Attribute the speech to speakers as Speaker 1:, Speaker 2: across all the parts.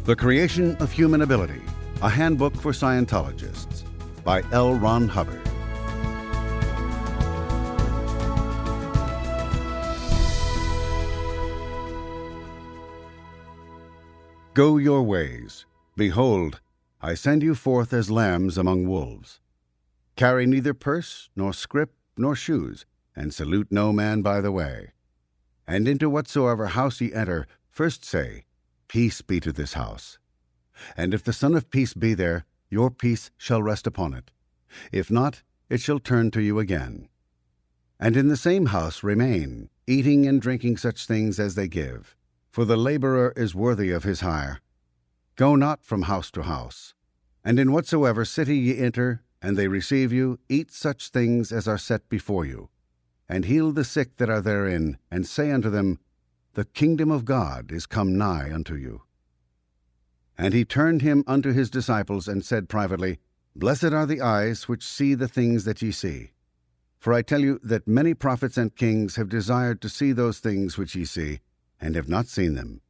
Speaker 1: The Creation of Human Ability, a Handbook for Scientologists, by L. Ron Hubbard. Go your ways. Behold, I send you forth as lambs among wolves. Carry neither purse, nor scrip, nor shoes, and salute no man by the way. And into whatsoever house ye enter, first say, Peace be to this house. And if the Son of Peace be there, your peace shall rest upon it. If not, it shall turn to you again. And in the same house remain, eating and drinking such things as they give, for the laborer is worthy of his hire. Go not from house to house. And in whatsoever city ye enter, and they receive you, eat such things as are set before you. And heal the sick that are therein, and say unto them, The kingdom of God is come nigh unto you. And he turned him unto his disciples, and said privately, Blessed are the eyes which see the things that ye see. For I tell you that many prophets and kings have desired to see those things which ye see, and have not seen them,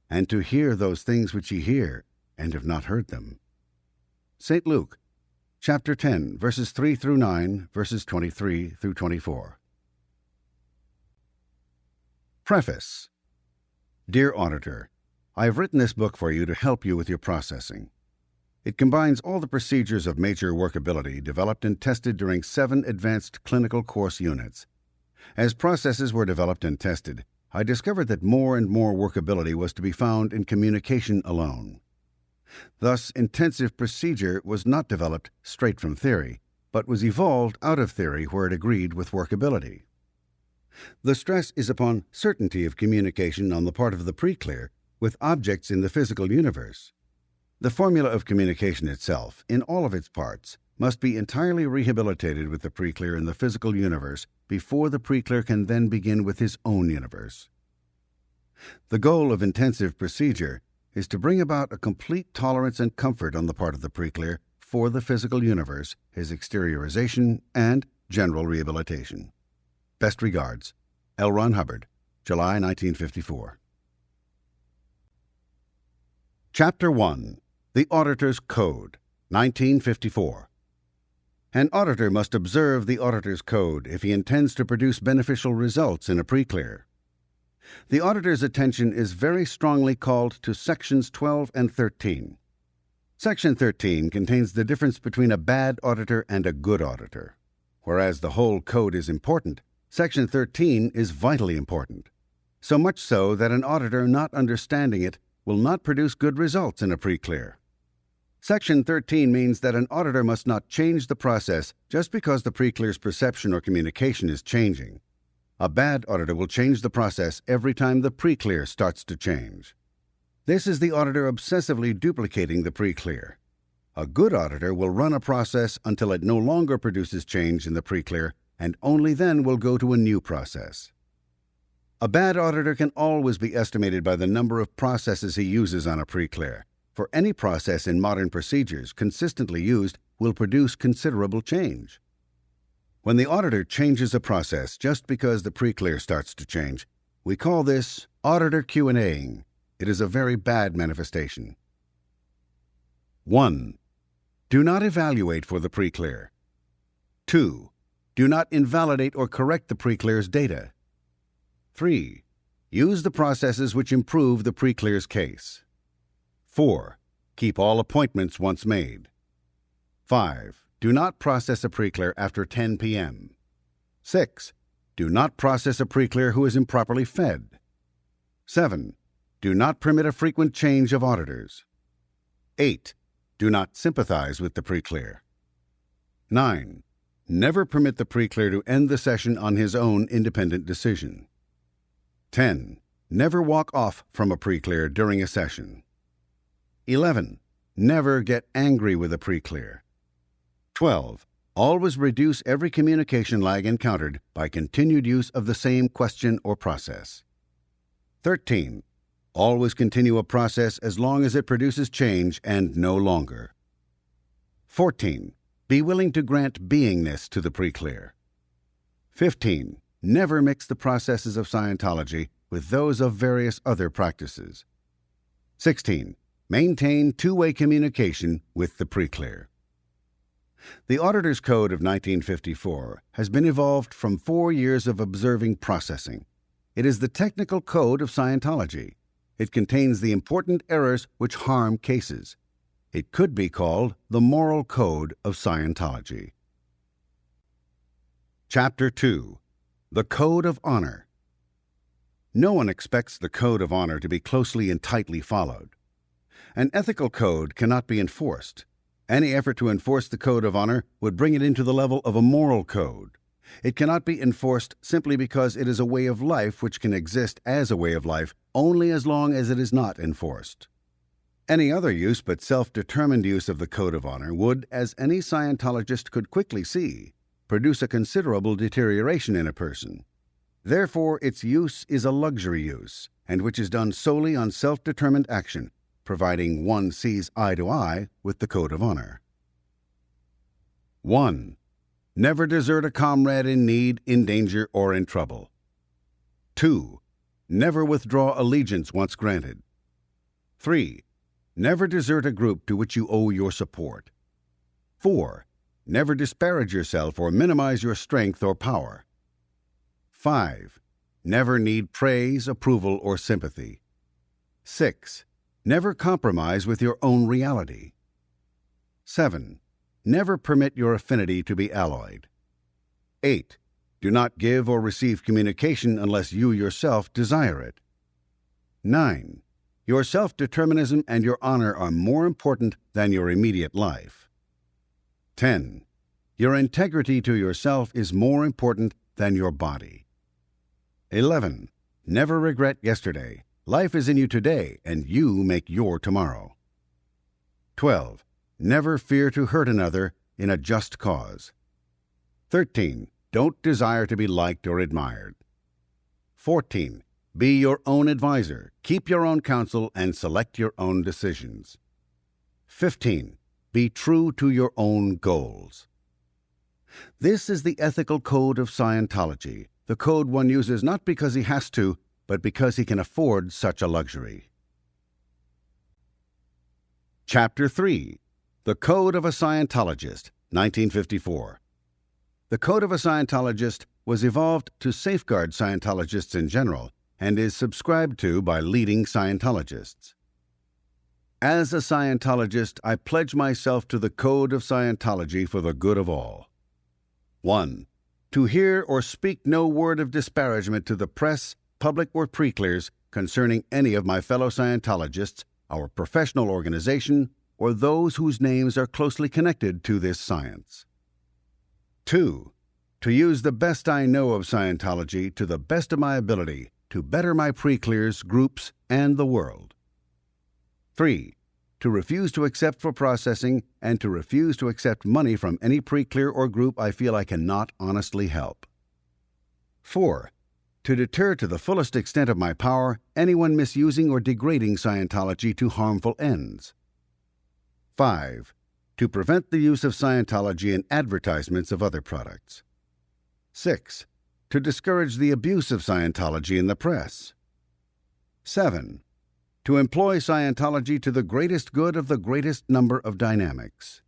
Speaker 1: and to hear those things which ye hear, and have not heard them. St. Luke, chapter 10, verses 3 through 9, verses 23 through 24. Preface. Dear Auditor, I have written this book for you to help you with your processing. It combines all the procedures of major workability developed and tested during 7 advanced clinical course units. As processes were developed and tested, I discovered that more and more workability was to be found in communication alone. Thus, intensive procedure was not developed straight from theory, but was evolved out of theory where it agreed with workability. The stress is upon certainty of communication on the part of the pre-clear with objects in the physical universe. The formula of communication itself, in all of its parts, must be entirely rehabilitated with the pre-clear in the physical universe before the pre-clear can then begin with his own universe. The goal of intensive procedure is to bring about a complete tolerance and comfort on the part of the pre-clear for the physical universe, his exteriorization, and general rehabilitation. Best regards, L. Ron Hubbard, July 1954. Chapter 1. The Auditor's Code, 1954. An auditor must observe the auditor's code if he intends to produce beneficial results in a pre-clear. The auditor's attention is very strongly called to Sections 12 and 13. Section 13 contains the difference between a bad auditor and a good auditor. Whereas the whole code is important, Section 13 is vitally important, so much so that an auditor not understanding it will not produce good results in a pre-clear. Section 13 means that an auditor must not change the process just because the pre-clear's perception or communication is changing. A bad auditor will change the process every time the pre-clear starts to change. This is the auditor obsessively duplicating the pre-clear. A good auditor will run a process until it no longer produces change in the pre-clear, and only then will go to a new process. A bad auditor can always be estimated by the number of processes he uses on a pre-clear, for any process in modern procedures consistently used will produce considerable change. When the auditor changes a process just because the pre-clear starts to change, we call this auditor Q&Aing. It is a very bad manifestation. 1. Do not evaluate for the pre-clear. 2. Do not invalidate or correct the pre-clear's data. 3. Use the processes which improve the pre-clear's case. 4. Keep all appointments once made. 5. Do not process a pre-clear after 10 p.m. 6. Do not process a pre-clear who is improperly fed. 7. Do not permit a frequent change of auditors. 8. Do not sympathize with the pre-clear. 9. Never permit the pre-clear to end the session on his own independent decision. 10. Never walk off from a pre-clear during a session. 11. Never get angry with a pre-clear. 12. Always reduce every communication lag encountered by continued use of the same question or process. 13. Always continue a process as long as it produces change and no longer. 14. Be willing to grant beingness to the pre-clear. 15. Never mix the processes of Scientology with those of various other practices. 16. Maintain two-way communication with the pre-clear. The Auditor's Code of 1954 has been evolved from 4 years of observing processing. It is the technical code of Scientology. It contains the important errors which harm cases. It could be called the Moral Code of Scientology. Chapter 2. The Code of Honor. No one expects the Code of Honor to be closely and tightly followed. An ethical code cannot be enforced. Any effort to enforce the Code of Honor would bring it into the level of a moral code. It cannot be enforced simply because it is a way of life which can exist as a way of life only as long as it is not enforced. Any other use but self-determined use of the Code of Honor would, as any Scientologist could quickly see, produce a considerable deterioration in a person. Therefore, its use is a luxury use, and which is done solely on self-determined action, providing one sees eye to eye with the Code of Honor. 1. Never desert a comrade in need, in danger, or in trouble. 2. Never withdraw allegiance once granted. 3. Never desert a group to which you owe your support. 4. Never disparage yourself or minimize your strength or power. 5. Never need praise, approval, or sympathy. 6. Never compromise with your own reality. 7. Never permit your affinity to be alloyed. 8. Do not give or receive communication unless you yourself desire it. 9. Your self-determinism and your honor are more important than your immediate life. 10. Your integrity to yourself is more important than your body. 11. Never regret yesterday. Life is in you today, and you make your tomorrow. 12. Never fear to hurt another in a just cause. 13. Don't desire to be liked or admired. 14. Be your own advisor, keep your own counsel, and select your own decisions. 15. Be true to your own goals. This is the ethical code of Scientology, the code one uses not because he has to, but because he can afford such a luxury. Chapter 3. The Code of a Scientologist, 1954. The Code of a Scientologist was evolved to safeguard Scientologists in general and is subscribed to by leading Scientologists. As a Scientologist, I pledge myself to the Code of Scientology for the good of all. 1. To hear or speak no word of disparagement to the press, public, or pre-clears concerning any of my fellow Scientologists, our professional organization, or those whose names are closely connected to this science. 2. To use the best I know of Scientology to the best of my ability to better my pre-clears, groups, and the world. 3. To refuse to accept for processing and to refuse to accept money from any pre-clear or group I feel I cannot honestly help. 4. To deter to the fullest extent of my power anyone misusing or degrading Scientology to harmful ends. 5. To prevent the use of Scientology in advertisements of other products. 6. To discourage the abuse of Scientology in the press. 7. To employ Scientology to the greatest good of the greatest number of dynamics.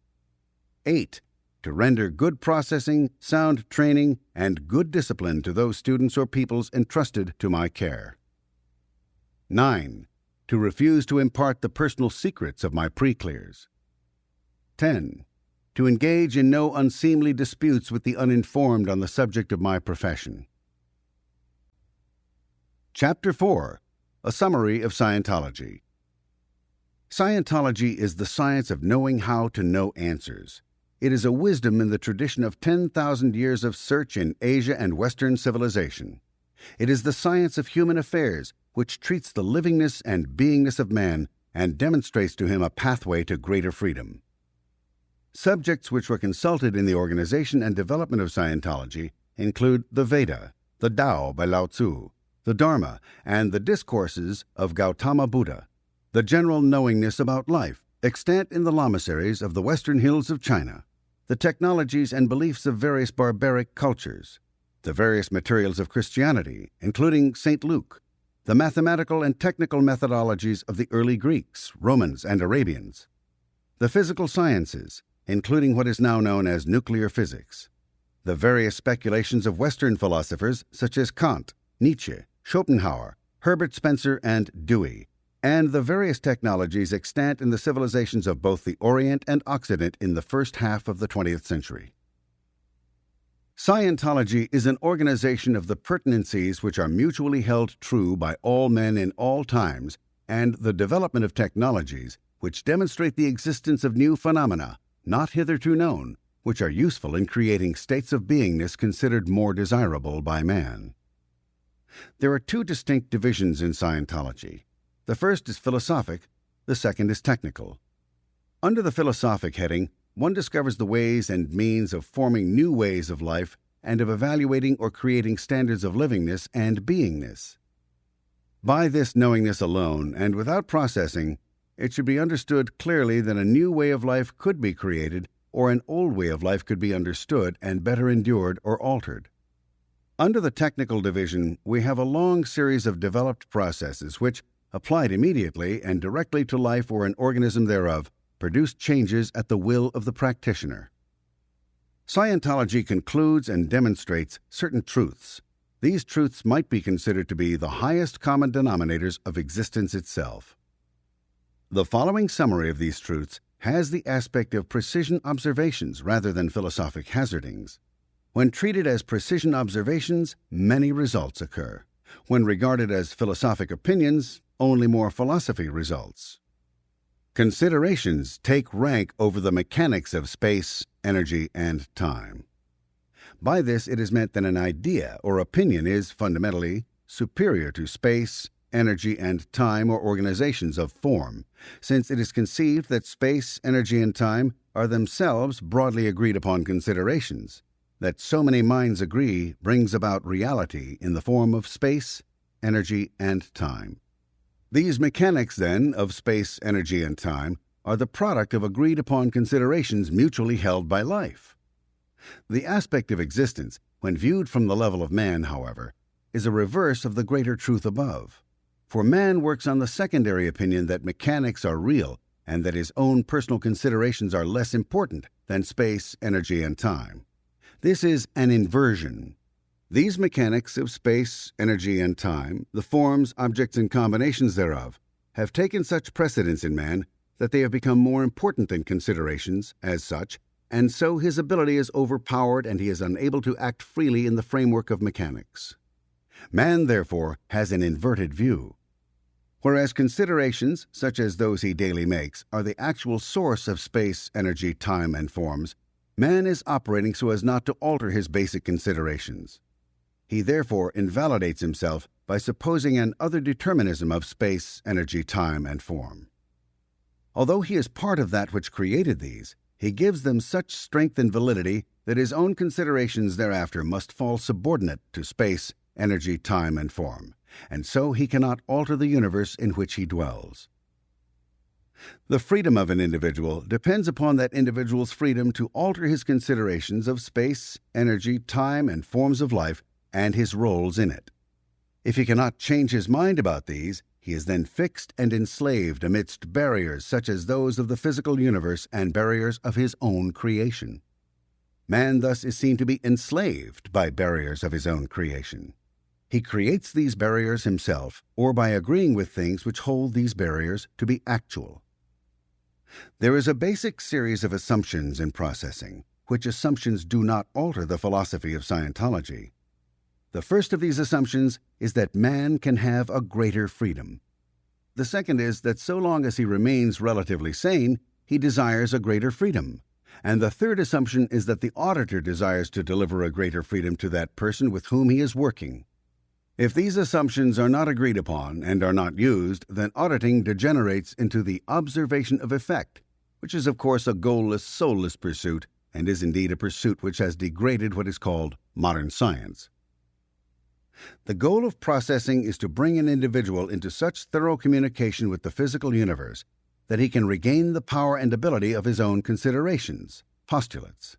Speaker 1: 8. To render good processing, sound training, and good discipline to those students or peoples entrusted to my care. 9. To refuse to impart the personal secrets of my pre-clears. 10. To engage in no unseemly disputes with the uninformed on the subject of my profession. Chapter 4. A Summary of Scientology. Scientology is the science of knowing how to know answers. It is a wisdom in the tradition of 10,000 years of search in Asia and Western civilization. It is the science of human affairs, which treats the livingness and beingness of man and demonstrates to him a pathway to greater freedom. Subjects which were consulted in the organization and development of Scientology include the Veda, the Tao by Lao Tzu, the Dharma, and the discourses of Gautama Buddha, the general knowingness about life, extant in the lamaseries of the western hills of China, the technologies and beliefs of various barbaric cultures, the various materials of Christianity, including St. Luke, the mathematical and technical methodologies of the early Greeks, Romans, and Arabians, the physical sciences, including what is now known as nuclear physics, the various speculations of Western philosophers such as Kant, Nietzsche, Schopenhauer, Herbert Spencer, and Dewey, and the various technologies extant in the civilizations of both the Orient and Occident in the first half of the 20th century. Scientology is an organization of the pertinencies which are mutually held true by all men in all times, and the development of technologies which demonstrate the existence of new phenomena, not hitherto known, which are useful in creating states of beingness considered more desirable by man. There are two distinct divisions in Scientology. The first is philosophic, the second is technical. Under the philosophic heading, one discovers the ways and means of forming new ways of life and of evaluating or creating standards of livingness and beingness. By this knowingness alone, and without processing, it should be understood clearly that a new way of life could be created, or an old way of life could be understood and better endured or altered. Under the technical division, we have a long series of developed processes which, applied immediately and directly to life or an organism thereof, produce changes at the will of the practitioner. Scientology concludes and demonstrates certain truths. These truths might be considered to be the highest common denominators of existence itself. The following summary of these truths has the aspect of precision observations rather than philosophic hazardings. When treated as precision observations, many results occur. When regarded as philosophic opinions, only more philosophy results. Considerations take rank over the mechanics of space, energy, and time. By this it is meant that an idea or opinion is fundamentally superior to space, energy, and time or organizations of form, since it is conceived that space, energy, and time are themselves broadly agreed upon considerations. That so many minds agree brings about reality in the form of space, energy, and time. These mechanics, then, of space, energy, and time are the product of agreed-upon considerations mutually held by life. The aspect of existence, when viewed from the level of man, however, is a reverse of the greater truth above. For man works on the secondary opinion that mechanics are real and that his own personal considerations are less important than space, energy, and time. This is an inversion. These mechanics of space, energy, and time, the forms, objects, and combinations thereof, have taken such precedence in man that they have become more important than considerations as such, and so his ability is overpowered and he is unable to act freely in the framework of mechanics. Man, therefore, has an inverted view. Whereas considerations, such as those he daily makes, are the actual source of space, energy, time, and forms, man is operating so as not to alter his basic considerations. He therefore invalidates himself by supposing an other determinism of space, energy, time, and form. Although he is part of that which created these, he gives them such strength and validity that his own considerations thereafter must fall subordinate to space, energy, time, and form, and so he cannot alter the universe in which he dwells. The freedom of an individual depends upon that individual's freedom to alter his considerations of space, energy, time, and forms of life, and his roles in it. If he cannot change his mind about these, he is then fixed and enslaved amidst barriers such as those of the physical universe and barriers of his own creation. Man thus is seen to be enslaved by barriers of his own creation. He creates these barriers himself, or by agreeing with things which hold these barriers to be actual. There is a basic series of assumptions in processing, which assumptions do not alter the philosophy of Scientology. The first of these assumptions is that man can have a greater freedom. The second is that so long as he remains relatively sane, he desires a greater freedom. And the third assumption is that the auditor desires to deliver a greater freedom to that person with whom he is working. If these assumptions are not agreed upon and are not used, then auditing degenerates into the observation of effect, which is of course a goalless, soulless pursuit, and is indeed a pursuit which has degraded what is called modern science. The goal of processing is to bring an individual into such thorough communication with the physical universe that he can regain the power and ability of his own considerations, postulates.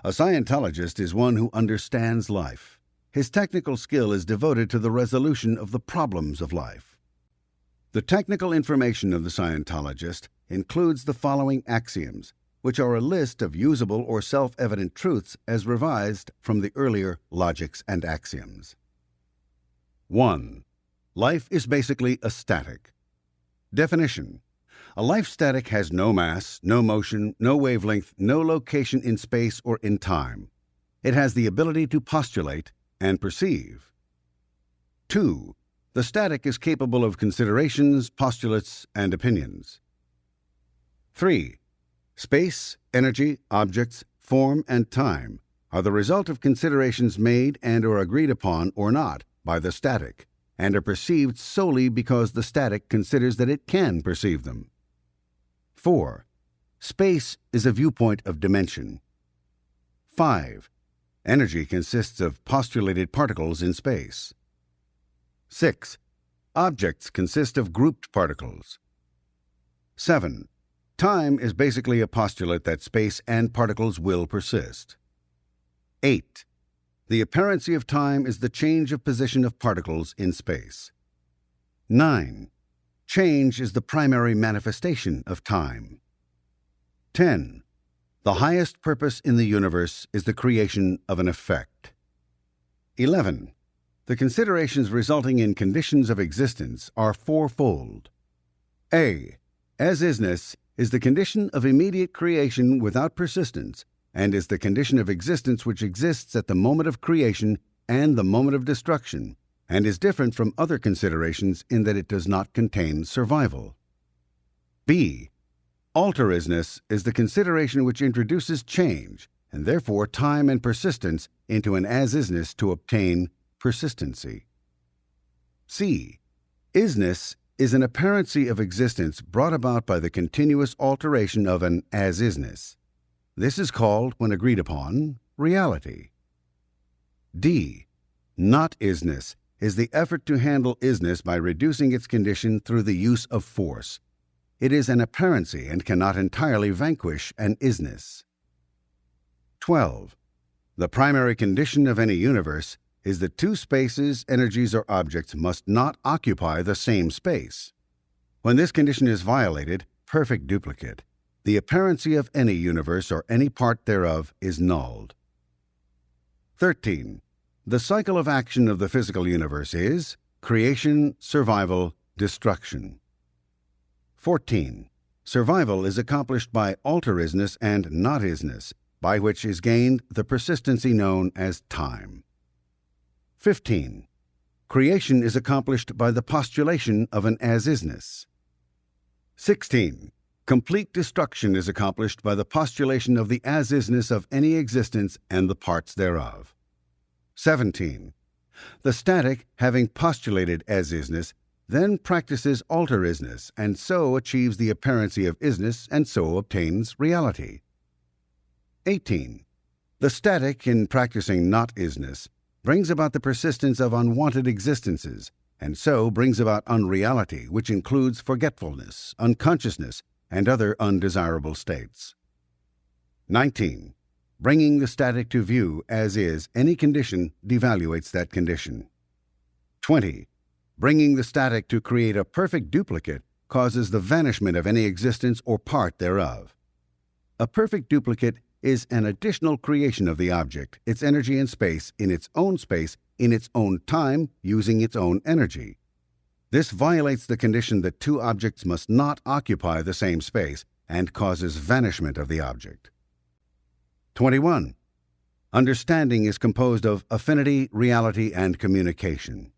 Speaker 1: A Scientologist is one who understands life. His technical skill is devoted to the resolution of the problems of life. The technical information of the Scientologist includes the following axioms, which are a list of usable or self-evident truths as revised from the earlier logics and axioms. 1. Life is basically a static. Definition: a life static has no mass, no motion, no wavelength, no location in space or in time. It has the ability to postulate and perceive. 2. The static is capable of considerations, postulates, and opinions. 3. Space, energy, objects, form, and time are the result of considerations made and or agreed upon or not by the static, and are perceived solely because the static considers that it can perceive them. 4. Space is a viewpoint of dimension. 5. Energy consists of postulated particles in space. 6. Objects consist of grouped particles. 7. Time is basically a postulate that space and particles will persist. 8. The apparency of time is the change of position of particles in space. 9. Change is the primary manifestation of time. 10. The highest purpose in the universe is the creation of an effect. 11. The considerations resulting in conditions of existence are fourfold. A. As-isness is the condition of immediate creation without persistence, and is the condition of existence which exists at the moment of creation and the moment of destruction, and is different from other considerations in that it does not contain survival. B. Alterousness is the consideration which introduces change, and therefore time and persistence, into an as-isness to obtain persistency. C. Isness is an apparency of existence brought about by the continuous alteration of an as-isness. This is called, when agreed upon, reality. D. Not-isness is the effort to handle isness by reducing its condition through the use of force. It is an apparency and cannot entirely vanquish an isness. 12. The primary condition of any universe is that two spaces, energies, or objects must not occupy the same space. When this condition is violated, perfect duplicate, the apparency of any universe or any part thereof is nulled. 13. The cycle of action of the physical universe is creation, survival, destruction. 14. Survival is accomplished by alterousness and not-isness, by which is gained the persistency known as time. 15. Creation is accomplished by the postulation of an as-isness. 16. Complete destruction is accomplished by the postulation of the as-isness of any existence and the parts thereof. 17. The static, having postulated as-isness, then practices alterousness, and so achieves the apparency of isness, and so obtains reality. 18. The static, in practicing not-isness, brings about the persistence of unwanted existences, and so brings about unreality, which includes forgetfulness, unconsciousness, and other undesirable states. 19. Bringing the static to view as is any condition devaluates that condition. 20. Bringing the static to create a perfect duplicate causes the vanishment of any existence or part thereof. A perfect duplicate is an additional creation of the object, its energy and space, in its own time, using its own energy. This violates the condition that two objects must not occupy the same space and causes vanishment of the object. 21. Understanding is composed of affinity, reality, and communication.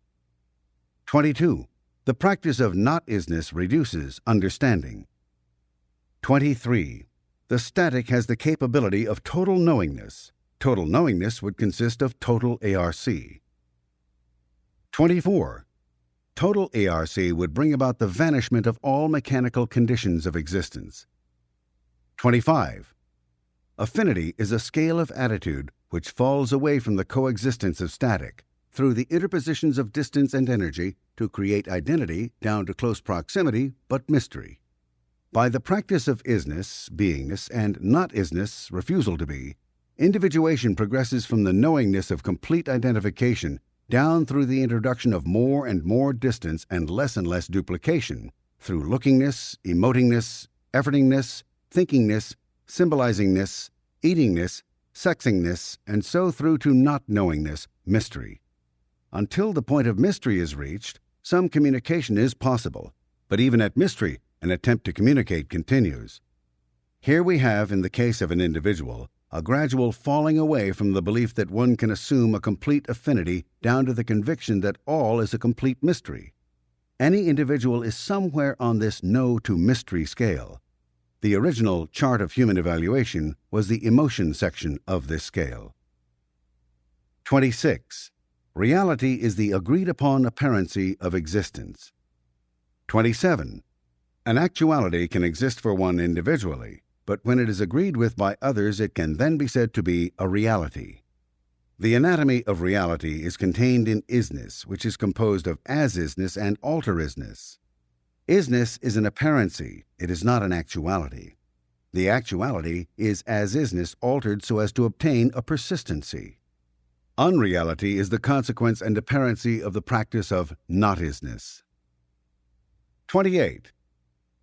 Speaker 1: 22. The practice of not-isness reduces understanding. 23. The static has the capability of total knowingness. Total knowingness would consist of total ARC. 24. Total ARC would bring about the vanishment of all mechanical conditions of existence. 25. Affinity is a scale of attitude which falls away from the coexistence of static, through the interpositions of distance and energy, to create identity down to close proximity but mystery. By the practice of isness, beingness, and not-isness, refusal to be, Individuation progresses from the knowingness of complete identification down through the introduction of more and more distance and less duplication, through lookingness, emotingness, effortingness, thinkingness, symbolizingness, eatingness, sexingness, and so through to not knowingness, mystery. Until the point of mystery is reached, some communication is possible, but even at mystery, an attempt to communicate continues. Here we have, in the case of an individual, a gradual falling away from the belief that one can assume a complete affinity down to the conviction that all is a complete mystery. Any individual is somewhere on this no to mystery scale. The original chart of human evaluation was the emotion section of this scale. 26. Reality is the agreed-upon apparency of existence. 27. An actuality can exist for one individually, but when it is agreed with by others, it can then be said to be a reality. The anatomy of reality is contained in isness, which is composed of as-isness and alter-isness. Isness is an apparency, it is not an actuality. The actuality is as-isness altered so as to obtain a persistency. Unreality is the consequence and apparency of the practice of not-isness. 28.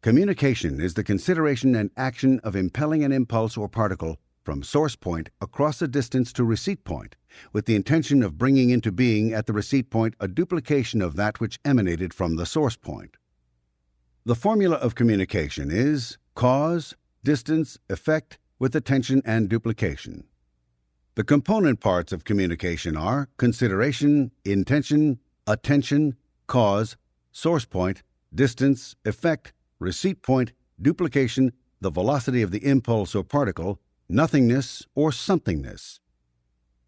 Speaker 1: Communication is the consideration and action of impelling an impulse or particle from source point across a distance to receipt point, with the intention of bringing into being at the receipt point a duplication of that which emanated from the source point. The formula of communication is cause, distance, effect, with attention and duplication. The component parts of communication are consideration, intention, attention, cause, source point, distance, effect, receipt point, duplication, the velocity of the impulse or particle, nothingness or somethingness.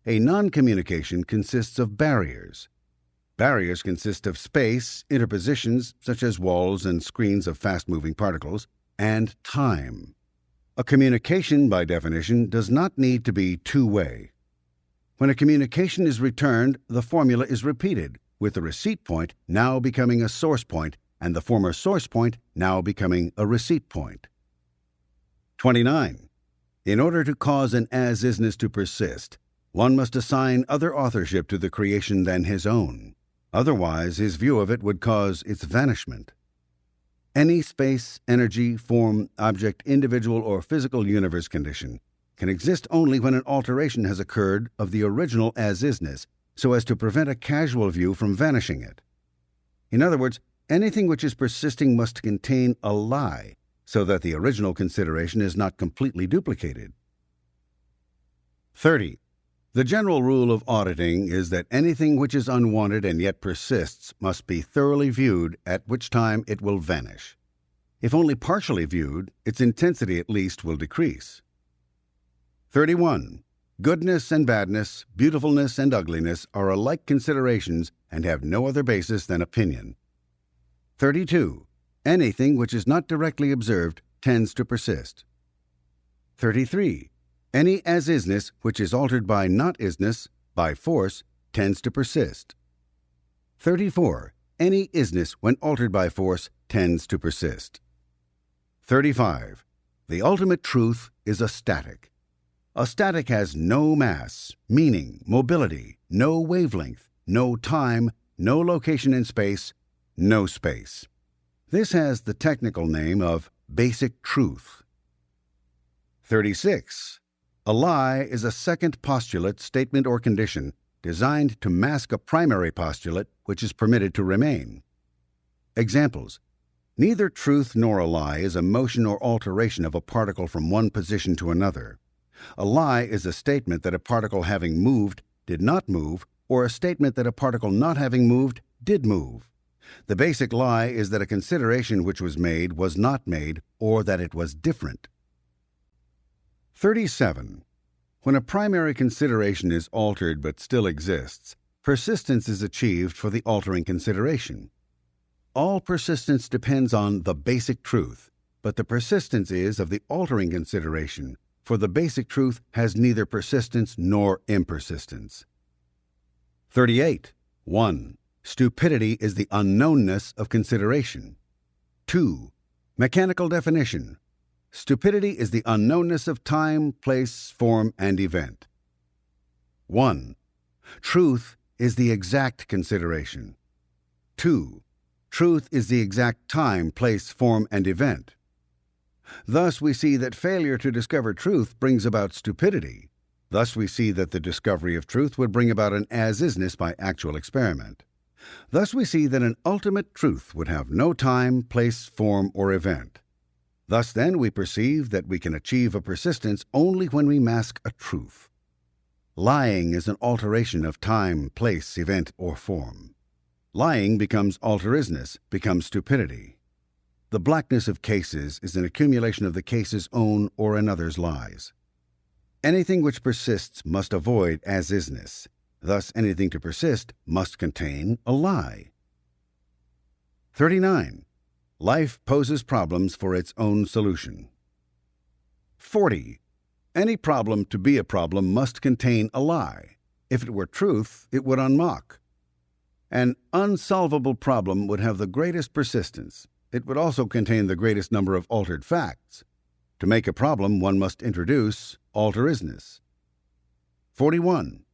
Speaker 1: A non-communication consists of barriers. Barriers consist of space, interpositions, such as walls and screens of fast-moving particles, and time. A communication, by definition, does not need to be two-way. When a communication is returned, the formula is repeated, with the receipt point now becoming a source point and the former source point now becoming a receipt point. 29. In order to cause an as-isness to persist, one must assign other authorship to the creation than his own. Otherwise, his view of it would cause its vanishment. Any space, energy, form, object, individual, or physical universe condition can exist only when an alteration has occurred of the original as-isness, so as to prevent a casual view from vanishing it. In other words, anything which is persisting must contain a lie, so that the original consideration is not completely duplicated. 30. The general rule of auditing is that anything which is unwanted and yet persists must be thoroughly viewed, at which time it will vanish. If only partially viewed, its intensity at least will decrease. 31. Goodness and badness, beautifulness and ugliness are alike considerations and have no other basis than opinion. 32. Anything which is not directly observed tends to persist. 33. Any as-isness which is altered by not-isness, by force, tends to persist. 34. Any isness when altered by force tends to persist. 35. The ultimate truth is a static. A static has no mass, meaning, mobility, no wavelength, no time, no location in space, no space. This has the technical name of basic truth. 36. A lie is a second postulate, statement, or condition designed to mask a primary postulate which is permitted to remain. Examples: neither truth nor a lie is a motion or alteration of a particle from one position to another. A lie is a statement that a particle having moved did not move, or a statement that a particle not having moved did move. The basic lie is that a consideration which was not made, or that it was different. 37. When a primary consideration is altered but still exists, persistence is achieved for the altering consideration. All persistence depends on the basic truth, but the persistence is of the altering consideration, for the basic truth has neither persistence nor impersistence. 38. 1. Stupidity is the unknownness of consideration. 2. Mechanical definition. Stupidity is the unknownness of time, place, form, and event. 1. Truth is the exact consideration. 2. Truth is the exact time, place, form, and event. Thus we see that failure to discover truth brings about stupidity. Thus we see that the discovery of truth would bring about an as-isness by actual experiment. Thus we see that an ultimate truth would have no time, place, form, or event. Thus then we perceive that we can achieve a persistence only when we mask a truth. Lying is an alteration of time, place, event, or form. Lying becomes alterisness, becomes stupidity. The blackness of cases is an accumulation of the case's own or another's lies. Anything which persists must avoid as-isness. Thus anything to persist must contain a lie. 39. Life poses problems for its own solution. 40. Any problem to be a problem must contain a lie. If it were truth, it would unmock. An unsolvable problem would have the greatest persistence. It would also contain the greatest number of altered facts. To make a problem, one must introduce alterisness. 41.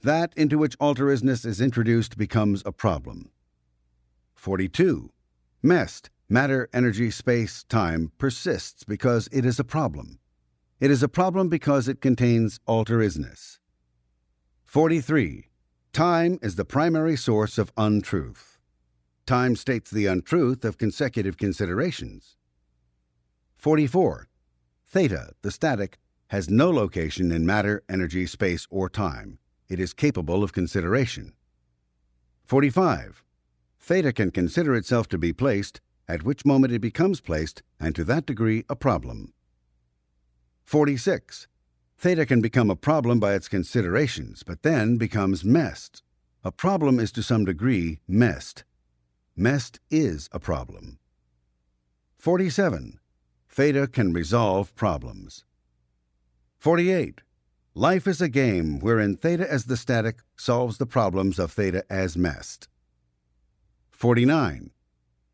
Speaker 1: That into which alterisness is introduced becomes a problem. 42. MEST, matter, energy, space, time, persists because it is a problem. It is a problem because it contains alterisness. 43. Time is the primary source of untruth. Time states the untruth of consecutive considerations. 44. Theta, the static, has no location in matter, energy, space, or time. It is capable of consideration. 45. Theta can consider itself to be placed, at which moment it becomes placed, and to that degree a problem. 46. Theta can become a problem by its considerations, but then becomes MEST. A problem is to some degree MEST. MEST is a problem. 47. Theta can resolve problems. 48. Life is a game wherein theta as the static solves the problems of theta as MEST. 49.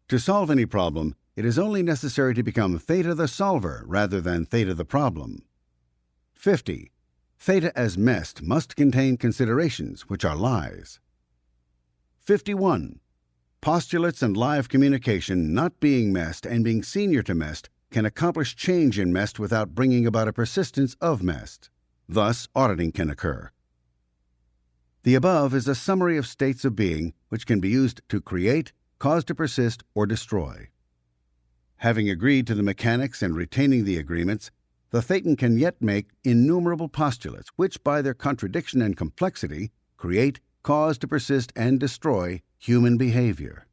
Speaker 1: To solve any problem, it is only necessary to become theta the solver rather than theta the problem. 50. Theta as MEST must contain considerations, which are lies. 51. Postulates and lie of communication not being MEST and being senior to MEST can accomplish change in MEST without bringing about a persistence of MEST. Thus, auditing can occur. The above is a summary of states of being which can be used to create, cause to persist, or destroy. Having agreed to the mechanics and retaining the agreements, the Thetan can yet make innumerable postulates which, by their contradiction and complexity, create, cause to persist, and destroy human behavior.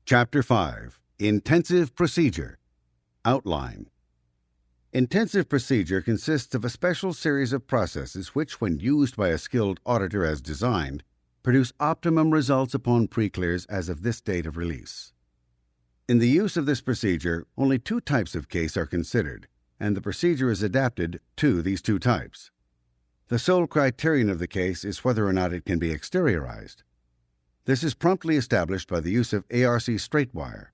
Speaker 1: Chapter 5. Intensive Procedure. Outline. Intensive procedure consists of a special series of processes which, when used by a skilled auditor as designed, produce optimum results upon pre-clears as of this date of release. In the use of this procedure, only two types of case are considered, and the procedure is adapted to these two types. The sole criterion of the case is whether or not it can be exteriorized. This is promptly established by the use of ARC straight wire.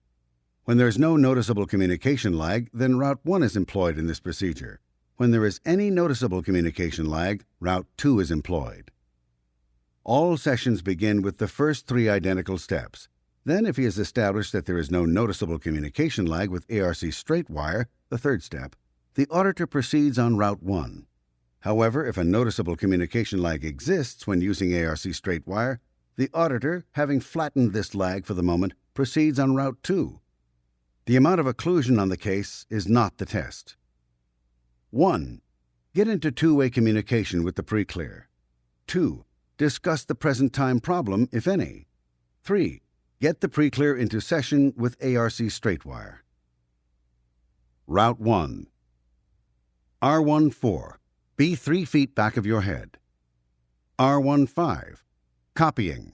Speaker 1: When there is no noticeable communication lag, then Route 1 is employed in this procedure. When there is any noticeable communication lag, Route 2 is employed. All sessions begin with the first three identical steps. Then, if he has established that there is no noticeable communication lag with ARC straight wire, the third step, the auditor proceeds on Route 1. However, if a noticeable communication lag exists when using ARC straight wire, the auditor, having flattened this lag for the moment, proceeds on Route 2. The amount of occlusion on the case is not the test. 1. Get into two-way communication with the pre-clear. 2. Discuss the present time problem, if any. 3. Get the pre-clear into session with ARC straight wire. Route 1. R14. Be 3 feet back of your head. R15. Copying.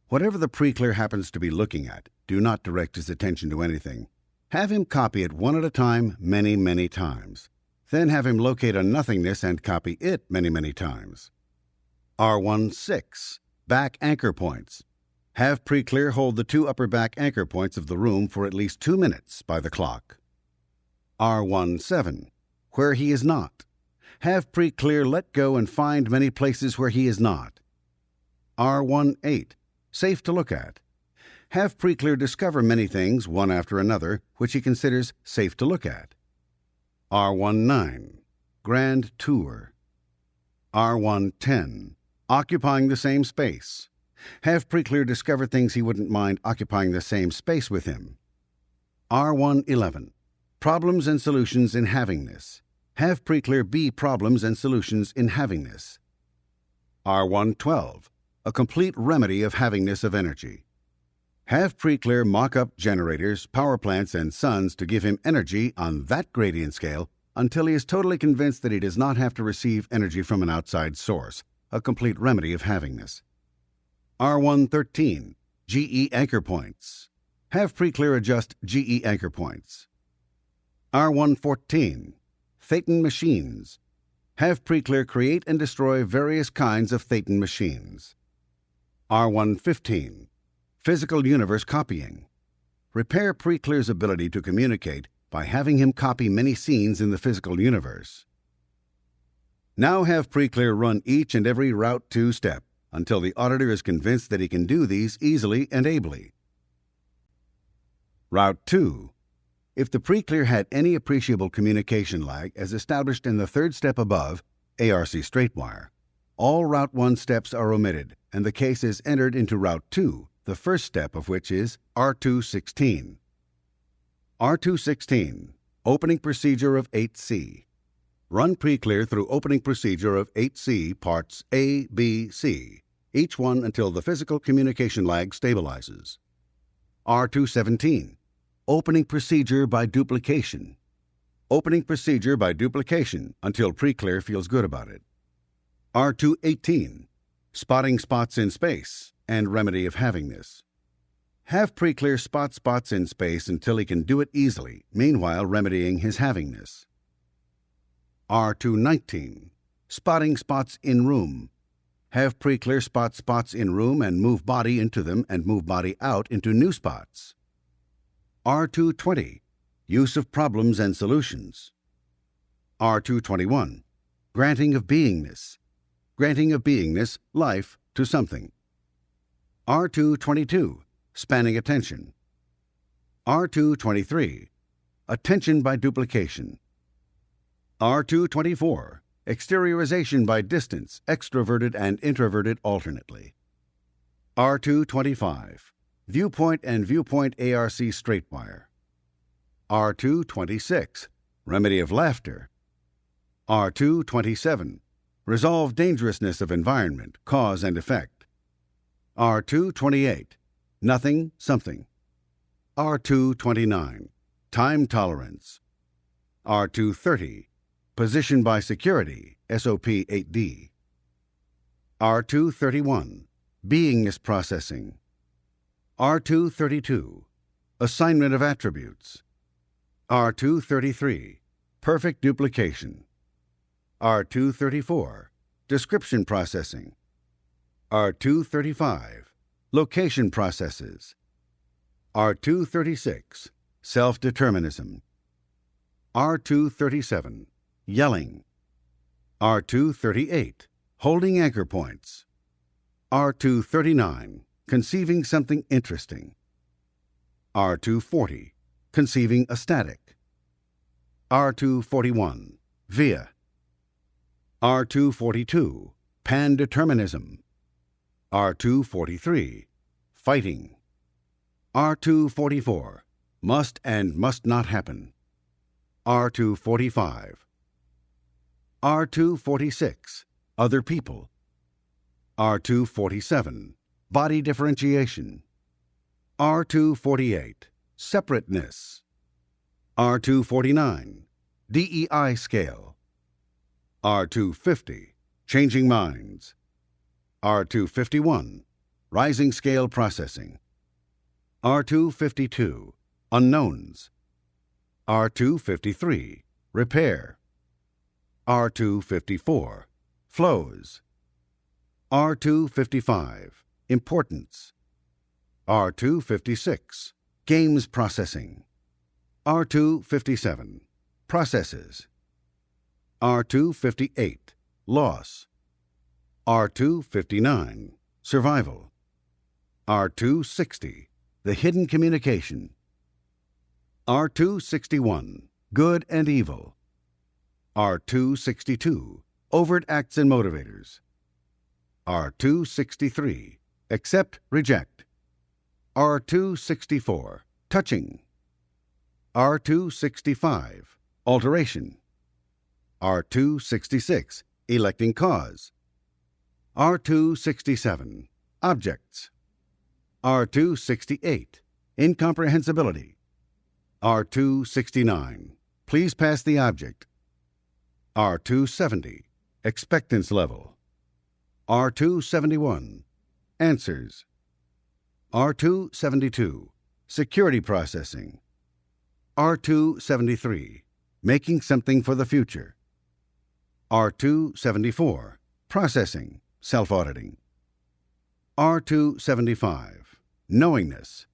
Speaker 1: Whatever the pre-clear happens to be looking at, do not direct his attention to anything. Have him copy it one at a time, many, many times. Then have him locate a nothingness and copy it many, many times. R16. Back anchor points. Have pre-clear hold the two upper back anchor points of the room for at least 2 minutes by the clock. R17, where he is not. Have pre-clear let go and find many places where he is not. R18, safe to look at. Have pre-clear discover many things, one after another, which he considers safe to look at. R19, grand tour. R110, occupying the same space. Have pre-clear discover things he wouldn't mind occupying the same space with him. R111, problems and solutions in havingness. Have pre-clear be problems and solutions in havingness. R112, a complete remedy of havingness of energy. Have pre-clear mock-up generators, power plants, and suns to give him energy on that gradient scale until he is totally convinced that he does not have to receive energy from an outside source, a complete remedy of havingness. R113, GE anchor points. Have pre-clear adjust GE anchor points. R114, Thetan machines. Have pre-clear create and destroy various kinds of Thetan machines. R115, physical universe copying. Repair pre-clear's ability to communicate by having him copy many scenes in the physical universe. Now have pre-clear run each and every Route 2 step until the auditor is convinced that he can do these easily and ably. Route 2. If the pre-clear had any appreciable communication lag as established in the third step above, ARC straightwire, all Route 1 steps are omitted and the case is entered into Route 2, the first step of which is R216. R216, opening procedure of 8C. Run pre-clear through opening procedure of 8C parts A, B, C, each one until the physical communication lag stabilizes. R217, opening procedure by duplication. Opening procedure by duplication until pre-clear feels good about it. R218, spotting spots in space and remedy of havingness. Have pre-clear spot spots in space until he can do it easily, meanwhile remedying his havingness. R219, spotting spots in room. Have pre-clear spot spots in room and move body into them and move body out into new spots. R220, use of problems and solutions. R221, granting of beingness. Granting of beingness, life, to something. R222, spanning attention. R223, attention by duplication. R224, exteriorization by distance, extroverted and introverted alternately. R225, viewpoint and viewpoint ARC straightwire. R226, remedy of laughter. R227, resolve dangerousness of environment, cause and effect. R228, nothing, something. R229, time tolerance. R230, position by security, SOP 8D. R231, beingness processing. R232, assignment of attributes. R233, perfect duplication. R234, description processing. R235, location processes. R236, self-determinism. R237, yelling. R238, holding anchor points. R239, conceiving something interesting. R240, conceiving a static. R241, via. R242, pandeterminism. R243, fighting. R244, must and must not happen. R245. R246, other people. R247, body differentiation. R248, separateness. R249, DEI scale. R250, changing minds. R251, rising scale processing. R252, unknowns. R253, repair. R254, flows. R255, importance. R256, games processing. R257, processes. R258, loss. R259, survival. R260, the hidden communication. R261, good and evil. R262, overt acts and motivators. R263, accept, reject. R264, touching. R265, alteration. R266, electing cause. R267, objects. R268, incomprehensibility. R269, please pass the object. R270, expectance level. R271, answers. R272, security processing. R273, making something for the future. R274, processing, self-auditing. R275, knowingness.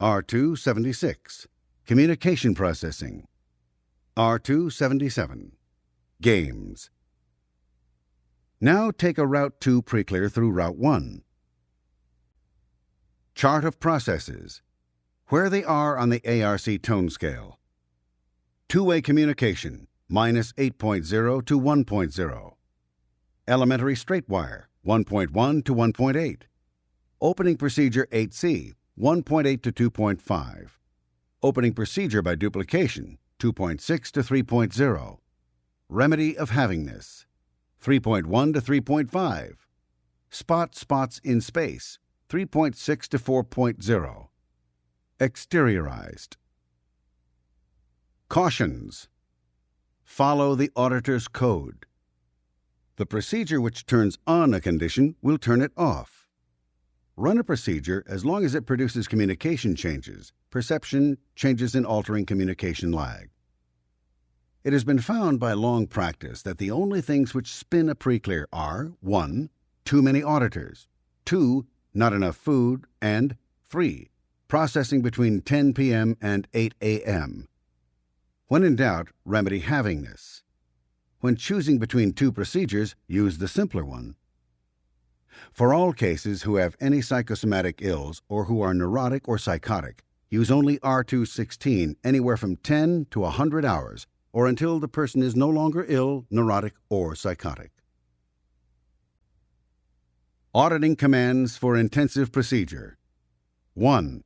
Speaker 1: R276, communication processing. R277, games. Now take a Route 2 preclear through Route 1. Chart of processes. Where they are on the ARC tone scale. Two-way communication, -8.0 to 1.0. Elementary straight wire, 1.1 to 1.8. Opening procedure 8C, 1.8 to 2.5. Opening procedure by duplication, 2.6 to 3.0. Remedy of havingness, 3.1 to 3.5. Spots in space, 3.6 to 4.0. Exteriorized. Cautions. Follow the auditor's code. The procedure which turns on a condition will turn it off. Run a procedure as long as it produces communication changes, perception, changes in altering communication lag. It has been found by long practice that the only things which spin a preclear are 1. Too many auditors, 2. Not enough food, and 3. Processing between 10 p.m. and 8 a.m. When in doubt, remedy havingness. When choosing between two procedures, use the simpler one. For all cases who have any psychosomatic ills or who are neurotic or psychotic, use only R216 anywhere from 10 to 100 hours, or until the person is no longer ill, neurotic, or psychotic. Auditing commands for intensive procedure. 1.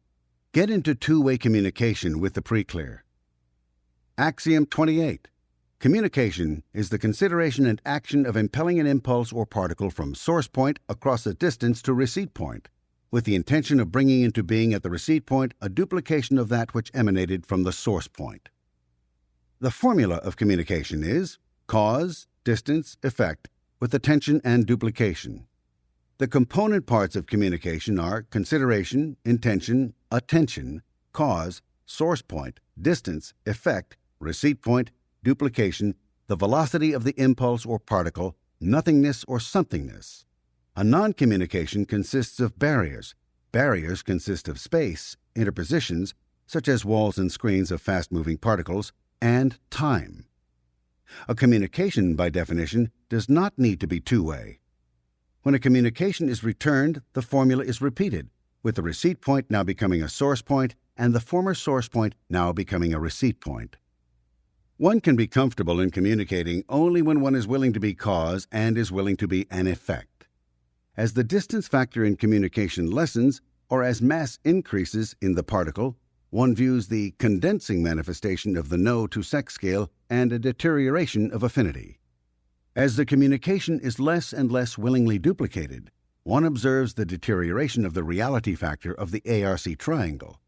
Speaker 1: Get into two-way communication with the preclear. Axiom 28. Communication is the consideration and action of impelling an impulse or particle from source point across a distance to receipt point, with the intention of bringing into being at the receipt point a duplication of that which emanated from the source point. The formula of communication is cause, distance, effect, with attention and duplication. The component parts of communication are consideration, intention, attention, cause, source point, distance, effect, receipt point, duplication, the velocity of the impulse or particle, nothingness or somethingness. A non-communication consists of barriers. Barriers consist of space, interpositions, such as walls and screens of fast-moving particles, and time. A communication, by definition, does not need to be two-way. When a communication is returned, the formula is repeated, with the receipt point now becoming a source point and the former source point now becoming a receipt point. One can be comfortable in communicating only when one is willing to be cause and is willing to be an effect. As the distance factor in communication lessens, or as mass increases in the particle, one views the condensing manifestation of the no to sex scale and a deterioration of affinity. As the communication is less and less willingly duplicated, one observes the deterioration of the reality factor of the ARC triangle.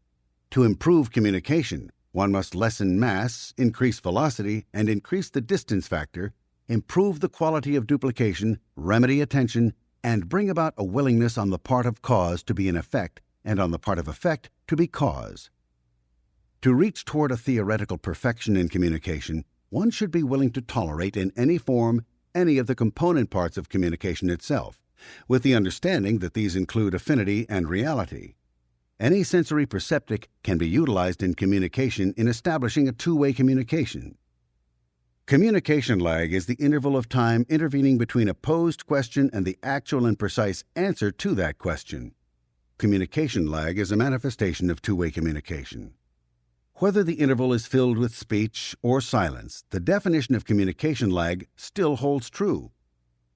Speaker 1: To improve communication, one must lessen mass, increase velocity, and increase the distance factor, improve the quality of duplication, remedy attention, and bring about a willingness on the part of cause to be an effect and on the part of effect to be cause. To reach toward a theoretical perfection in communication, one should be willing to tolerate in any form any of the component parts of communication itself, with the understanding that these include affinity and reality. Any sensory perceptic can be utilized in communication in establishing a two-way communication. Communication lag is the interval of time intervening between a posed question and the actual and precise answer to that question. Communication lag is a manifestation of two-way communication. Whether the interval is filled with speech or silence, the definition of communication lag still holds true.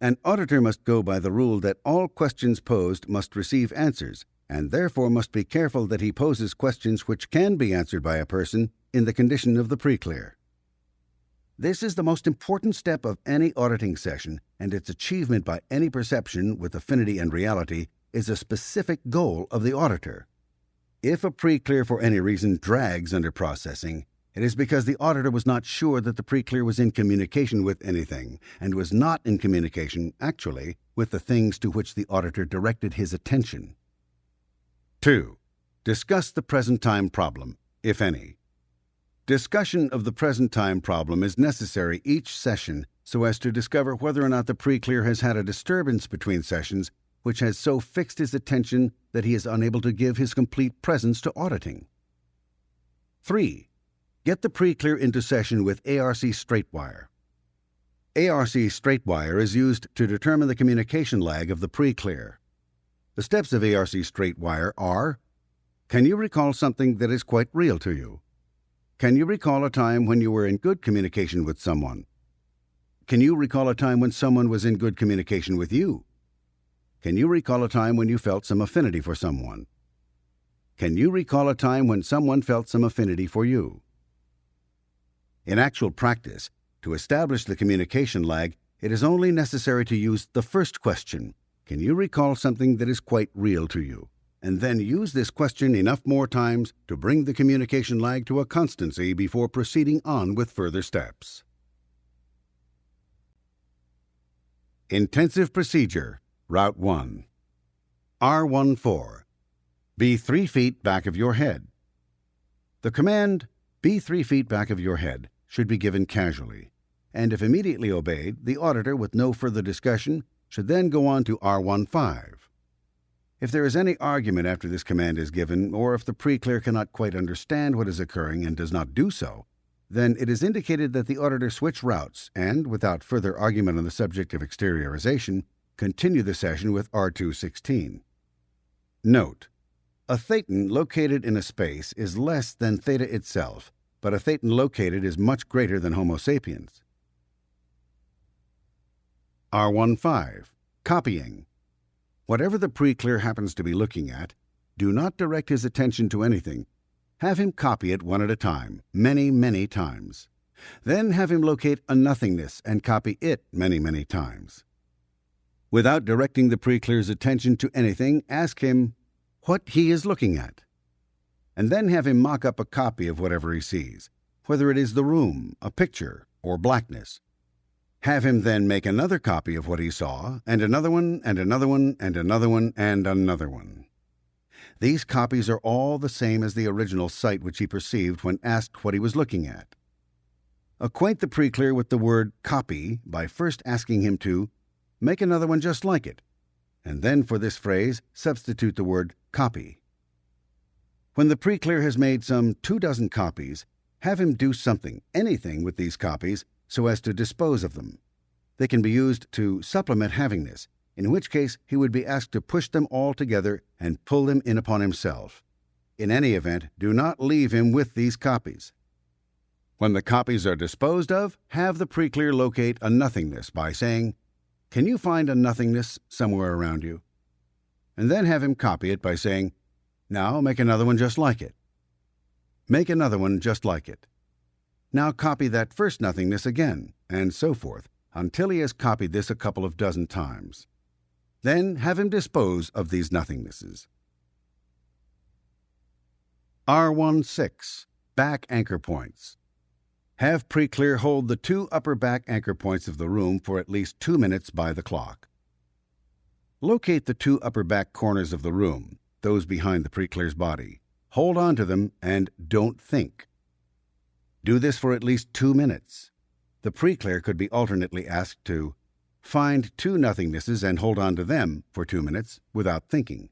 Speaker 1: An auditor must go by the rule that all questions posed must receive answers, and therefore must be careful that he poses questions which can be answered by a person in the condition of the pre-clear. This is the most important step of any auditing session, and its achievement by any perception with affinity and reality is a specific goal of the auditor. If a pre-clear for any reason drags under processing, it is because the auditor was not sure that the pre-clear was in communication with anything, and was not in communication, actually, with the things to which the auditor directed his attention. 2. Discuss the present time problem, if any. Discussion of the present time problem is necessary each session so as to discover whether or not the pre-clear has had a disturbance between sessions which has so fixed his attention that he is unable to give his complete presence to auditing. 3. Get the pre-clear into session with ARC straightwire. ARC straightwire is used to determine the communication lag of the pre-clear. The steps of ARC straightwire are: can you recall something that is quite real to you? Can you recall a time when you were in good communication with someone? Can you recall a time when someone was in good communication with you? Can you recall a time when you felt some affinity for someone? Can you recall a time when someone felt some affinity for you? In actual practice, to establish the communication lag, it is only necessary to use the first question, can you recall something that is quite real to you? And then use this question enough more times to bring the communication lag to a constancy before proceeding on with further steps. Intensive Procedure, Route 1. R14. Be 3 feet back of your head. The command, be 3 feet back of your head, should be given casually, and if immediately obeyed, the auditor, with no further discussion, should then go on to R15. If there is any argument after this command is given, or if the pre-clear cannot quite understand what is occurring and does not do so, then it is indicated that the auditor switch routes and, without further argument on the subject of exteriorization, continue the session with R216. Note: a thetan located in a space is less than theta itself, but a thetan located is much greater than Homo sapiens. R15. Copying. Whatever the pre-clear happens to be looking at, do not direct his attention to anything. Have him copy it one at a time, many, many times. Then have him locate a nothingness and copy it many, many times. Without directing the pre-clear's attention to anything, ask him what he is looking at. And then have him mock up a copy of whatever he sees, whether it is the room, a picture, or blackness. Have him then make another copy of what he saw, and another one, and another one, and another one, and another one. These copies are all the same as the original sight which he perceived when asked what he was looking at. Acquaint the pre-clear with the word copy by first asking him to make another one just like it, and then for this phrase substitute the word copy. When the pre-clear has made some 24 copies, have him do something, anything with these copies, so as to dispose of them. They can be used to supplement havingness, in which case he would be asked to push them all together and pull them in upon himself. In any event, do not leave him with these copies. When the copies are disposed of, have the pre-clear locate a nothingness by saying, can you find a nothingness somewhere around you? And then have him copy it by saying, now make another one just like it. Make another one just like it. Now copy that first nothingness again, and so forth, until he has copied this a couple of dozen times. Then have him dispose of these nothingnesses. R16. Back anchor points. Have pre-clear hold the 2 upper back anchor points of the room for at least 2 minutes by the clock. Locate the 2 upper back corners of the room, those behind the pre-clear's body. Hold on to them and don't think. Do this for at least 2 minutes. The pre-clear could be alternately asked to find 2 nothingnesses and hold on to them for 2 minutes without thinking.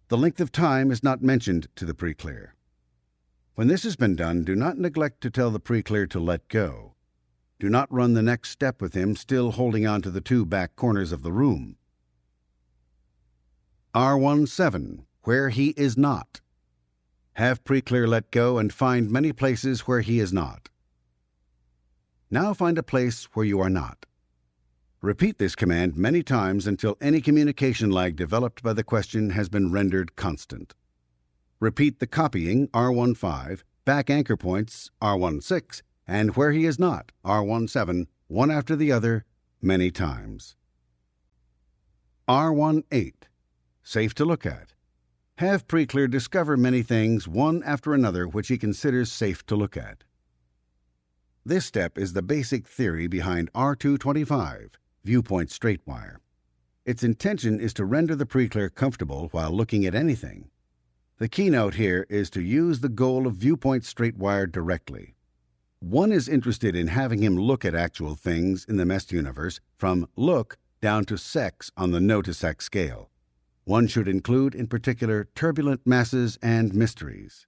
Speaker 1: The length of time is not mentioned to the pre-clear. When this has been done, do not neglect to tell the pre-clear to let go. Do not run the next step with him still holding on to the two back corners of the room. R17. Where he is not. Have pre-clear let go and find many places where he is not. Now find a place where you are not. Repeat this command many times until any communication lag developed by the question has been rendered constant. Repeat the copying, R15, back anchor points, R16, and where he is not, R17, one after the other, many times. R18. Safe to look at. Have pre-clear discover many things, one after another, which he considers safe to look at. This step is the basic theory behind R225, viewpoint straight wire. Its intention is to render the pre-clear comfortable while looking at anything. The keynote here is to use the goal of viewpoint straight wire directly. One is interested in having him look at actual things in the meshed universe from look down to sex on the no to sex scale. One should include, in particular, turbulent masses and mysteries.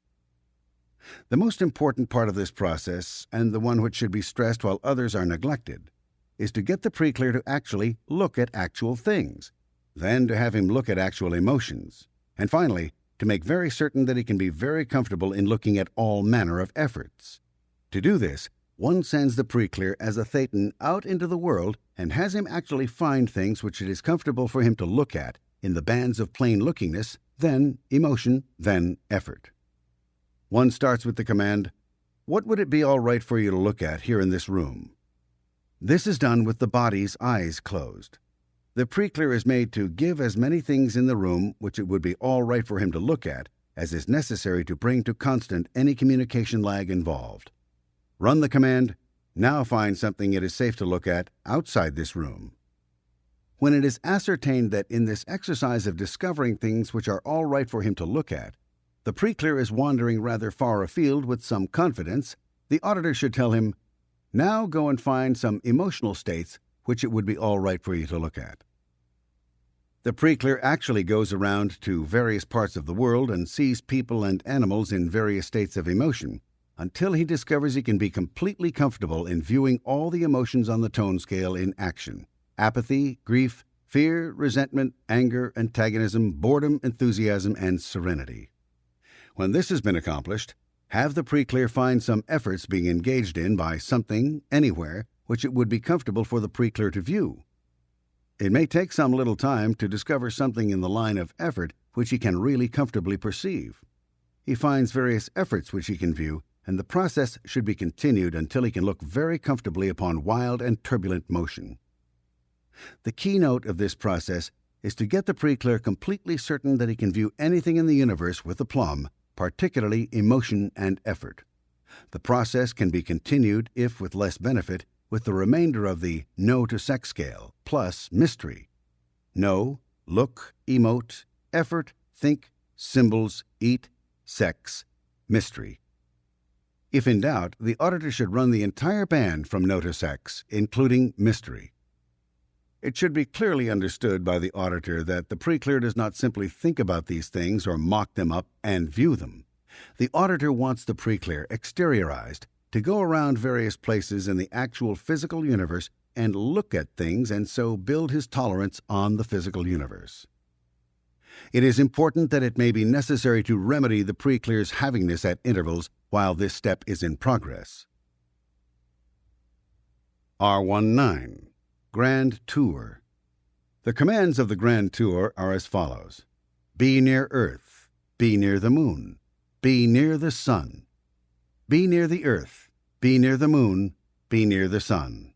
Speaker 1: The most important part of this process, and the one which should be stressed while others are neglected, is to get the pre-clear to actually look at actual things, then to have him look at actual emotions, and finally, to make very certain that he can be very comfortable in looking at all manner of efforts. To do this, one sends the pre-clear as a thetan out into the world and has him actually find things which it is comfortable for him to look at in the bands of plain lookingness, then emotion, then effort. One starts with the command, "What would it be all right for you to look at here in this room?" This is done with the body's eyes closed. The pre-clear is made to give as many things in the room which it would be all right for him to look at as is necessary to bring to constant any communication lag involved. Run the command, "Now find something it is safe to look at outside this room." When it is ascertained that in this exercise of discovering things which are all right for him to look at, the pre-clear is wandering rather far afield with some confidence, the auditor should tell him, "Now go and find some emotional states which it would be all right for you to look at." The pre-clear actually goes around to various parts of the world and sees people and animals in various states of emotion, until he discovers he can be completely comfortable in viewing all the emotions on the tone scale in action: apathy, grief, fear, resentment, anger, antagonism, boredom, enthusiasm, and serenity. When this has been accomplished, have the pre-clear find some efforts being engaged in by something, anywhere, which it would be comfortable for the pre-clear to view. It may take some little time to discover something in the line of effort which he can really comfortably perceive. He finds various efforts which he can view, and the process should be continued until he can look very comfortably upon wild and turbulent motion. The keynote of this process is to get the pre-clear completely certain that he can view anything in the universe with aplomb, particularly emotion and effort. The process can be continued, if with less benefit, with the remainder of the no to sex scale, plus mystery. Know, look, emote, effort, think, symbols, eat, sex, mystery. If in doubt, the auditor should run the entire band from no to sex, including mystery. It should be clearly understood by the auditor that the pre-clear does not simply think about these things or mock them up and view them. The auditor wants the pre-clear exteriorized to go around various places in the actual physical universe and look at things and so build his tolerance on the physical universe. It is important that it may be necessary to remedy the pre-clear's having this at intervals while this step is in progress. R19. Grand Tour. The commands of the Grand Tour are as follows: be near Earth, be near the Moon, be near the Sun, be near the Earth, be near the Moon, be near the Sun.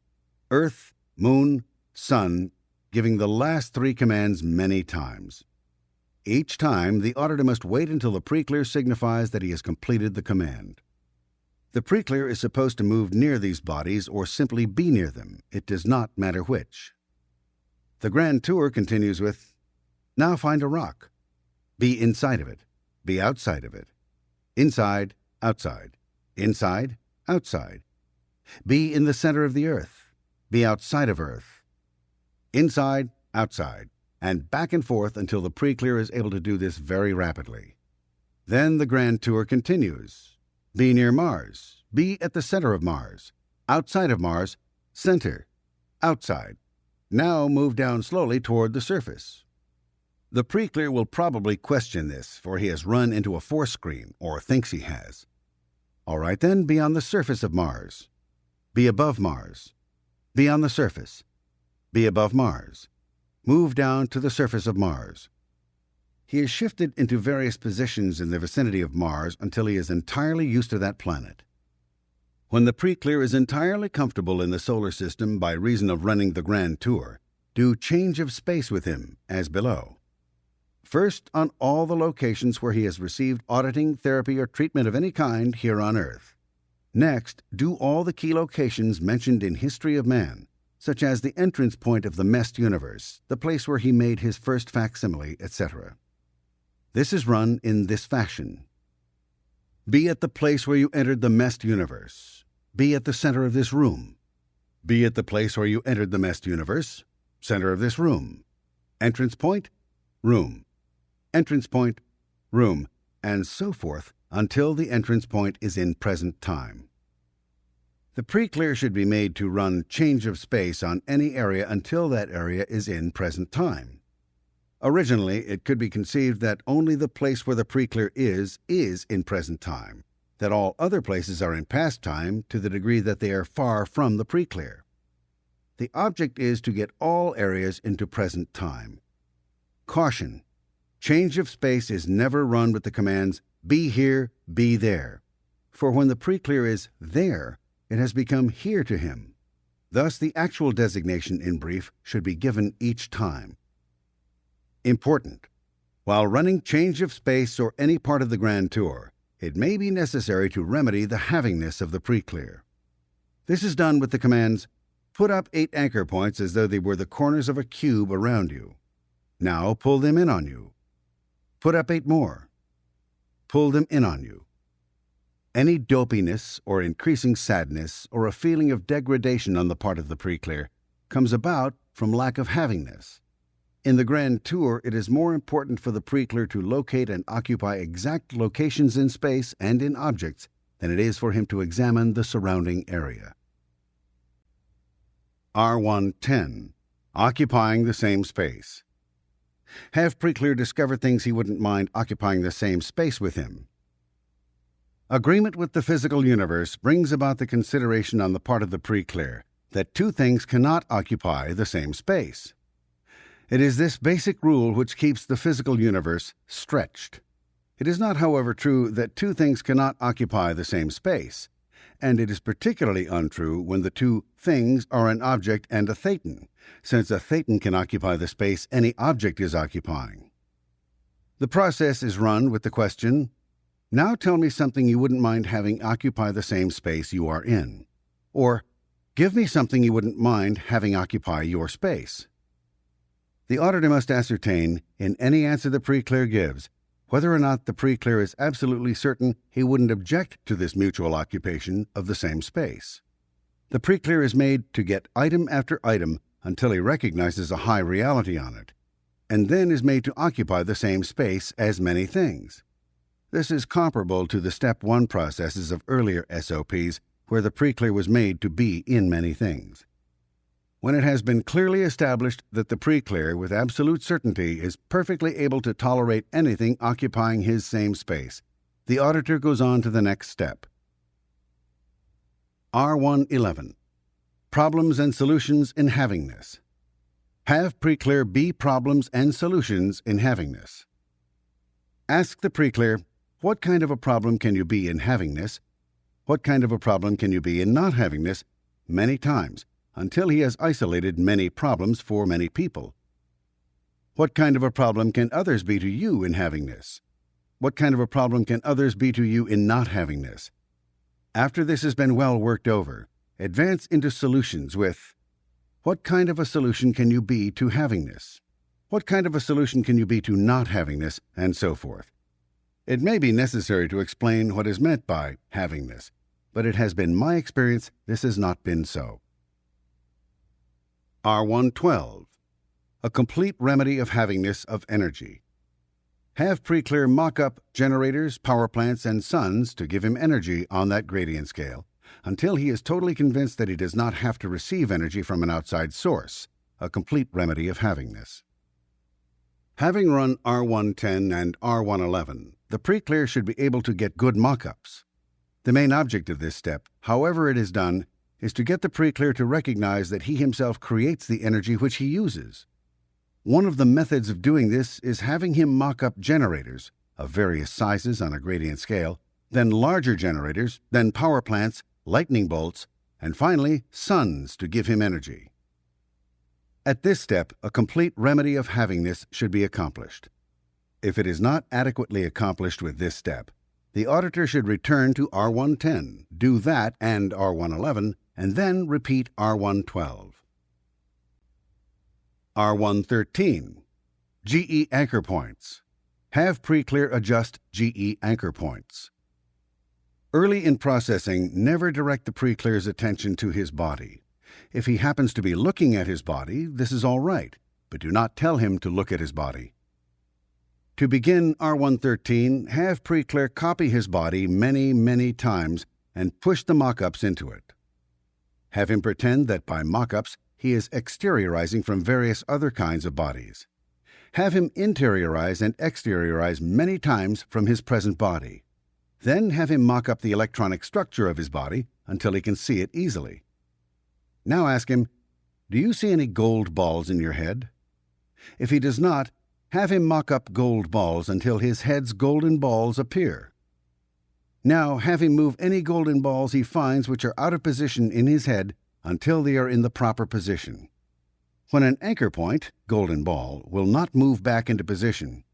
Speaker 1: Earth, Moon, Sun, giving the last three commands many times. Each time, the auditor must wait until the pre-clear signifies that he has completed the command. The pre-clear is supposed to move near these bodies or simply be near them. It does not matter which. The Grand Tour continues with, now find a rock. Be inside of it. Be outside of it. Inside, outside. Inside, outside. Be in the center of the earth. Be outside of Earth. Inside, outside, and back and forth until the pre-clear is able to do this very rapidly. Then the Grand Tour continues. Be near Mars. Be at the center of Mars. Outside of Mars, center, outside. Now move down slowly toward the surface. The pre-clear will probably question this, for he has run into a force screen, or thinks he has. All right then, be on the surface of Mars. Be above Mars. Be on the surface. Be above Mars. Move down to the surface of Mars. He is shifted into various positions in the vicinity of Mars until he is entirely used to that planet. When the pre-clear is entirely comfortable in the solar system by reason of running the grand tour, do change of space with him, as below. First, on all the locations where he has received auditing, therapy, or treatment of any kind here on Earth. Next, do all the key locations mentioned in History of Man, such as the entrance point of the messed universe, the place where he made his first facsimile, etc. This is run in this fashion. Be at the place where you entered the messed universe. Be at the center of this room. Be at the place where you entered the messed universe, center of this room. Entrance point, room. Entrance point, room, and so forth until the entrance point is in present time. The pre-clear should be made to run change of space on any area until that area is in present time. Originally, it could be conceived that only the place where the pre-clear is in present time, that all other places are in past time to the degree that they are far from the pre-clear. The object is to get all areas into present time. Caution: change of space is never run with the commands be here, be there, for when the pre-clear is there, it has become here to him. Thus, the actual designation in brief should be given each time. Important: while running change of space or any part of the grand tour, it may be necessary to remedy the havingness of the pre-clear. This is done with the commands put up 8 anchor points as though they were the corners of a cube around you. Now pull them in on you. Put up 8 more. Pull them in on you. Any dopiness or increasing sadness or a feeling of degradation on the part of the pre-clear comes about from lack of havingness. In the grand tour, it is more important for the pre-clear to locate and occupy exact locations in space and in objects than it is for him to examine the surrounding area. R110. Occupying the same space. Have pre-clear discover things he wouldn't mind occupying the same space with him. Agreement with the physical universe brings about the consideration on the part of the pre-clear that 2 things cannot occupy the same space. It is this basic rule which keeps the physical universe stretched. It is not, however, true that 2 things cannot occupy the same space, and it is particularly untrue when the 2 things are an object and a thetan, since a thetan can occupy the space any object is occupying. The process is run with the question, now tell me something you wouldn't mind having occupy the same space you are in, or give me something you wouldn't mind having occupy your space. The auditor must ascertain, in any answer the pre-clear gives, whether or not the pre-clear is absolutely certain he wouldn't object to this mutual occupation of the same space. The pre-clear is made to get item after item until he recognizes a high reality on it, and then is made to occupy the same space as many things. This is comparable to the Step 1 processes of earlier SOPs, where the pre-clear was made to be in many things. When it has been clearly established that the pre-clear, with absolute certainty, is perfectly able to tolerate anything occupying his same space, the auditor goes on to the next step. R111. Problems and solutions in havingness. Have pre-clear be problems and solutions in havingness. Ask the pre-clear, what kind of a problem can you be in havingness? What kind of a problem can you be in not havingness? Many times, until he has isolated many problems for many people. What kind of a problem can others be to you in havingness? What kind of a problem can others be to you in not havingness? After this has been well worked over, advance into solutions with, what kind of a solution can you be to havingness? What kind of a solution can you be to not havingness, and so forth. It may be necessary to explain what is meant by havingness, but it has been my experience this has not been so. R112. A complete remedy of havingness of energy. Have pre-clear mock-up generators, power plants, and suns to give him energy on that gradient scale, until he is totally convinced that he does not have to receive energy from an outside source, a complete remedy of having this. Having run R110 and R111, the pre-clear should be able to get good mock-ups. The main object of this step, however it is done, is to get the pre-clear to recognize that he himself creates the energy which he uses. One of the methods of doing this is having him mock up generators of various sizes on a gradient scale, then larger generators, then power plants, lightning bolts, and finally suns to give him energy. At this step, a complete remedy of having this should be accomplished. If it is not adequately accomplished with this step, the auditor should return to R110, do that and R111, and then repeat R112. R113. GE anchor points. Have pre-clear adjust GE anchor points. Early in processing, never direct the pre-clear's attention to his body. If he happens to be looking at his body, this is all right, but do not tell him to look at his body. To begin R113, have pre-clear copy his body many times and push the mock-ups into it. Have him pretend that by mock-ups he is exteriorizing from various other kinds of bodies. Have him interiorize and exteriorize many times from his present body. Then have him mock up the electronic structure of his body until he can see it easily. Now ask him, do you see any gold balls in your head? If he does not, have him mock up gold balls until his head's golden balls appear. Now have him move any golden balls he finds which are out of position in his head until they are in the proper position. When an anchor point, golden ball, will not move back into position,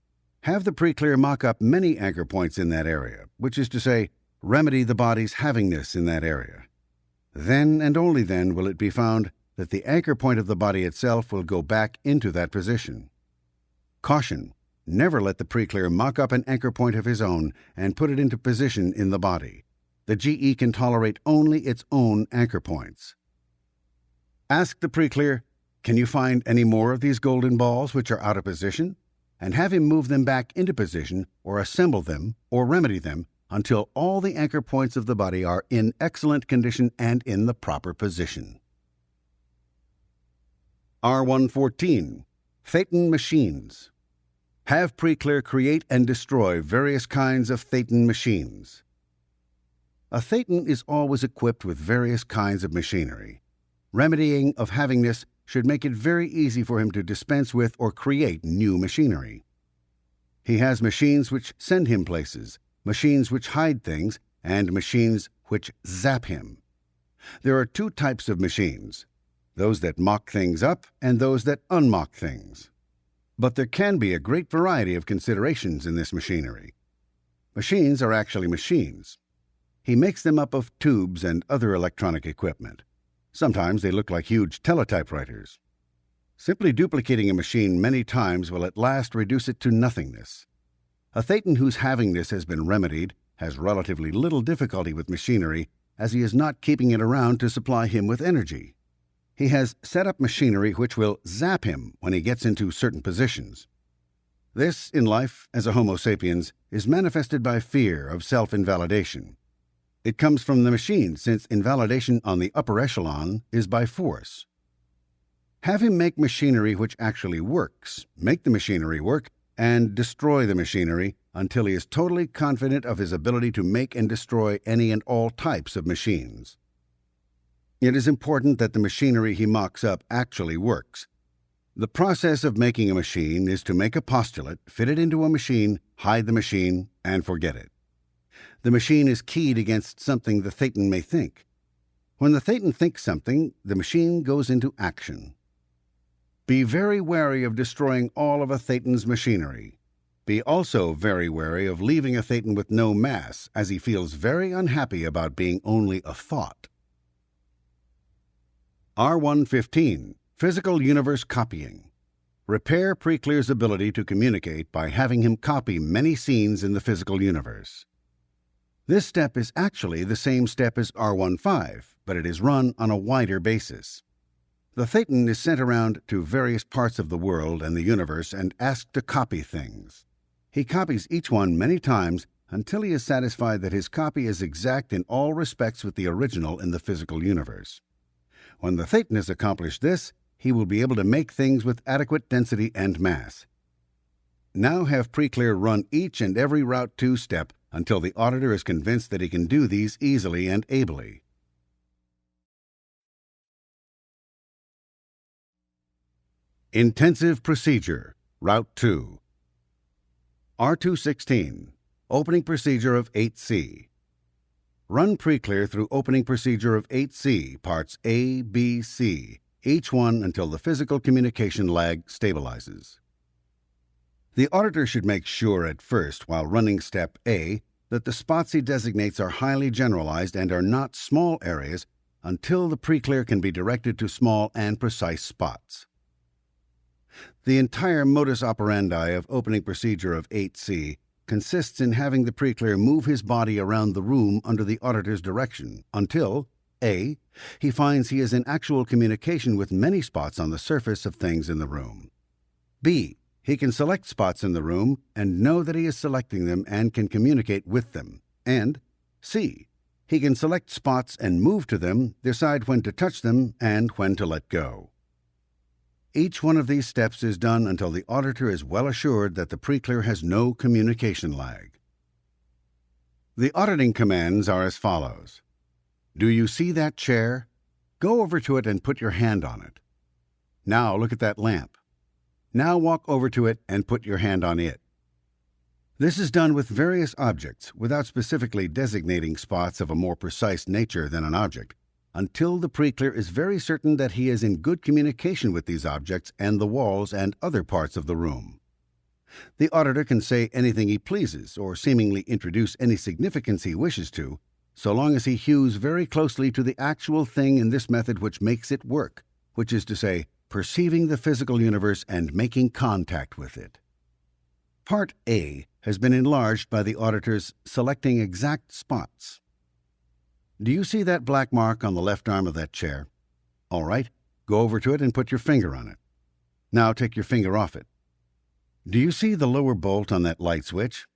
Speaker 1: have the pre-clear mock up many anchor points in that area, which is to say, remedy the body's havingness in that area. Then and only then will it be found that the anchor point of the body itself will go back into that position. Caution: never let the pre-clear mock up an anchor point of his own and put it into position in the body. The GE can tolerate only its own anchor points. Ask the pre-clear, can you find any more of these golden balls which are out of position? And have him move them back into position or assemble them or remedy them until all the anchor points of the body are in excellent condition and in the proper position. R114. Thetan machines. Have pre-clear create and destroy various kinds of Thetan machines. A Thetan is always equipped with various kinds of machinery. Remedying of havingness should make it very easy for him to dispense with or create new machinery. He has machines which send him places, machines which hide things, and machines which zap him. There are two types of machines, those that mock things up and those that unmock things. But there can be a great variety of considerations in this machinery. Machines are actually machines. He makes them up of tubes and other electronic equipment. Sometimes they look like huge teletypewriters. Simply duplicating a machine many times will at last reduce it to nothingness. A Thetan whose havingness has been remedied has relatively little difficulty with machinery, as he is not keeping it around to supply him with energy. He has set up machinery which will zap him when he gets into certain positions. This, in life, as a Homo sapiens, is manifested by fear of self-invalidation. It comes from the machine, since invalidation on the upper echelon is by force. Have him make machinery which actually works, make the machinery work, and destroy the machinery until he is totally confident of his ability to make and destroy any and all types of machines. It is important that the machinery he mocks up actually works. The process of making a machine is to make a postulate, fit it into a machine, hide the machine, and forget it. The machine is keyed against something the Thetan may think. When the Thetan thinks something, the machine goes into action. Be very wary of destroying all of a Thetan's machinery. Be also very wary of leaving a Thetan with no mass, as he feels very unhappy about being only a thought. R115. Physical Universe Copying. Repair pre-clear's ability to communicate by having him copy many scenes in the physical universe. This step is actually the same step as R15, but it is run on a wider basis. The Thetan is sent around to various parts of the world and the universe and asked to copy things. He copies each one many times until he is satisfied that his copy is exact in all respects with the original in the physical universe. When the Thetan has accomplished this, he will be able to make things with adequate density and mass. Now have Preclear run each and every Route 2 step until the auditor is convinced that he can do these easily and ably. Intensive Procedure, Route 2. R216, Opening Procedure of 8C. Run Preclear through Opening Procedure of 8C, Parts A, B, C, each one until the physical communication lag stabilizes. The auditor should make sure at first, while running Step A, that the spots he designates are highly generalized and are not small areas until the Preclear can be directed to small and precise spots. The entire modus operandi of Opening Procedure of 8C consists in having the Preclear move his body around the room under the auditor's direction until A. He finds he is in actual communication with many spots on the surface of things in the room. B. He can select spots in the room and know that he is selecting them and can communicate with them. And C. He can select spots and move to them, decide when to touch them and when to let go. Each one of these steps is done until the auditor is well assured that the Preclear has no communication lag. The auditing commands are as follows. Do you see that chair? Go over to it and put your hand on it. Now look at that lamp. Now walk over to it and put your hand on it. This is done with various objects without specifically designating spots of a more precise nature than an object, until the Preclear is very certain that he is in good communication with these objects and the walls and other parts of the room. The auditor can say anything he pleases or seemingly introduce any significance he wishes to, so long as he hews very closely to the actual thing in this method which makes it work, which is to say, perceiving the physical universe and making contact with it. Part A has been enlarged by the auditor's selecting exact spots. Do you see that black mark on the left arm of that chair? All right, go over to it and put your finger on it. Now take your finger off it. Do you see the lower bolt on that light switch?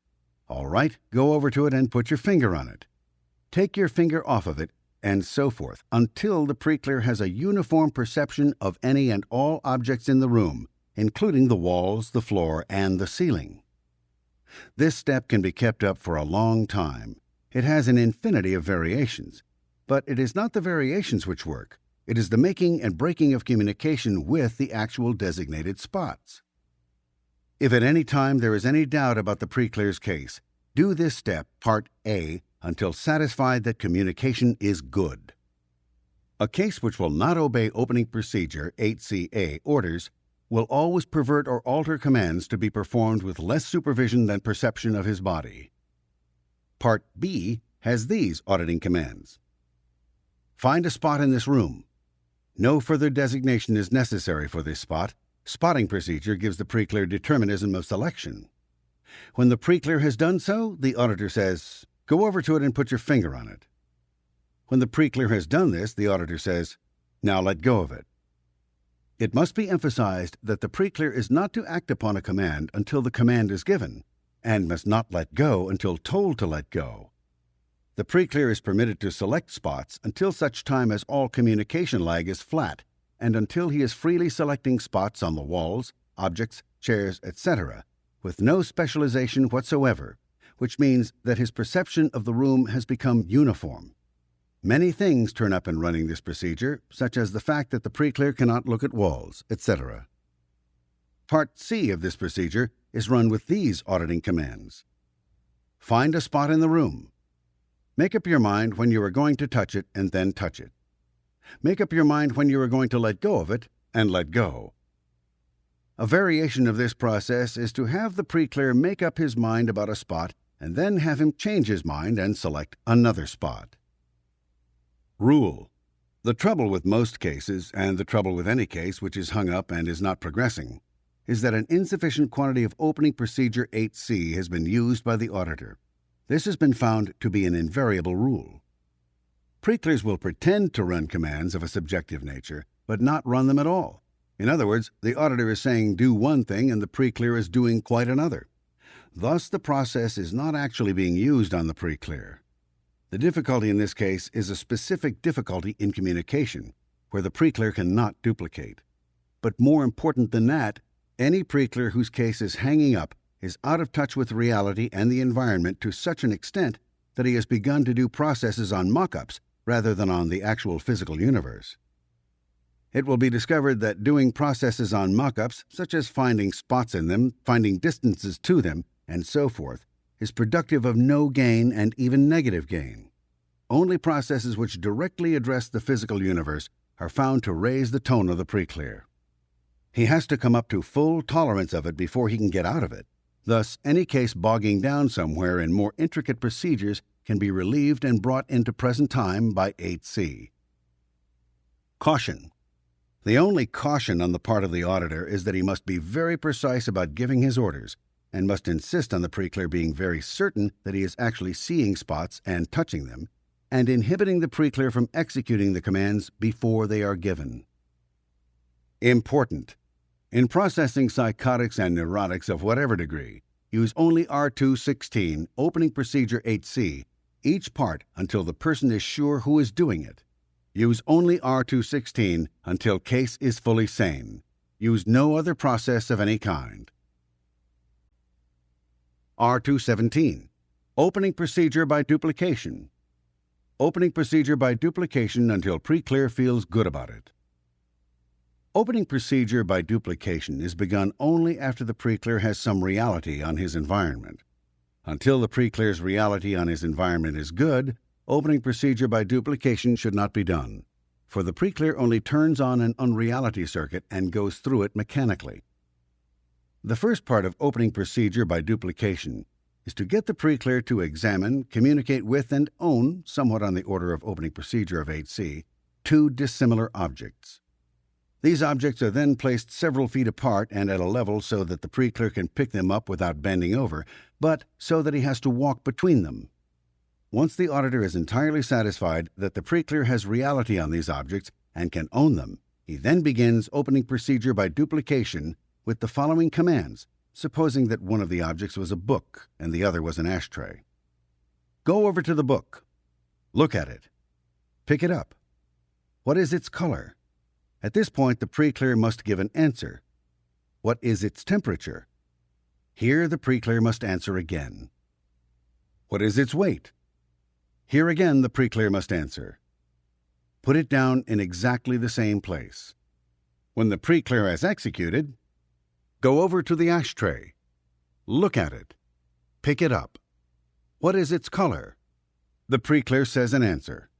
Speaker 1: All right, go over to it and put your finger on it. Take your finger off of it, and so forth, until the Preclear has a uniform perception of any and all objects in the room, including the walls, the floor, and the ceiling. This step can be kept up for a long time. It has an infinity of variations, but it is not the variations which work. It is the making and breaking of communication with the actual designated spots. If at any time there is any doubt about the Preclear's case, do this step, Part A, until satisfied that communication is good. A case which will not obey Opening Procedure 8CA orders will always pervert or alter commands to be performed with less supervision than perception of his body. Part B has these auditing commands. Find a spot in this room. No further designation is necessary for this spot. Spotting procedure gives the Preclear determinism of selection. When the Preclear has done so, the auditor says, go over to it and put your finger on it. When the Preclear has done this, the auditor says, now let go of it. It must be emphasized that the Preclear is not to act upon a command until the command is given, and must not let go until told to let go. The Preclear is permitted to select spots until such time as all communication lag is flat, and until he is freely selecting spots on the walls, objects, chairs, etc., with no specialization whatsoever, which means that his perception of the room has become uniform. Many things turn up in running this procedure, such as the fact that the Preclear cannot look at walls, etc. Part C of this procedure is run with these auditing commands. Find a spot in the room. Make up your mind when you are going to touch it and then touch it. Make up your mind when you are going to let go of it and let go. A variation of this process is to have the Preclear make up his mind about a spot and then have him change his mind and select another spot. Rule. The trouble with most cases, and the trouble with any case which is hung up and is not progressing, is that an insufficient quantity of Opening Procedure 8C has been used by the auditor. This has been found to be an invariable rule. Preclears will pretend to run commands of a subjective nature, but not run them at all. In other words, the auditor is saying do one thing and the Preclear is doing quite another. Thus, the process is not actually being used on the pre-clear. The difficulty in this case is a specific difficulty in communication, where the pre-clear cannot duplicate. But more important than that, any pre-clear whose case is hanging up is out of touch with reality and the environment to such an extent that he has begun to do processes on mock-ups rather than on the actual physical universe. It will be discovered that doing processes on mock-ups, such as finding spots in them, finding distances to them, and so forth, is productive of no gain and even negative gain. Only processes which directly address the physical universe are found to raise the tone of the pre-clear. He has to come up to full tolerance of it before he can get out of it. Thus, any case bogging down somewhere in more intricate procedures can be relieved and brought into present time by 8C. Caution. The only caution on the part of the auditor is that he must be very precise about giving his orders and must insist on the pre-clear being very certain that he is actually seeing spots and touching them, and inhibiting the pre-clear from executing the commands before they are given. Important. In processing psychotics and neurotics of whatever degree, use only R216, opening procedure 8C, each part until the person is sure who is doing it. Use only R216 until case is fully sane. Use no other process of any kind. R217, opening procedure by duplication. Opening procedure by duplication until pre-clear feels good about it. Opening procedure by duplication is begun only after the pre-clear has some reality on his environment. Until the pre-clear's reality on his environment is good, opening procedure by duplication should not be done, for the pre-clear only turns on an unreality circuit and goes through it mechanically. The first part of opening procedure by duplication is to get the pre-clear to examine, communicate with, and own, somewhat on the order of opening procedure of 8C, two dissimilar objects. These objects are then placed several feet apart and at a level so that the pre-clear can pick them up without bending over, but so that he has to walk between them. Once the auditor is entirely satisfied that the pre-clear has reality on these objects and can own them, he then begins opening procedure by duplication with the following commands, supposing that one of the objects was a book and the other was an ashtray. Go over to the book. Look at it. Pick it up. What is its color? At this point, the pre-clear must give an answer. What is its temperature? Here, the pre-clear must answer again. What is its weight? Here again, the pre-clear must answer. Put it down in exactly the same place. When the pre-clear has executed, go over to the ashtray. Look at it. Pick it up. What is its color? The pre-clear says an answer.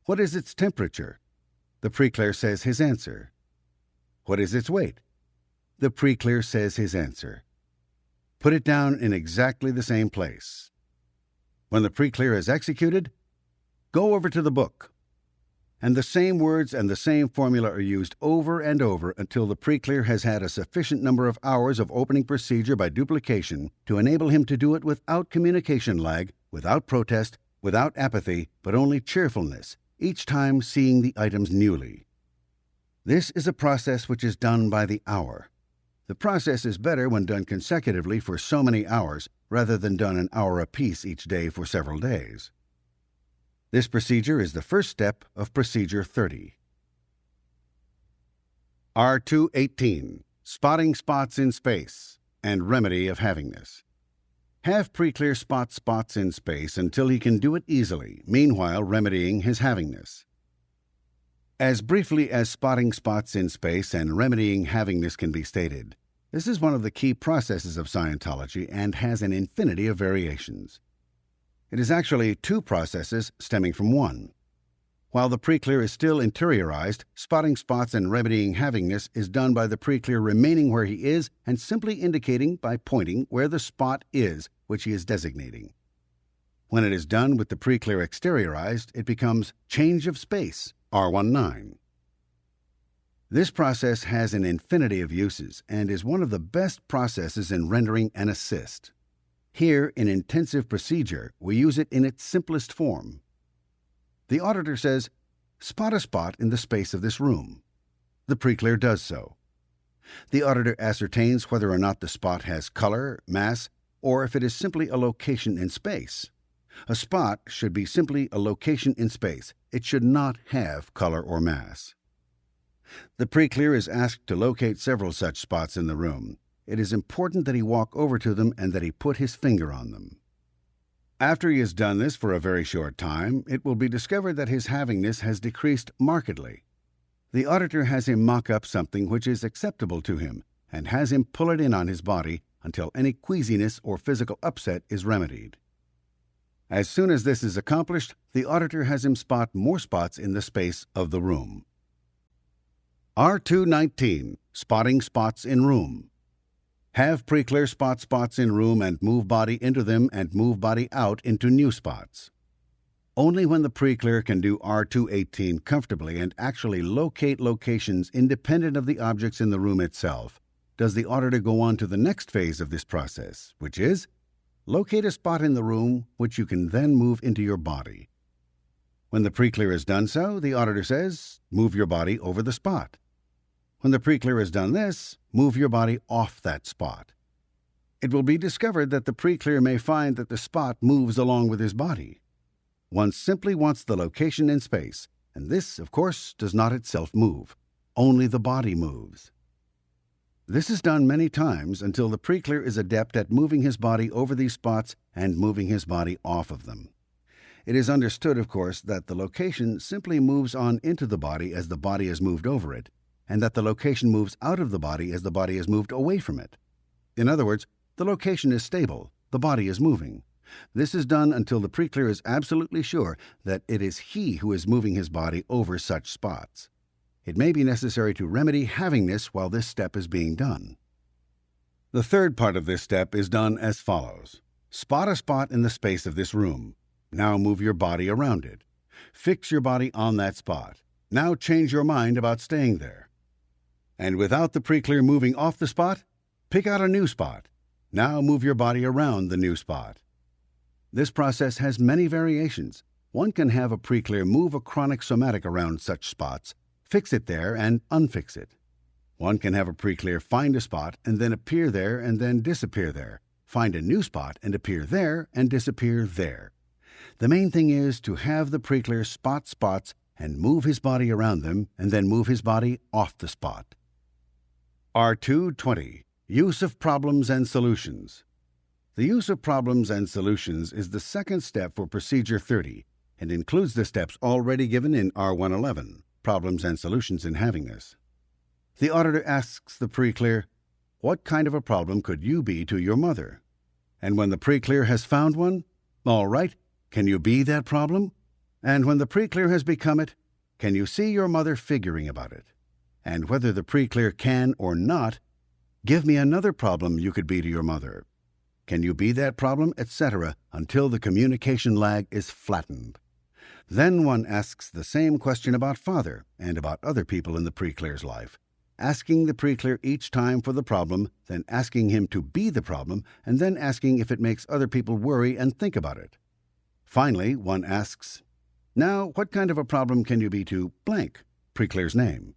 Speaker 1: What is its temperature? The pre-clear says his answer. What is its weight? The pre-clear says his answer. Put it down in exactly the same place. When the pre-clear is executed, go over to the book. And the same words and the same formula are used over and over until the pre-clear has had a sufficient number of hours of opening procedure by duplication to enable him to do it without communication lag, without protest, without apathy, but only cheerfulness, each time seeing the items newly. This is a process which is done by the hour. The process is better when done consecutively for so many hours rather than done an hour apiece each day for several days. This procedure is the first step of Procedure 30. R218, spotting spots in space and remedy of havingness. Have pre-clear spot spots in space until he can do it easily, meanwhile remedying his havingness. As briefly as spotting spots in space and remedying havingness can be stated, this is one of the key processes of Scientology and has an infinity of variations. It is actually two processes stemming from one. While the pre-clear is still interiorized, spotting spots and remedying havingness is done by the pre-clear remaining where he is and simply indicating by pointing where the spot is which he is designating. When it is done with the pre-clear exteriorized, it becomes change of space, R19. This process has an infinity of uses and is one of the best processes in rendering an assist. Here, in intensive procedure, we use it in its simplest form. The auditor says, spot a spot in the space of this room. The pre-clear does so. The auditor ascertains whether or not the spot has color, mass, or if it is simply a location in space. A spot should be simply a location in space. It should not have color or mass. The pre-clear is asked to locate several such spots in the room. It is important that he walk over to them and that he put his finger on them. After he has done this for a very short time, it will be discovered that his havingness has decreased markedly. The auditor has him mock up something which is acceptable to him and has him pull it in on his body until any queasiness or physical upset is remedied. As soon as this is accomplished, the auditor has him spot more spots in the space of the room. R219. Spotting spots in room. Have pre-clear spot spots in room and move body into them and move body out into new spots. Only when the pre-clear can do R218 comfortably and actually locate locations independent of the objects in the room itself does the auditor go on to the next phase of this process, which is locate a spot in the room which you can then move into your body. When the pre-clear has done so, the auditor says, move your body over the spot. When the pre-clear has done this, move your body off that spot. It will be discovered that the pre-clear may find that the spot moves along with his body. One simply wants the location in space, and this, of course, does not itself move. Only the body moves. This is done many times until the pre-clear is adept at moving his body over these spots and moving his body off of them. It is understood, of course, that the location simply moves on into the body as the body is moved over it, and that the location moves out of the body as the body is moved away from it. In other words, the location is stable, the body is moving. This is done until the pre-clear is absolutely sure that it is he who is moving his body over such spots. It may be necessary to remedy havingness while this step is being done. The third part of this step is done as follows. Spot a spot in the space of this room. Now move your body around it. Fix your body on that spot. Now change your mind about staying there. And without the pre-clear moving off the spot, pick out a new spot. Now move your body around the new spot. This process has many variations. One can have a pre-clear move a chronic somatic around such spots, fix it there, and unfix it. One can have a pre-clear find a spot and then appear there and then disappear there, find a new spot and appear there and disappear there. The main thing is to have the pre-clear spot spots and move his body around them and then move his body off the spot. R220. Use of problems and solutions. The use of problems and solutions is the second step for Procedure 30 and includes the steps already given in R111, Problems and Solutions in Havingness. The auditor asks the pre-clear, what kind of a problem could you be to your mother? And when the pre-clear has found one, all right, can you be that problem? And when the pre-clear has become it, can you see your mother figuring about it? And whether the pre-clear can or not, give me another problem you could be to your mother. Can you be that problem, etc., until the communication lag is flattened. Then one asks the same question about father and about other people in the pre-clear's life, asking the pre-clear each time for the problem, then asking him to be the problem, and then asking if it makes other people worry and think about it. Finally, one asks, now, what kind of a problem can you be to blank, pre-clear's name?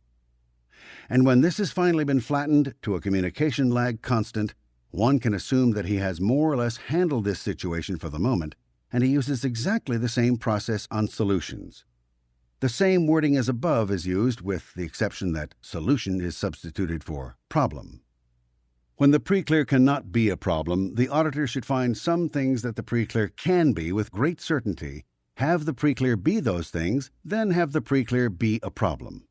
Speaker 1: And when this has finally been flattened to a communication lag constant, one can assume that he has more or less handled this situation for the moment, and he uses exactly the same process on solutions. The same wording as above is used, with the exception that solution is substituted for problem. When the pre-clear cannot be a problem, the auditor should find some things that the pre-clear can be with great certainty, have the pre-clear be those things, then have the pre-clear be a problem.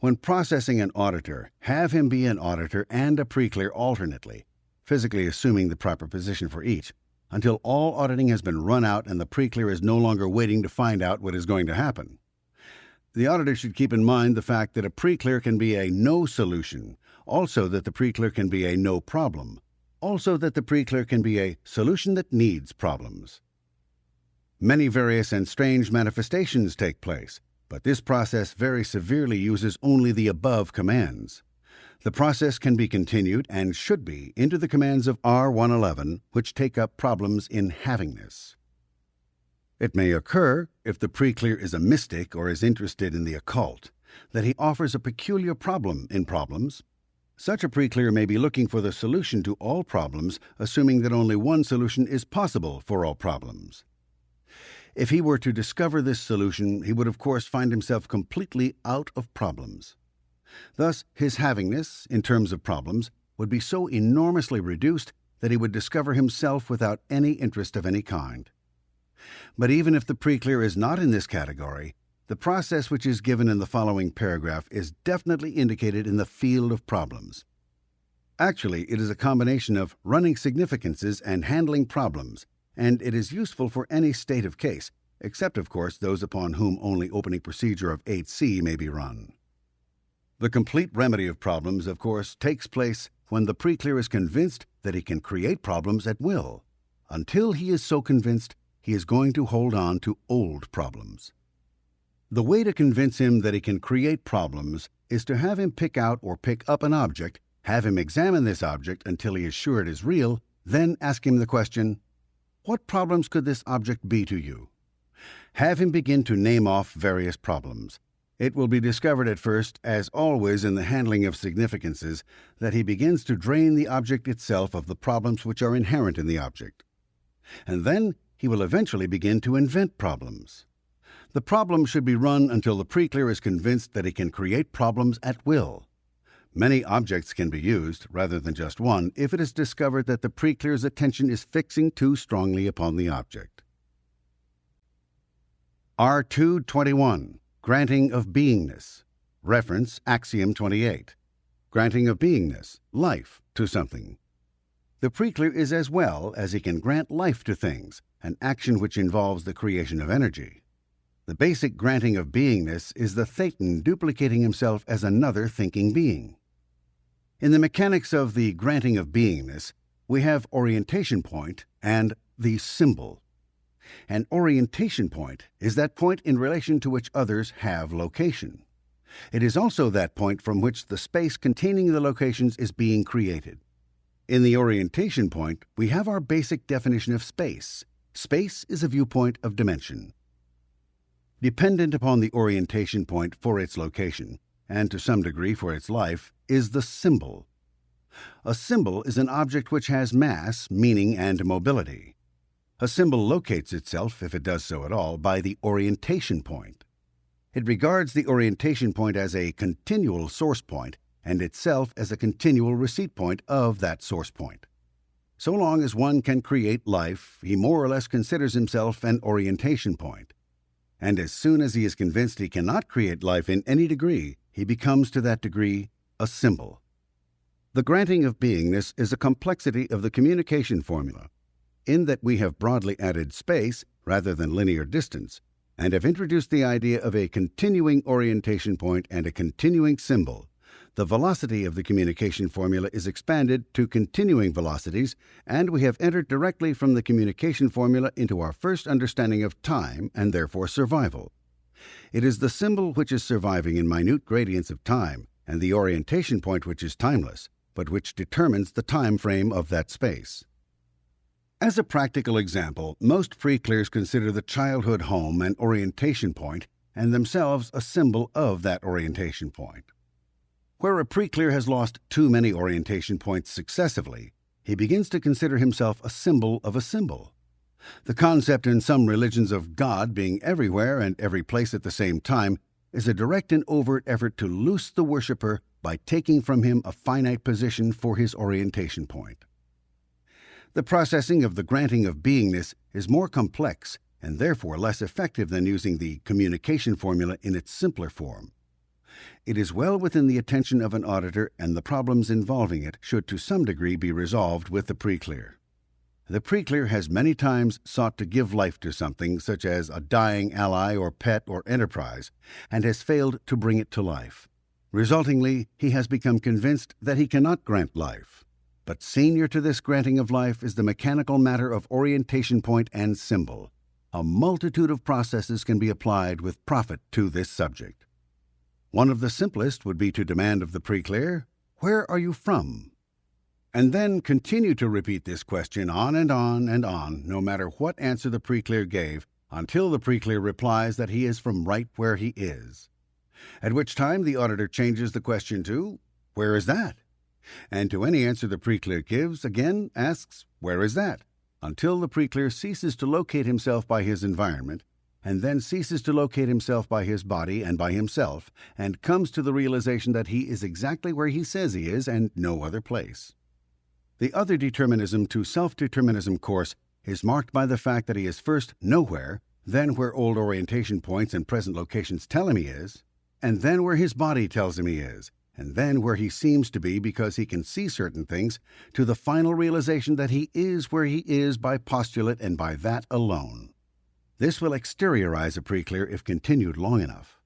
Speaker 1: When processing an auditor, have him be an auditor and a pre-clear alternately, physically assuming the proper position for each, until all auditing has been run out and the pre-clear is no longer waiting to find out what is going to happen. The auditor should keep in mind the fact that a pre-clear can be a no solution, also that the pre-clear can be a no problem, also that the pre-clear can be a solution that needs problems. Many various and strange manifestations take place, but this process very severely uses only the above commands. The process can be continued, and should be, into the commands of R111, which take up problems in havingness. It may occur, if the pre-clear is a mystic or is interested in the occult, that he offers a peculiar problem in problems. Such a pre-clear may be looking for the solution to all problems, assuming that only one solution is possible for all problems. If he were to discover this solution, he would of course find himself completely out of problems. Thus, his havingness, in terms of problems, would be so enormously reduced that he would discover himself without any interest of any kind. But even if the pre-clear is not in this category, the process which is given in the following paragraph is definitely indicated in the field of problems. Actually, it is a combination of running significances and handling problems, and it is useful for any state of case, except, of course, those upon whom only opening procedure of 8C may be run. The complete remedy of problems, of course, takes place when the pre-clear is convinced that he can create problems at will. Until he is so convinced, he is going to hold on to old problems. The way to convince him that he can create problems is to have him pick out or pick up an object, have him examine this object until he is sure it is real, then ask him the question, "What problems could this object be to you?" Have him begin to name off various problems. It will be discovered at first, as always in the handling of significances, that he begins to drain the object itself of the problems which are inherent in the object. And then he will eventually begin to invent problems. The problem should be run until the pre-clear is convinced that he can create problems at will. Many objects can be used, rather than just one, if it is discovered that the pre-clear's attention is fixing too strongly upon the object. R221. Granting of beingness. Reference Axiom 28. Granting of beingness, life, to something. The pre-clear is as well as he can grant life to things, an action which involves the creation of energy. The basic granting of beingness is the thetan duplicating himself as another thinking being. In the mechanics of the granting of beingness, we have orientation point and the symbol. An orientation point is that point in relation to which others have location. It is also that point from which the space containing the locations is being created. In the orientation point, we have our basic definition of space. Space is a viewpoint of dimension. Dependent upon the orientation point for its location, and to some degree for its life, is the symbol. A symbol is an object which has mass, meaning, and mobility. A symbol locates itself, if it does so at all, by the orientation point. It regards the orientation point as a continual source point, and itself as a continual receipt point of that source point. So long as one can create life, he more or less considers himself an orientation point. And as soon as he is convinced he cannot create life in any degree, he becomes to that degree a symbol. The granting of beingness is a complexity of the communication formula, in that we have broadly added space rather than linear distance, and have introduced the idea of a continuing orientation point and a continuing symbol. The velocity of the communication formula is expanded to continuing velocities, and we have entered directly from the communication formula into our first understanding of time and therefore survival. It is the symbol which is surviving in minute gradients of time, and the orientation point which is timeless, but which determines the time frame of that space. As a practical example, most pre-clears consider the childhood home an orientation point and themselves a symbol of that orientation point. Where a pre-clear has lost too many orientation points successively, he begins to consider himself a symbol of a symbol. The concept in some religions of God being everywhere and every place at the same time is a direct and overt effort to loose the worshipper by taking from him a finite position for his orientation point. The processing of the granting of beingness is more complex and therefore less effective than using the communication formula in its simpler form. It is well within the attention of an auditor, and the problems involving it should to some degree be resolved with the pre-clear. The pre-clear has many times sought to give life to something, such as a dying ally or pet or enterprise, and has failed to bring it to life. Resultingly, he has become convinced that he cannot grant life. But senior to this granting of life is the mechanical matter of orientation point and symbol. A multitude of processes can be applied with profit to this subject. One of the simplest would be to demand of the pre-clear, "Where are you from?" And then continue to repeat this question on and on and on, no matter what answer the pre-clear gave, until the pre-clear replies that he is from right where he is. At which time the auditor changes the question to, "Where is that?" And to any answer the pre-clear gives, again asks, where is that? Until the pre-clear ceases to locate himself by his environment, and then ceases to locate himself by his body and by himself, and comes to the realization that he is exactly where he says he is and no other place. The other determinism to self-determinism course is marked by the fact that he is first nowhere, then where old orientation points and present locations tell him he is, and then where his body tells him he is, and then where he seems to be because he can see certain things, to the final realization that he is where he is by postulate and by that alone. This will exteriorize a pre-clear if continued long enough.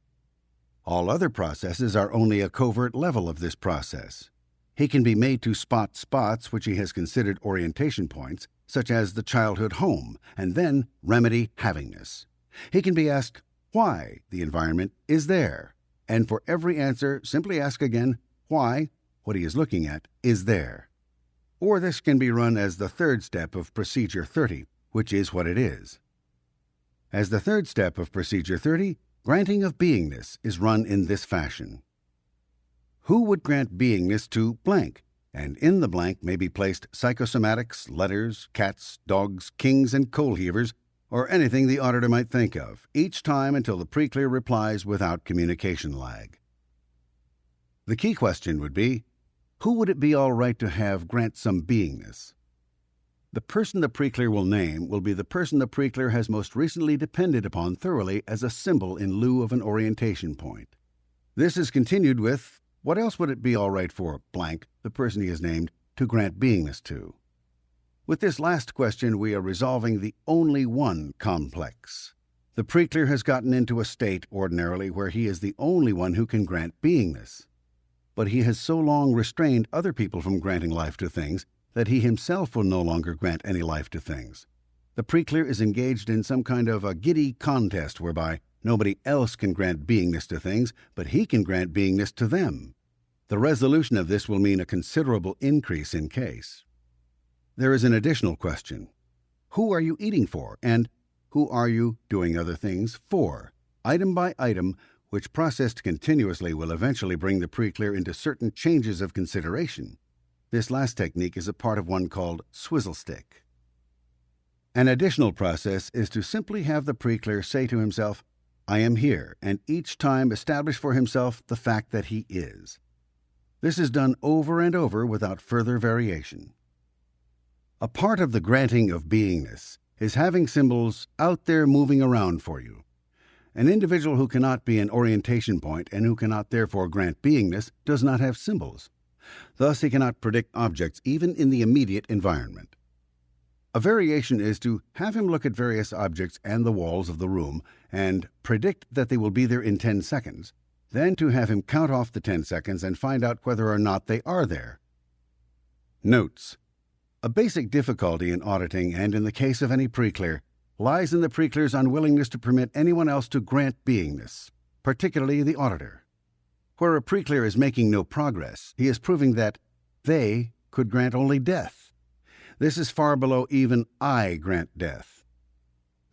Speaker 1: All other processes are only a covert level of this process. He can be made to spot spots which he has considered orientation points, such as the childhood home, and then remedy havingness. He can be asked why the environment is there, and for every answer simply ask again why what he is looking at is there. Or this can be run as the third step of Procedure 30, which is what it is. As the third step of Procedure 30, granting of beingness is run in this fashion. Who would grant beingness to blank? And in the blank may be placed psychosomatics, letters, cats, dogs, kings, and coal heavers, or anything the auditor might think of, each time until the pre-clear replies without communication lag. The key question would be, who would it be all right to have grant some beingness? The person the pre-clear will name will be the person the pre-clear has most recently depended upon thoroughly as a symbol in lieu of an orientation point. This is continued with, what else would it be all right for blank, the person he has named, to grant beingness to? With this last question, we are resolving the only one complex. The pre-clear has gotten into a state, ordinarily, where he is the only one who can grant beingness. But he has so long restrained other people from granting life to things that he himself will no longer grant any life to things. The pre-clear is engaged in some kind of a giddy contest whereby nobody else can grant beingness to things, but he can grant beingness to them. The resolution of this will mean a considerable increase in case. There is an additional question. Who are you eating for, and who are you doing other things for? Item by item, which processed continuously will eventually bring the pre-clear into certain changes of consideration. This last technique is a part of one called swizzle stick. An additional process is to simply have the pre-clear say to himself, I am here, and each time establish for himself the fact that he is. This is done over and over without further variation. A part of the granting of beingness is having symbols out there moving around for you. An individual who cannot be an orientation point and who cannot therefore grant beingness does not have symbols. Thus he cannot predict objects even in the immediate environment. A variation is to have him look at various objects and the walls of the room and predict that they will be there in 10 seconds, then to have him count off the 10 seconds and find out whether or not they are there. Notes. A basic difficulty in auditing, and in the case of any pre-clear, lies in the pre-clear's unwillingness to permit anyone else to grant beingness, particularly the auditor. Where a pre-clear is making no progress, he is proving that they could grant only death. This is far below even I grant death.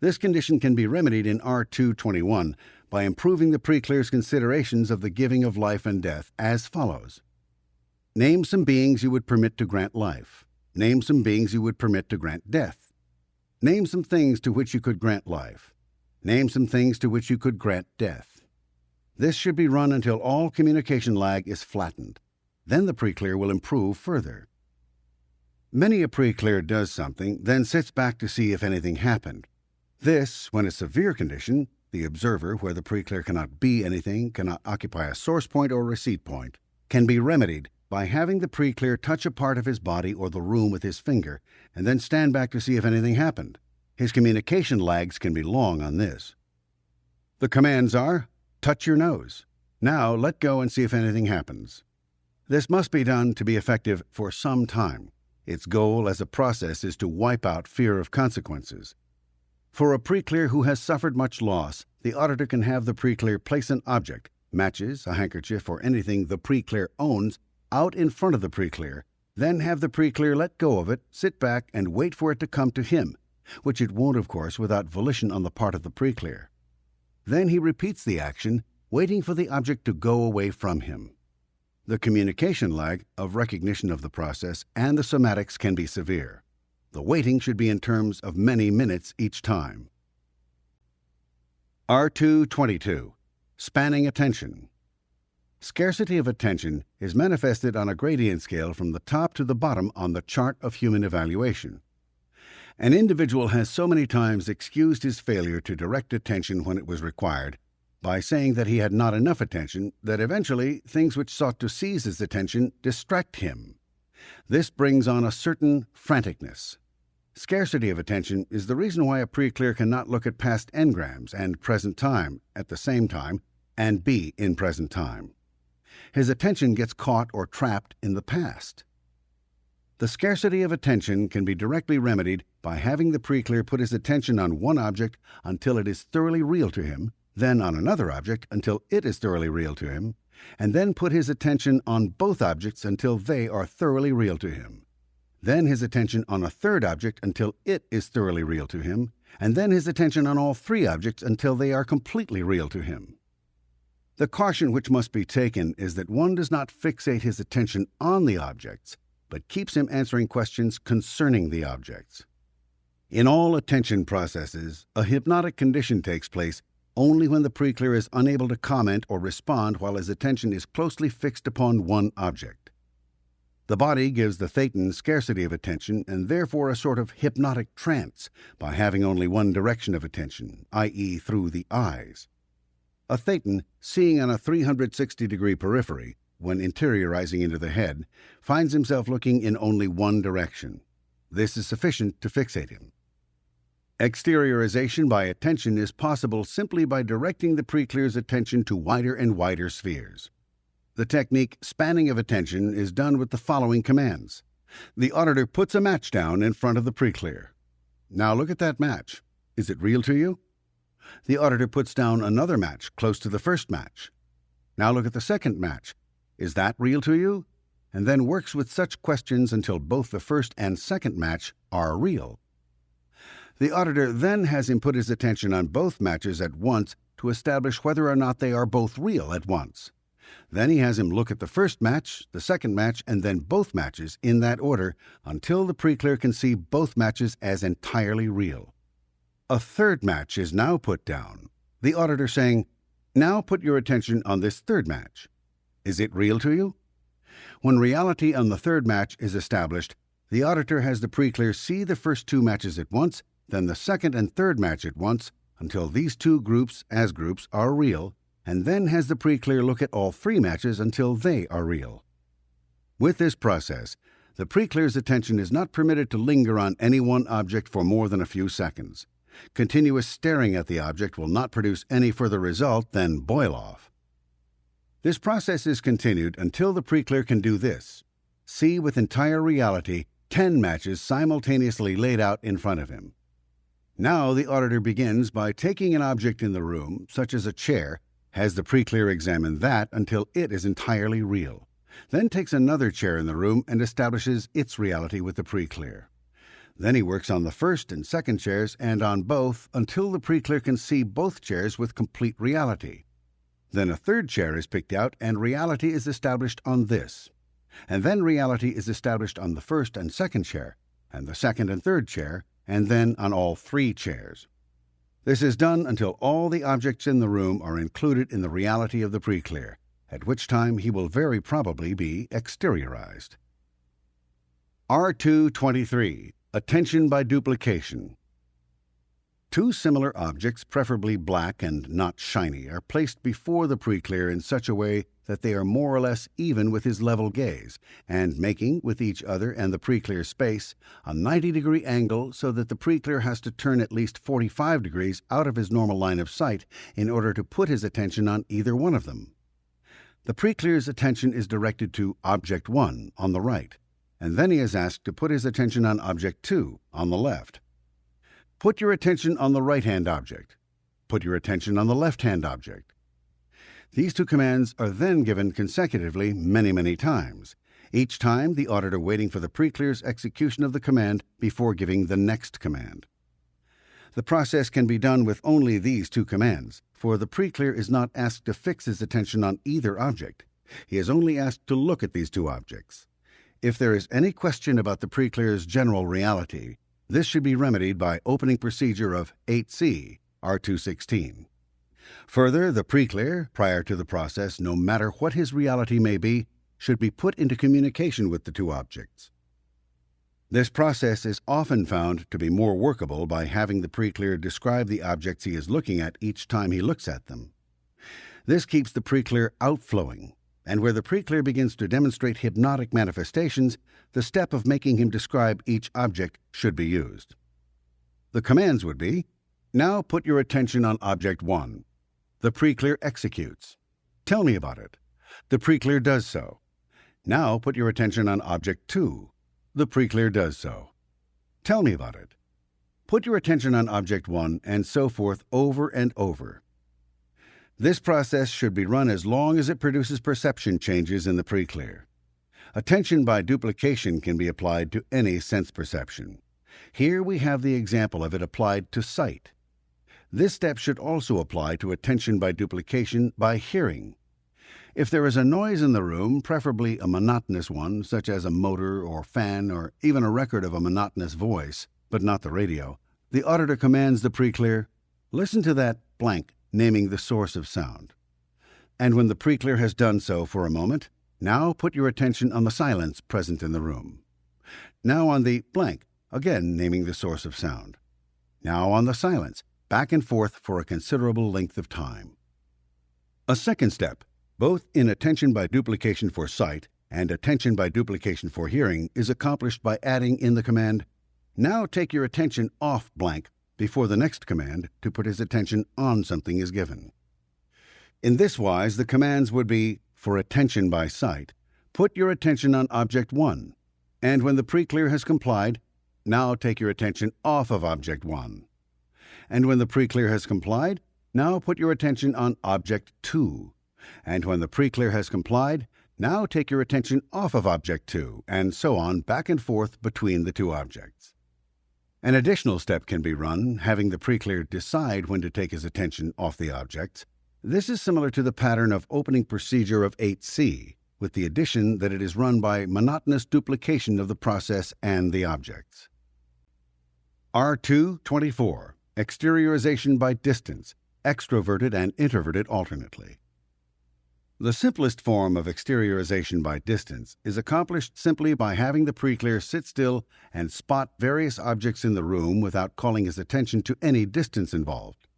Speaker 1: This condition can be remedied in R221 by improving the pre-clear's considerations of the giving of life and death as follows. Name some beings you would permit to grant life. Name some beings you would permit to grant death. Name some things to which you could grant life. Name some things to which you could grant death. This should be run until all communication lag is flattened. Then the pre-clear will improve further. Many a pre-clear does something, then sits back to see if anything happened. This, when a severe condition, the observer, where the pre-clear cannot be anything, cannot occupy a source point or receipt point, can be remedied by having the pre-clear touch a part of his body or the room with his finger, and then stand back to see if anything happened. His communication lags can be long on this. The commands are, touch your nose. Now let go and see if anything happens. This must be done to be effective for some time. Its goal as a process is to wipe out fear of consequences. For a pre-clear who has suffered much loss, the auditor can have the pre-clear place an object, matches, a handkerchief, or anything the pre-clear owns, out in front of the pre-clear, then have the pre-clear let go of it, sit back, and wait for it to come to him, which it won't, of course, without volition on the part of the pre-clear. Then he repeats the action, waiting for the object to go away from him. The communication lag of recognition of the process and the somatics can be severe. The waiting should be in terms of many minutes each time. R222. Spanning attention. Scarcity of attention is manifested on a gradient scale from the top to the bottom on the chart of human evaluation. An individual has so many times excused his failure to direct attention when it was required by saying that he had not enough attention that eventually things which sought to seize his attention distract him. This brings on a certain franticness. Scarcity of attention is the reason why a pre-clear cannot look at past engrams and present time at the same time and be in present time. His attention gets caught or trapped in the past. The scarcity of attention can be directly remedied by having the pre-clear put his attention on one object until it is thoroughly real to him, then on another object until it is thoroughly real to him, and then put his attention on both objects until they are thoroughly real to him. Then his attention on a third object until it is thoroughly real to him, and then his attention on all three objects until they are completely real to him. The caution which must be taken is that one does not fixate his attention on the objects, but keeps him answering questions concerning the objects. In all attention processes, a hypnotic condition takes place only when the pre-clear is unable to comment or respond while his attention is closely fixed upon one object. The body gives the thetan scarcity of attention and therefore a sort of hypnotic trance by having only one direction of attention, i.e. through the eyes. A thetan, seeing on a 360-degree periphery, when interiorizing into the head, finds himself looking in only one direction. This is sufficient to fixate him. Exteriorization by attention is possible simply by directing the pre-clear's attention to wider and wider spheres. The technique spanning of attention is done with the following commands. The auditor puts a match down in front of the pre-clear. Now look at that match. Is it real to you? The auditor puts down another match close to the first match. Now look at the second match. Is that real to you? And then works with such questions until both the first and second match are real. The auditor then has him put his attention on both matches at once to establish whether or not they are both real at once. Then he has him look at the first match, the second match, and then both matches in that order until the pre-clear can see both matches as entirely real. A third match is now put down, the auditor saying, "Now put your attention on this third match. Is it real to you?" When reality on the third match is established, the auditor has the pre-clear see the first two matches at once, then the second and third match at once, until these two groups as groups are real, and then has the pre-clear look at all three matches until they are real. With this process, the pre-clear's attention is not permitted to linger on any one object for more than a few seconds. Continuous staring at the object will not produce any further result than boil-off. This process is continued until the pre-clear can do this: see with entire reality 10 matches simultaneously laid out in front of him. Now the auditor begins by taking an object in the room, such as a chair, has the pre-clear examine that until it is entirely real, then takes another chair in the room and establishes its reality with the pre-clear. Then he works on the first and second chairs and on both until the pre-clear can see both chairs with complete reality. Then a third chair is picked out and reality is established on this. And then reality is established on the first and second chair, and the second and third chair, and then on all three chairs. This is done until all the objects in the room are included in the reality of the pre-clear, at which time he will very probably be exteriorized. R223. Attention by duplication. Two similar objects, preferably black and not shiny, are placed before the pre-clear in such a way that they are more or less even with his level gaze, and making, with each other and the pre-clear space, a 90-degree angle so that the pre-clear has to turn at least 45 degrees out of his normal line of sight in order to put his attention on either one of them. The pre-clear's attention is directed to Object 1 on the right, and then he is asked to put his attention on Object 2 on the left. Put your attention on the right-hand object. Put your attention on the left-hand object. These two commands are then given consecutively many times, each time the auditor waiting for the pre-clear's execution of the command before giving the next command. The process can be done with only these two commands, for the pre-clear is not asked to fix his attention on either object. He is only asked to look at these two objects. If there is any question about the pre-clear's general reality, this should be remedied by opening procedure of 8C, R216. Further, the pre-clear, prior to the process, no matter what his reality may be, should be put into communication with the two objects. This process is often found to be more workable by having the pre-clear describe the objects he is looking at each time he looks at them. This keeps the pre-clear outflowing, and where the pre-clear begins to demonstrate hypnotic manifestations, the step of making him describe each object should be used. The commands would be, now put your attention on object 1. The pre-clear executes. Tell me about it. The pre-clear does so. Now put your attention on object 2. The pre-clear does so. Tell me about it. Put your attention on object 1, and so forth over and over. This process should be run as long as it produces perception changes in the pre-clear. Attention by duplication can be applied to any sense perception. Here we have the example of it applied to sight. This step should also apply to attention by duplication by hearing. If there is a noise in the room, preferably a monotonous one, such as a motor or fan or even a record of a monotonous voice, but not the radio, the auditor commands the pre-clear, listen to that blank, naming the source of sound. And when the pre-clear has done so for a moment, now put your attention on the silence present in the room. Now on the blank, again naming the source of sound. Now on the silence, back and forth for a considerable length of time. A second step, both in attention by duplication for sight and attention by duplication for hearing, is accomplished by adding in the command, now take your attention off blank before the next command to put his attention on something is given. In this wise, the commands would be, for attention by sight, put your attention on object 1, and when the pre-clear has complied, now take your attention off of object 1. And when the pre-clear has complied, now put your attention on object 2. And when the pre-clear has complied, now take your attention off of object 2, and so on back and forth between the two objects. An additional step can be run, having the pre-clear decide when to take his attention off the objects. This is similar to the pattern of opening procedure of 8C, with the addition that it is run by monotonous duplication of the process and the objects. R224. Exteriorization by distance, extroverted and introverted alternately. The simplest form of exteriorization by distance is accomplished simply by having the pre-clear sit still and spot various objects in the room without calling his attention to any distance involved.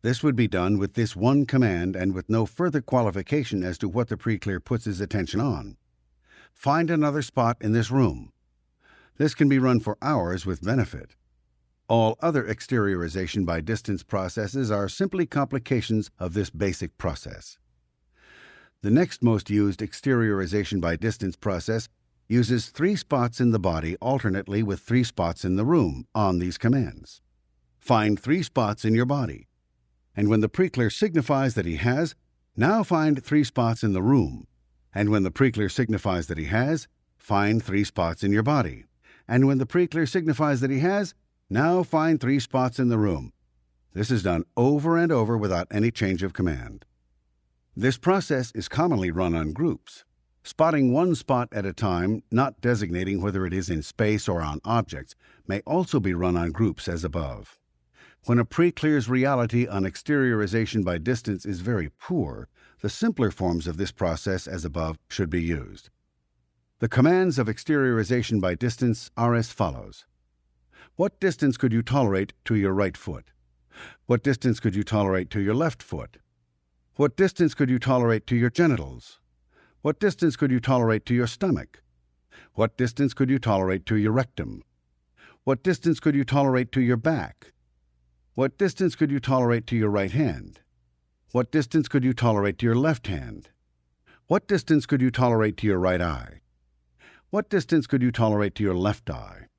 Speaker 1: This would be done with this one command and with no further qualification as to what the pre-clear puts his attention on. Find another spot in this room. This can be run for hours with benefit. All other exteriorization by distance processes are simply complications of this basic process. The next most used exteriorization by distance process uses 3 spots in the body alternately with 3 spots in the room on these commands. Find 3 spots in your body. And when the pre-clear signifies that he has, now find 3 spots in the room. And when the pre-clear signifies that he has, find 3 spots in your body. And when the pre-clear signifies that he has, now find 3 spots in the room. This is done over and over without any change of command. This process is commonly run on groups. Spotting one spot at a time, not designating whether it is in space or on objects, may also be run on groups as above. When a pre-clear's reality on exteriorization by distance is very poor, the simpler forms of this process as above should be used. The commands of exteriorization by distance are as follows. What distance could you tolerate to your right foot? What distance could you tolerate to your left foot? What distance could you tolerate to your genitals? What distance could you tolerate to your stomach? What distance could you tolerate to your rectum? What distance could you tolerate to your back? What distance could you tolerate to your right hand? What distance could you tolerate to your left hand? What distance could you tolerate to your right eye? What distance could you tolerate to your left eye?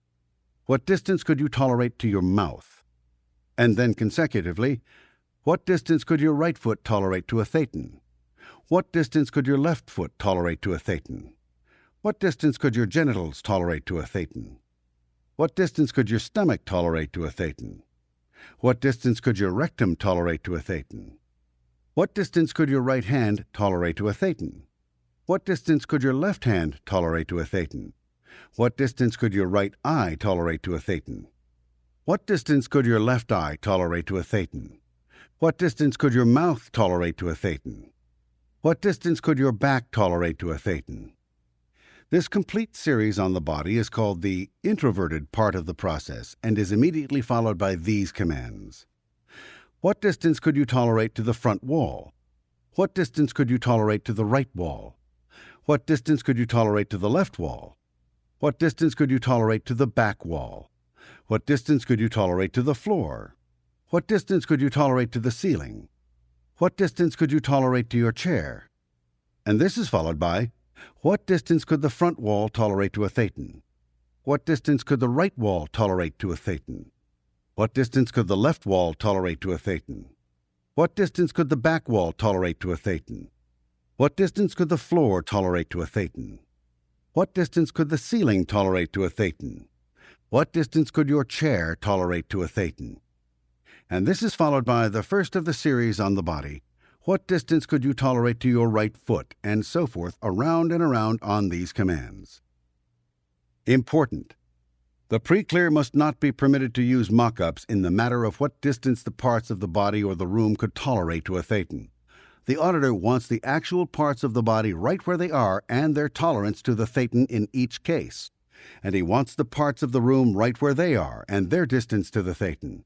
Speaker 1: What distance could you tolerate to your mouth? And then consecutively, what distance could your right foot tolerate to a thetan? What distance could your left foot tolerate to a thetan? What distance could your genitals tolerate to a thetan? What distance could your stomach tolerate to a thetan? What distance could your rectum tolerate to a thetan? What distance could your right hand tolerate to a thetan? What distance could your left hand tolerate to a thetan? What distance could your right eye tolerate to a thetan? What distance could your left eye tolerate to a thetan? What distance could your mouth tolerate to a thetan? What distance could your back tolerate to a thetan? This complete series on the body is called the introverted part of the process and is immediately followed by these commands. What distance could you tolerate to the front wall? What distance could you tolerate to the right wall? What distance could you tolerate to the left wall? What distance could you tolerate to the back wall? What distance could you tolerate to the floor? What distance could you tolerate to the ceiling? What distance could you tolerate to your chair? And this is followed by, what distance could the front wall tolerate to a thetan? What distance could the right wall tolerate to a thetan? What distance could the left wall tolerate to a thetan? What distance could the back wall tolerate to a thetan? What distance could the floor tolerate to a thetan? What distance could the ceiling tolerate to a thetan? What distance could your chair tolerate to a thetan? And this is followed by the first of the series on the body. What distance could you tolerate to your right foot? And so forth, around and around on these commands. Important. The pre-clear must not be permitted to use mock-ups in the matter of what distance the parts of the body or the room could tolerate to a thetan. The auditor wants the actual parts of the body right where they are and their tolerance to the thetan in each case. And he wants the parts of the room right where they are and their distance to the thetan.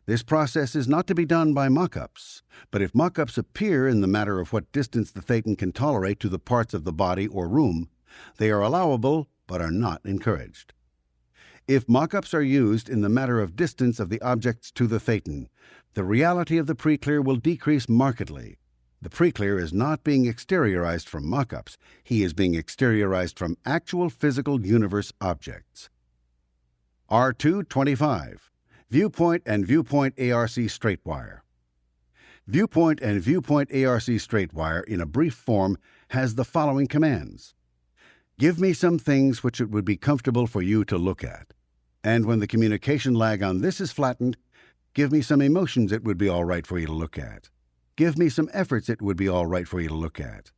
Speaker 1: This process is not to be done by mock-ups, but if mock-ups appear in the matter of what distance the thetan can tolerate to the parts of the body or room, they are allowable but are not encouraged. If mock-ups are used in the matter of distance of the objects to the thetan, the reality of the pre-clear will decrease markedly. The pre-clear is not being exteriorized from mock-ups. He is being exteriorized from actual physical universe objects. R225. Viewpoint and Viewpoint ARC Straight Wire. Viewpoint and Viewpoint ARC Straight Wire, in a brief form, has the following commands. Give me some things which it would be comfortable for you to look at. And when the communication lag on this is flattened, give me some emotions it would be all right for you to look at. Give me some efforts it would be all right for you to look at.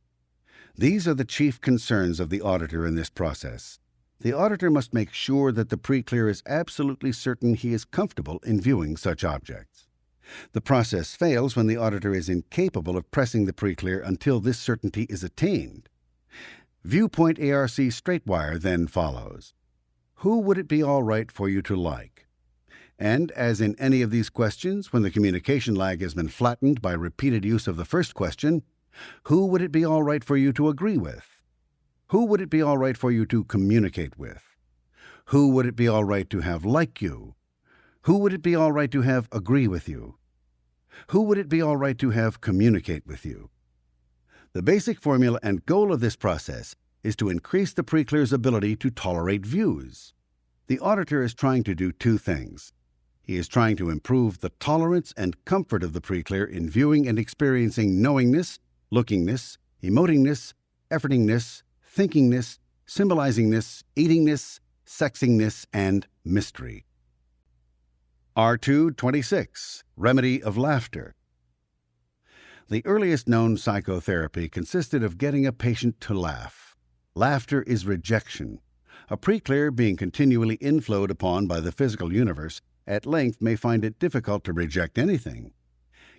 Speaker 1: These are the chief concerns of the auditor in this process. The auditor must make sure that the pre-clear is absolutely certain he is comfortable in viewing such objects. The process fails when the auditor is incapable of pressing the pre-clear until this certainty is attained. Viewpoint ARC Straight Wire then follows. Who would it be all right for you to like? And, as in any of these questions, when the communication lag has been flattened by repeated use of the first question, who would it be all right for you to agree with? Who would it be all right for you to communicate with? Who would it be all right to have like you? Who would it be all right to have agree with you? Who would it be all right to have communicate with you? The basic formula and goal of this process is to increase the pre-clear's ability to tolerate views. The auditor is trying to do two things. He is trying to improve the tolerance and comfort of the pre-clear in viewing and experiencing knowingness, lookingness, emotingness, effortingness, thinkingness, symbolizingness, eatingness, sexingness, and mystery. R226. Remedy of laughter. The earliest known psychotherapy consisted of getting a patient to laugh. Laughter is rejection. A pre-clear being continually inflowed upon by the physical universe at length may find it difficult to reject anything.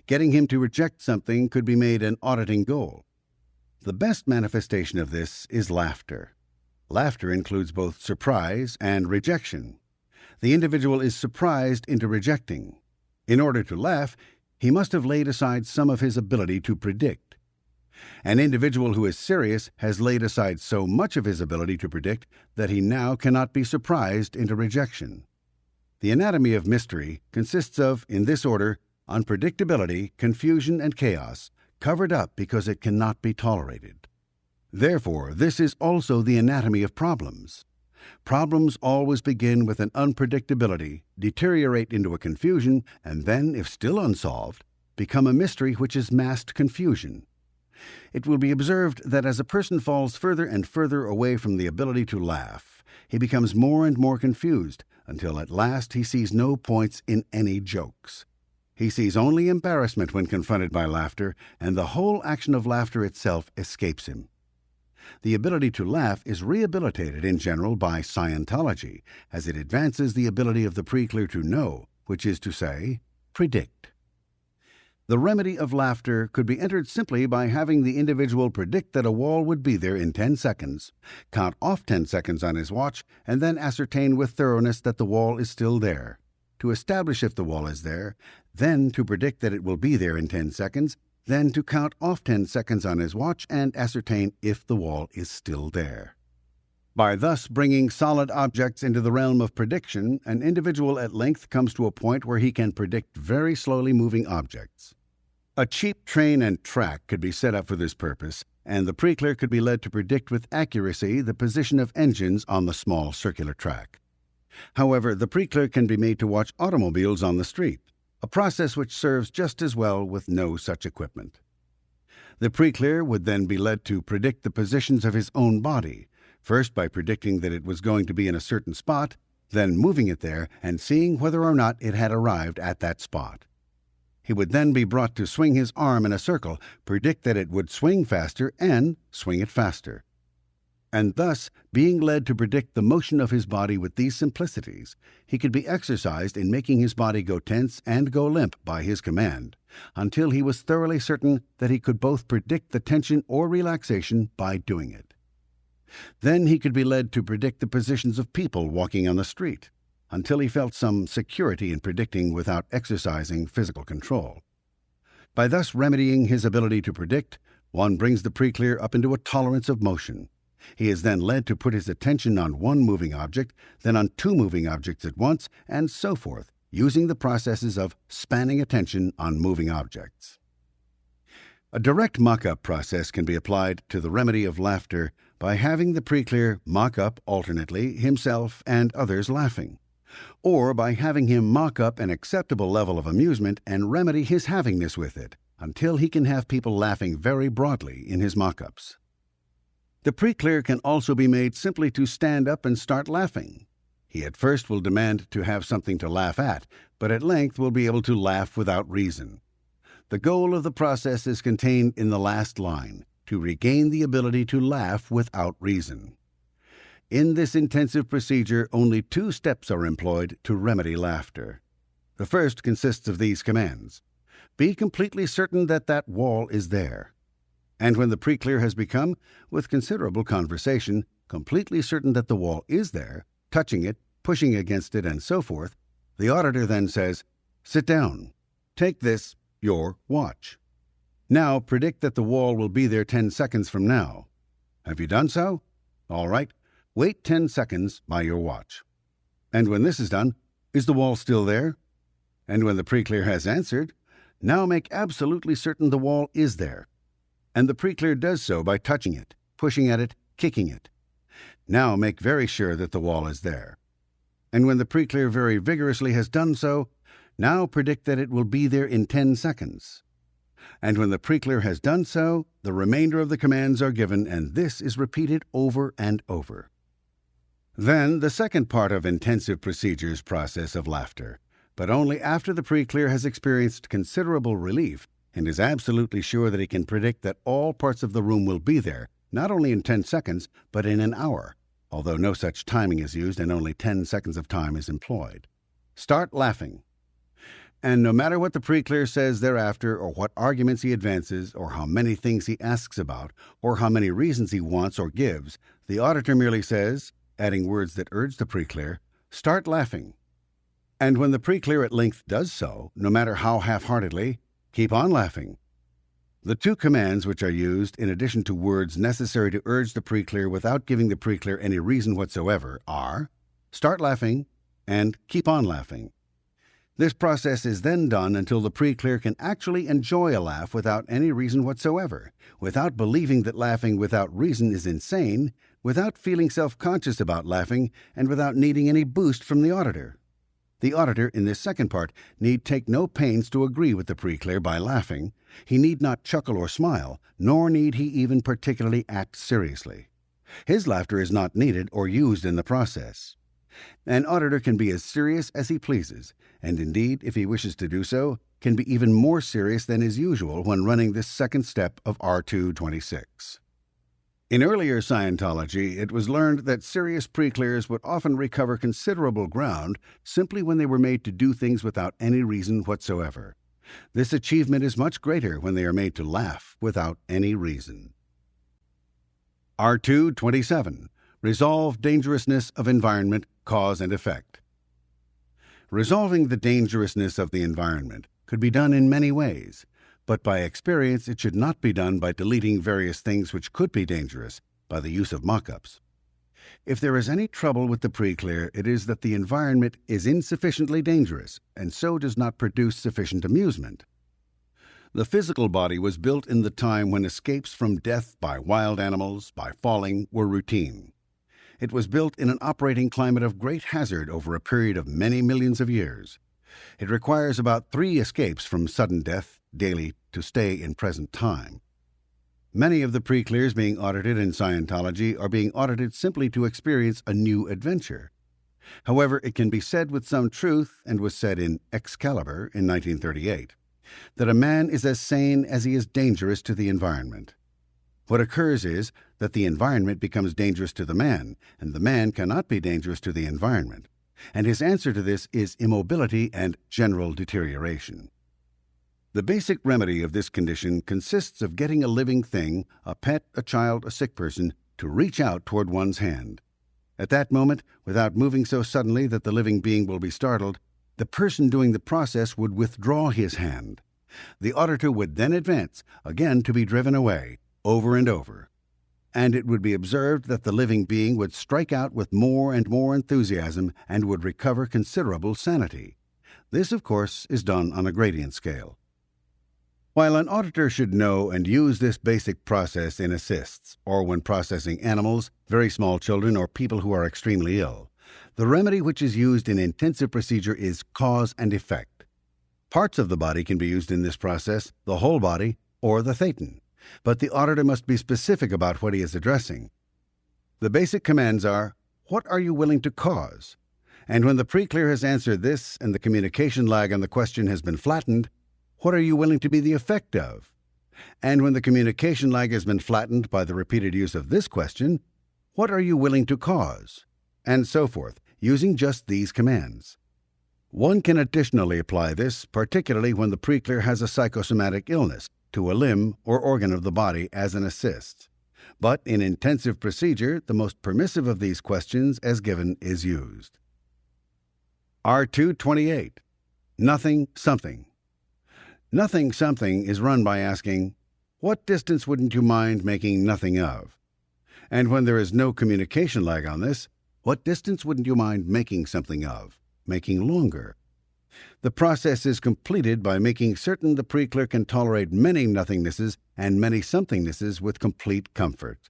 Speaker 1: Getting him to reject something could be made an auditing goal. The best manifestation of this is laughter. Laughter includes both surprise and rejection. The individual is surprised into rejecting. In order to laugh, he must have laid aside some of his ability to predict. An individual who is serious has laid aside so much of his ability to predict that he now cannot be surprised into rejection. The anatomy of mystery consists of, in this order, unpredictability, confusion, and chaos, covered up because it cannot be tolerated. Therefore, this is also the anatomy of problems. Problems always begin with an unpredictability, deteriorate into a confusion, and then, if still unsolved, become a mystery which is masked confusion. It will be observed that as a person falls further and further away from the ability to laugh, he becomes more and more confused, until at last he sees no points in any jokes. He sees only embarrassment when confronted by laughter, and the whole action of laughter itself escapes him. The ability to laugh is rehabilitated in general by Scientology, as it advances the ability of the preclear to know, which is to say, predict. The remedy of laughter could be entered simply by having the individual predict that a wall would be there in 10 seconds, count off 10 seconds on his watch, and then ascertain with thoroughness that the wall is still there. To establish if the wall is there, then to predict that it will be there in 10 seconds, then to count off 10 seconds on his watch and ascertain if the wall is still there. By thus bringing solid objects into the realm of prediction, an individual at length comes to a point where he can predict very slowly moving objects. A cheap train and track could be set up for this purpose, and the preclear could be led to predict with accuracy the position of engines on the small circular track. However, the preclear can be made to watch automobiles on the street, a process which serves just as well with no such equipment. The preclear would then be led to predict the positions of his own body, first by predicting that it was going to be in a certain spot, then moving it there and seeing whether or not it had arrived at that spot. He would then be brought to swing his arm in a circle, predict that it would swing faster, and swing it faster. And thus, being led to predict the motion of his body with these simplicities, he could be exercised in making his body go tense and go limp by his command, until he was thoroughly certain that he could both predict the tension or relaxation by doing it. Then he could be led to predict the positions of people walking on the street, until he felt some security in predicting without exercising physical control. By thus remedying his ability to predict, one brings the preclear up into a tolerance of motion. He is then led to put his attention on one moving object, then on two moving objects at once, and so forth, using the processes of spanning attention on moving objects. A direct mock-up process can be applied to the remedy of laughter by having the preclear mock up alternately himself and others laughing, or by having him mock up an acceptable level of amusement and remedy his havingness with it, until he can have people laughing very broadly in his mock-ups. The preclear can also be made simply to stand up and start laughing. He at first will demand to have something to laugh at, but at length will be able to laugh without reason. The goal of the process is contained in the last line, to regain the ability to laugh without reason. In this intensive procedure, only 2 steps are employed to remedy laughter. The first consists of these commands. Be completely certain that that wall is there. And when the preclear has become, with considerable conversation, completely certain that the wall is there, touching it, pushing against it, and so forth, the auditor then says, "Sit down. Take this, your watch. Now predict that the wall will be there 10 seconds from now. Have you done so? All right. Wait 10 seconds by your watch. And when this is done, is the wall still there? And when the preclear has answered, now make absolutely certain the wall is there. And the preclear does so by touching it, pushing at it, kicking it. Now make very sure that the wall is there. And when the preclear very vigorously has done so, now predict that it will be there in 10 seconds. And when the preclear has done so, the remainder of the commands are given, and this is repeated over and over. Then the second part of intensive procedures process of laughter, but only after the preclear has experienced considerable relief and is absolutely sure that he can predict that all parts of the room will be there, not only in 10 seconds, but in an hour, although no such timing is used and only 10 seconds of time is employed. Start laughing. And no matter what the preclear says thereafter, or what arguments he advances, or how many things he asks about, or how many reasons he wants or gives, the auditor merely says, adding words that urge the preclear, "Start laughing." And when the preclear at length does so, no matter how half-heartedly, keep on laughing. The 2 commands which are used, in addition to words necessary to urge the preclear without giving the preclear any reason whatsoever, are "Start laughing" and "Keep on laughing." This process is then done until the preclear can actually enjoy a laugh without any reason whatsoever, without believing that laughing without reason is insane, without feeling self-conscious about laughing, and without needing any boost from the auditor. The auditor, in this second part, need take no pains to agree with the preclear by laughing. He need not chuckle or smile, nor need he even particularly act seriously. His laughter is not needed or used in the process. An auditor can be as serious as he pleases, and indeed, if he wishes to do so, can be even more serious than is usual when running this second step of R226. In earlier Scientology, it was learned that serious pre-clears would often recover considerable ground simply when they were made to do things without any reason whatsoever. This achievement is much greater when they are made to laugh without any reason. R227. Resolve dangerousness of environment, cause and effect. Resolving the dangerousness of the environment could be done in many ways, but by experience it should not be done by deleting various things which could be dangerous by the use of mock-ups. If there is any trouble with the pre-clear, it is that the environment is insufficiently dangerous and so does not produce sufficient amusement. The physical body was built in the time when escapes from death by wild animals, by falling, were routine. It was built in an operating climate of great hazard over a period of many millions of years. It requires about 3 escapes from sudden death daily to stay in present time. Many of the pre-clears being audited in Scientology are being audited simply to experience a new adventure. However, it can be said with some truth, and was said in Excalibur in 1938, that a man is as sane as he is dangerous to the environment. What occurs is that the environment becomes dangerous to the man, and the man cannot be dangerous to the environment, and his answer to this is immobility and general deterioration. The basic remedy of this condition consists of getting a living thing, a pet, a child, a sick person, to reach out toward one's hand. At that moment, without moving so suddenly that the living being will be startled, the person doing the process would withdraw his hand. The auditor would then advance, again to be driven away, over and over. And it would be observed that the living being would strike out with more and more enthusiasm and would recover considerable sanity. This, of course, is done on a gradient scale. While an auditor should know and use this basic process in assists, or when processing animals, very small children, or people who are extremely ill, the remedy which is used in intensive procedure is cause and effect. Parts of the body can be used in this process, the whole body, or the thetan, but the auditor must be specific about what he is addressing. The basic commands are, what are you willing to cause? And when the pre-clear has answered this and the communication lag on the question has been flattened, what are you willing to be the effect of? And when the communication lag has been flattened by the repeated use of this question, what are you willing to cause? And so forth, using just these commands. One can additionally apply this, particularly when the pre-clear has a psychosomatic illness, to a limb or organ of the body as an assist. But in intensive procedure, the most permissive of these questions as given is used. R228. Nothing something. Nothing something is run by asking, what distance wouldn't you mind making nothing of? And when there is no communication lag on this, what distance wouldn't you mind making something of, making longer? The process is completed by making certain the pre-clear can tolerate many nothingnesses and many somethingnesses with complete comfort.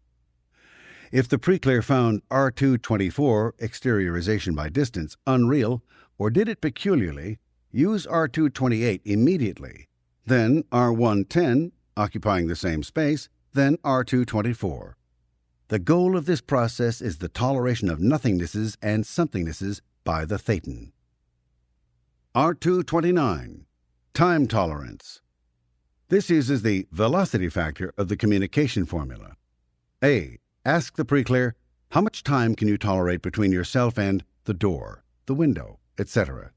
Speaker 1: If the pre-clear found R224, exteriorization by distance, unreal, or did it peculiarly, use R228 immediately, then R110, occupying the same space, then R224. The goal of this process is the toleration of nothingnesses and somethingnesses by the thetan. R229. Time tolerance. This uses the velocity factor of the communication formula. A. Ask the pre-clear, how much time can you tolerate between yourself and the door, the window, etc.?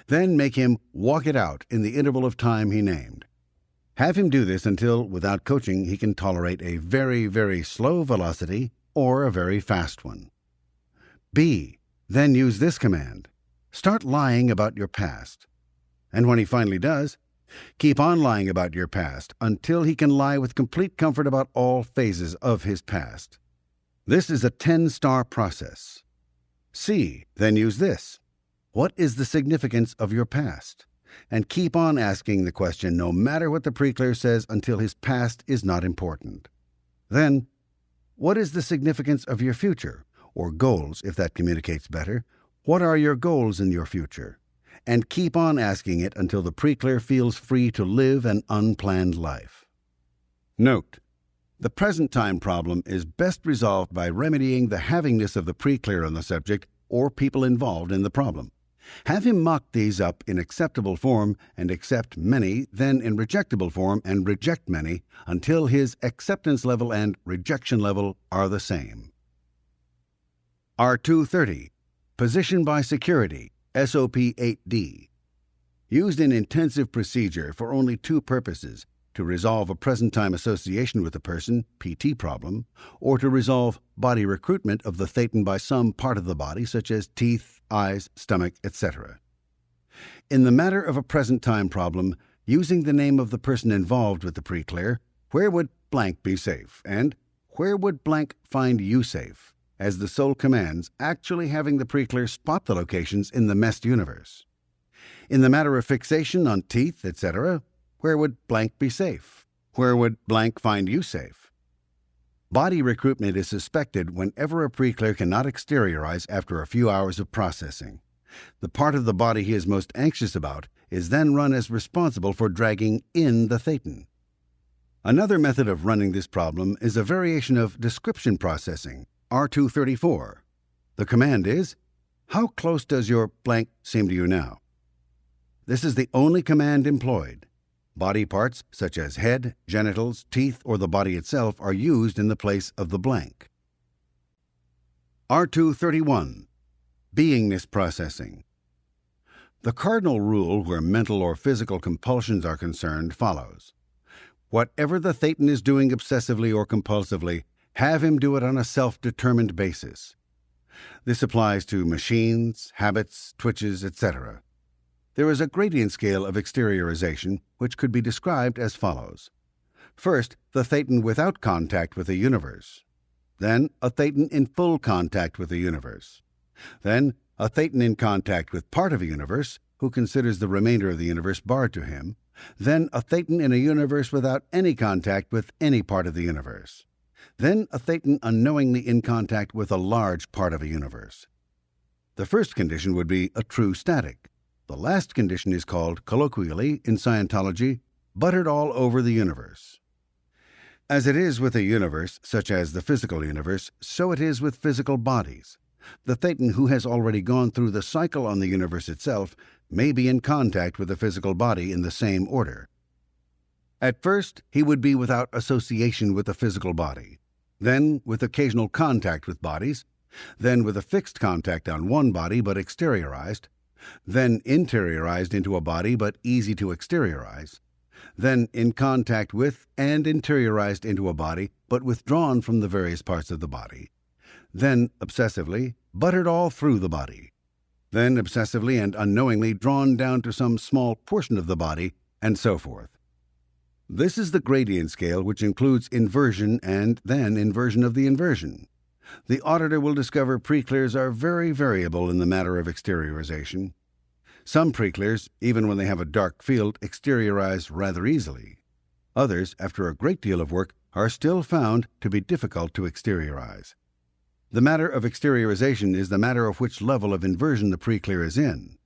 Speaker 1: Then make him walk it out in the interval of time he named. Have him do this until, without coaching, he can tolerate a very, very slow velocity or a very fast one. B. Then use this command. Start lying about your past. And when he finally does, keep on lying about your past until he can lie with complete comfort about all phases of his past. This is a 10-star process. C. Then use this. What is the significance of your past? And keep on asking the question no matter what the pre-clear says until his past is not important. Then, what is the significance of your future, or goals if that communicates better? What are your goals in your future? And keep on asking it until the pre-clear feels free to live an unplanned life. Note: the present time problem is best resolved by remedying the havingness of the pre-clear on the subject or people involved in the problem. Have him mock these up in acceptable form and accept many, then in rejectable form and reject many, until his acceptance level and rejection level are the same. R230. Position by Security, SOP 8D. Used in intensive procedure for only two purposes: to resolve a present-time association with a person, PT problem, or to resolve body recruitment of the thetan by some part of the body, such as teeth, eyes, stomach, etc. In the matter of a present-time problem, using the name of the person involved with the preclear, where would blank be safe, and where would blank find you safe, as the sole commands, actually having the preclear spot the locations in the messed universe. In the matter of fixation on teeth, etc., where would blank be safe? Where would blank find you safe? Body recruitment is suspected whenever a preclear cannot exteriorize after a few hours of processing. The part of the body he is most anxious about is then run as responsible for dragging in the thetan. Another method of running this problem is a variation of description processing, R234. The command is, how close does your blank seem to you now? This is the only command employed. Body parts, such as head, genitals, teeth, or the body itself, are used in the place of the blank. R231. Beingness processing. The cardinal rule where mental or physical compulsions are concerned follows. Whatever the thetan is doing obsessively or compulsively, have him do it on a self-determined basis. This applies to machines, habits, twitches, etc. There is a gradient scale of exteriorization which could be described as follows. First, the thetan without contact with the universe. Then, a thetan in full contact with the universe. Then, a thetan in contact with part of a universe, who considers the remainder of the universe barred to him. Then, a thetan in a universe without any contact with any part of the universe. Then, a thetan unknowingly in contact with a large part of a universe. The first condition would be a true static. The last condition is called, colloquially, in Scientology, buttered all over the universe. As it is with a universe, such as the physical universe, so it is with physical bodies. The thetan who has already gone through the cycle on the universe itself may be in contact with the physical body in the same order. At first, he would be without association with the physical body, then with occasional contact with bodies, then with a fixed contact on one body but exteriorized, then interiorized into a body but easy to exteriorize, then in contact with and interiorized into a body but withdrawn from the various parts of the body, then obsessively buttered all through the body, then obsessively and unknowingly drawn down to some small portion of the body, and so forth. This is the gradient scale which includes inversion and then inversion of the inversion. The auditor will discover preclears are very variable in the matter of exteriorization. Some preclears, even when they have a dark field, exteriorize rather easily. Others, after a great deal of work, are still found to be difficult to exteriorize. The matter of exteriorization is the matter of which level of inversion the preclear is in.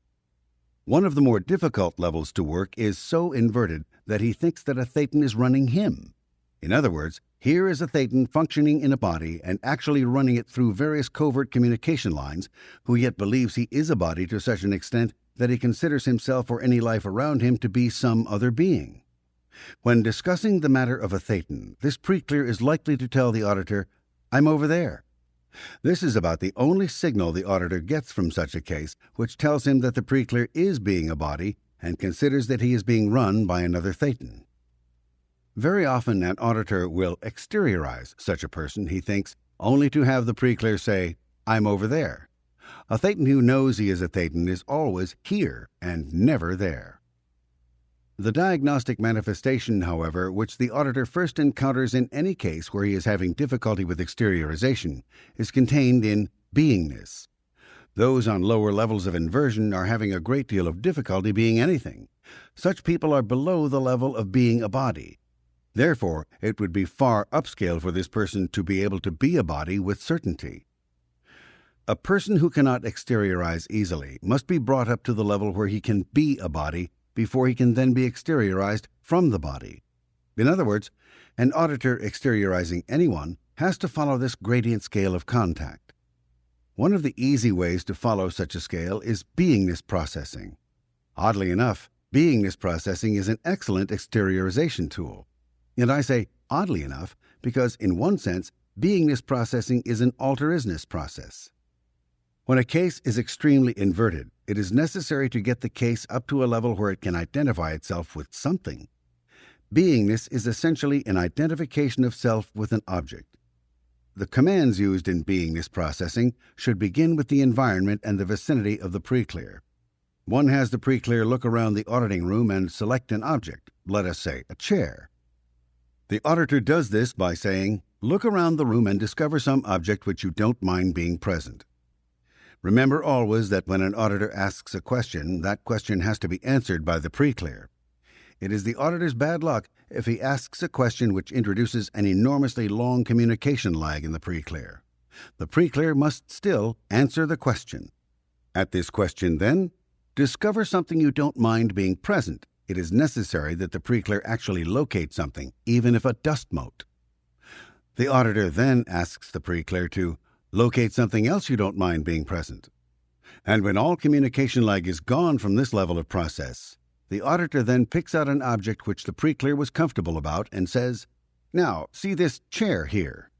Speaker 1: One of the more difficult levels to work is so inverted that he thinks that a thetan is running him. In other words, here is a thetan functioning in a body and actually running it through various covert communication lines, who yet believes he is a body to such an extent that he considers himself or any life around him to be some other being. When discussing the matter of a thetan, this preclear is likely to tell the auditor, "I'm over there." This is about the only signal the auditor gets from such a case, which tells him that the preclear is being a body and considers that he is being run by another thetan. Very often an auditor will exteriorize such a person, he thinks, only to have the preclear say, "I'm over there." A thetan who knows he is a thetan is always here and never there. The diagnostic manifestation, however, which the auditor first encounters in any case where he is having difficulty with exteriorization, is contained in beingness. Those on lower levels of inversion are having a great deal of difficulty being anything. Such people are below the level of being a body. Therefore, it would be far upscale for this person to be able to be a body with certainty. A person who cannot exteriorize easily must be brought up to the level where he can be a body before he can then be exteriorized from the body. In other words, an auditor exteriorizing anyone has to follow this gradient scale of contact. One of the easy ways to follow such a scale is beingness processing. Oddly enough, beingness processing is an excellent exteriorization tool. And I say oddly enough because, in one sense, beingness processing is an alter-isness process. When a case is extremely inverted, it is necessary to get the case up to a level where it can identify itself with something. Beingness is essentially an identification of self with an object. The commands used in beingness processing should begin with the environment and the vicinity of the pre-clear. One has the pre-clear look around the auditing room and select an object, let us say a chair. The auditor does this by saying, "Look around the room and discover some object which you don't mind being present." Remember always that when an auditor asks a question, that question has to be answered by the pre-clear. It is the auditor's bad luck if he asks a question which introduces an enormously long communication lag in the pre-clear. The pre-clear must still answer the question. At this question, then, discover something you don't mind being present. It is necessary that the pre-clear actually locate something, even if a dust mote. The auditor then asks the pre-clear to locate something else you don't mind being present. And when all communication lag is gone from this level of process, the auditor then picks out an object which the pre-clear was comfortable about and says, "Now, see this chair here.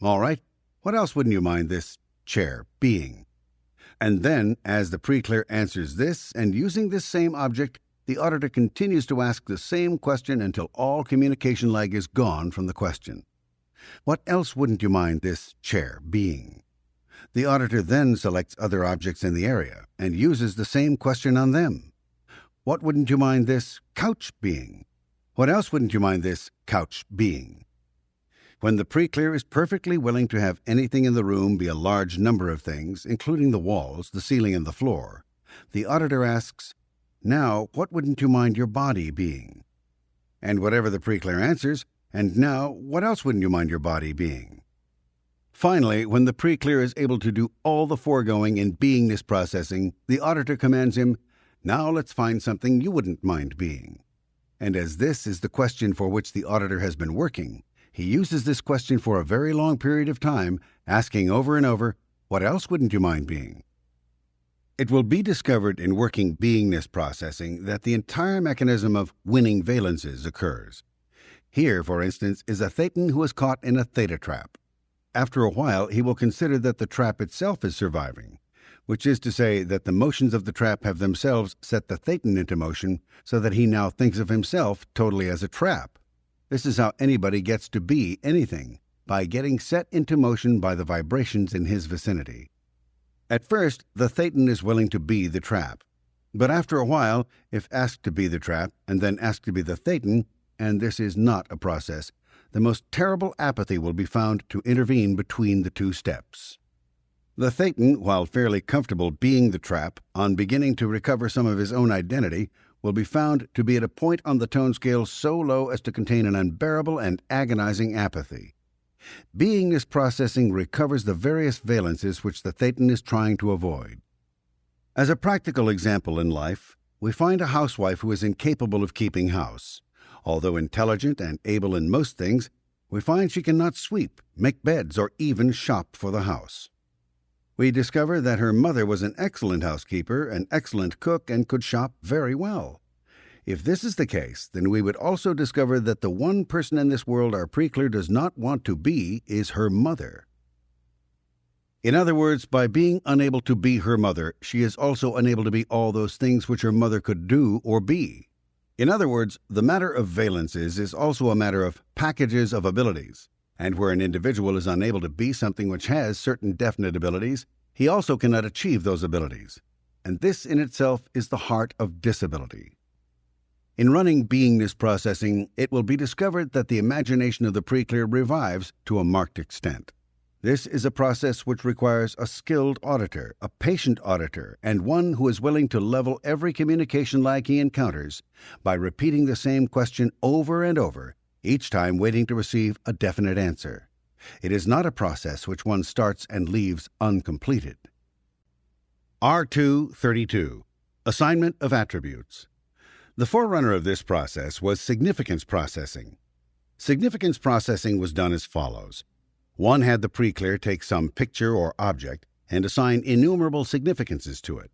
Speaker 1: All right, what else wouldn't you mind this chair being?" And then, as the pre-clear answers this, and using this same object, the auditor continues to ask the same question until all communication lag is gone from the question. "What else wouldn't you mind this chair being?" The auditor then selects other objects in the area and uses the same question on them. "What wouldn't you mind this couch being? What else wouldn't you mind this couch being?" When the pre-clear is perfectly willing to have anything in the room be a large number of things, including the walls, the ceiling, and the floor, the auditor asks, "Now, what wouldn't you mind your body being?" And whatever the pre-clear answers, "And now, what else wouldn't you mind your body being?" Finally, when the pre-clear is able to do all the foregoing in beingness processing, the auditor commands him, "Now let's find something you wouldn't mind being." And as this is the question for which the auditor has been working, he uses this question for a very long period of time, asking over and over, "What else wouldn't you mind being?" It will be discovered in working beingness processing that the entire mechanism of winning valences occurs. Here, for instance, is a thetan who is caught in a theta trap. After a while, he will consider that the trap itself is surviving, which is to say that the motions of the trap have themselves set the thetan into motion so that he now thinks of himself totally as a trap. This is how anybody gets to be anything, by getting set into motion by the vibrations in his vicinity. At first, the thetan is willing to be the trap, but after a while, if asked to be the trap and then asked to be the thetan, and this is not a process, the most terrible apathy will be found to intervene between the two steps. The thetan, while fairly comfortable being the trap, on beginning to recover some of his own identity, will be found to be at a point on the tone scale so low as to contain an unbearable and agonizing apathy. Beingness processing recovers the various valences which the thetan is trying to avoid. As a practical example in life, we find a housewife who is incapable of keeping house. Although intelligent and able in most things, we find she cannot sweep, make beds, or even shop for the house. We discover that her mother was an excellent housekeeper, an excellent cook, and could shop very well. If this is the case, then we would also discover that the one person in this world our pre-clear does not want to be is her mother. In other words, by being unable to be her mother, she is also unable to be all those things which her mother could do or be. In other words, the matter of valences is also a matter of packages of abilities, and where an individual is unable to be something which has certain definite abilities, he also cannot achieve those abilities, and this in itself is the heart of disability. In running beingness processing, it will be discovered that the imagination of the pre-clear revives to a marked extent. This is a process which requires a skilled auditor, a patient auditor, and one who is willing to level every communication lag he encounters by repeating the same question over and over, each time waiting to receive a definite answer. It is not a process which one starts and leaves uncompleted. R232. Assignment of Attributes. The forerunner of this process was significance processing. Significance processing was done as follows. One had the pre-clear take some picture or object, and assign innumerable significances to it.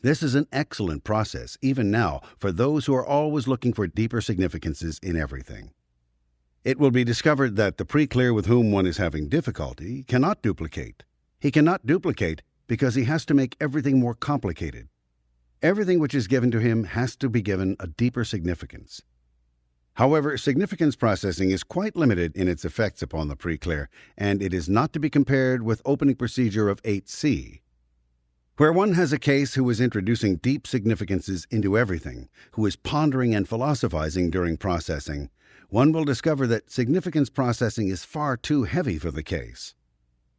Speaker 1: This is an excellent process, even now, for those who are always looking for deeper significances in everything. It will be discovered that the pre-clear with whom one is having difficulty cannot duplicate. He cannot duplicate because he has to make everything more complicated. Everything which is given to him has to be given a deeper significance. However, significance processing is quite limited in its effects upon the pre-clear, and it is not to be compared with opening procedure of 8C. Where one has a case who is introducing deep significances into everything, who is pondering and philosophizing during processing, one will discover that significance processing is far too heavy for the case.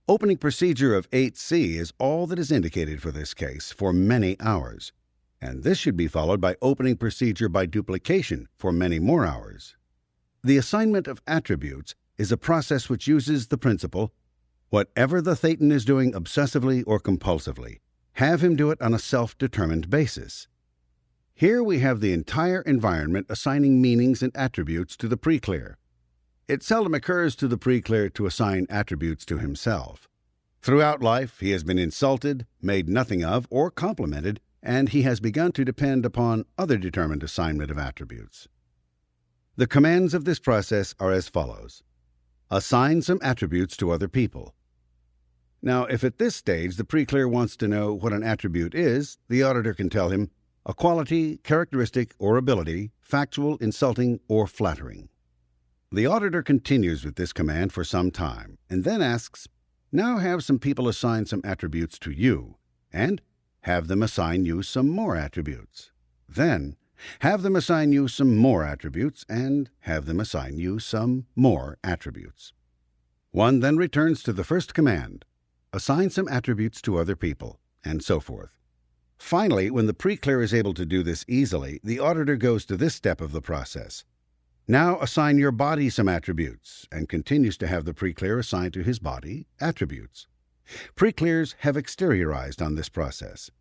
Speaker 1: Opening procedure of 8C is all that is indicated for this case for many hours, and this should be followed by opening procedure by duplication for many more hours. The assignment of attributes is a process which uses the principle, whatever the thetan is doing obsessively or compulsively, have him do it on a self-determined basis. Here we have the entire environment assigning meanings and attributes to the pre-clear. It seldom occurs to the pre-clear to assign attributes to himself. Throughout life he has been insulted, made nothing of, or complimented, and he has begun to depend upon other determined assignment of attributes. The commands of this process are as follows. Assign some attributes to other people. Now, if at this stage the pre-clear wants to know what an attribute is, the auditor can tell him a quality, characteristic, or ability, factual, insulting, or flattering. The auditor continues with this command for some time, and then asks, now have some people assign some attributes to you, and have them assign you some more attributes. Then, have them assign you some more attributes, and have them assign you some more attributes. One then returns to the first command, assign some attributes to other people, and so forth. Finally, when the pre-clear is able to do this easily, the auditor goes to this step of the process. Now assign your body some attributes, and continues to have the pre-clear assign to his body attributes. Pre-clears have exteriorized on this process.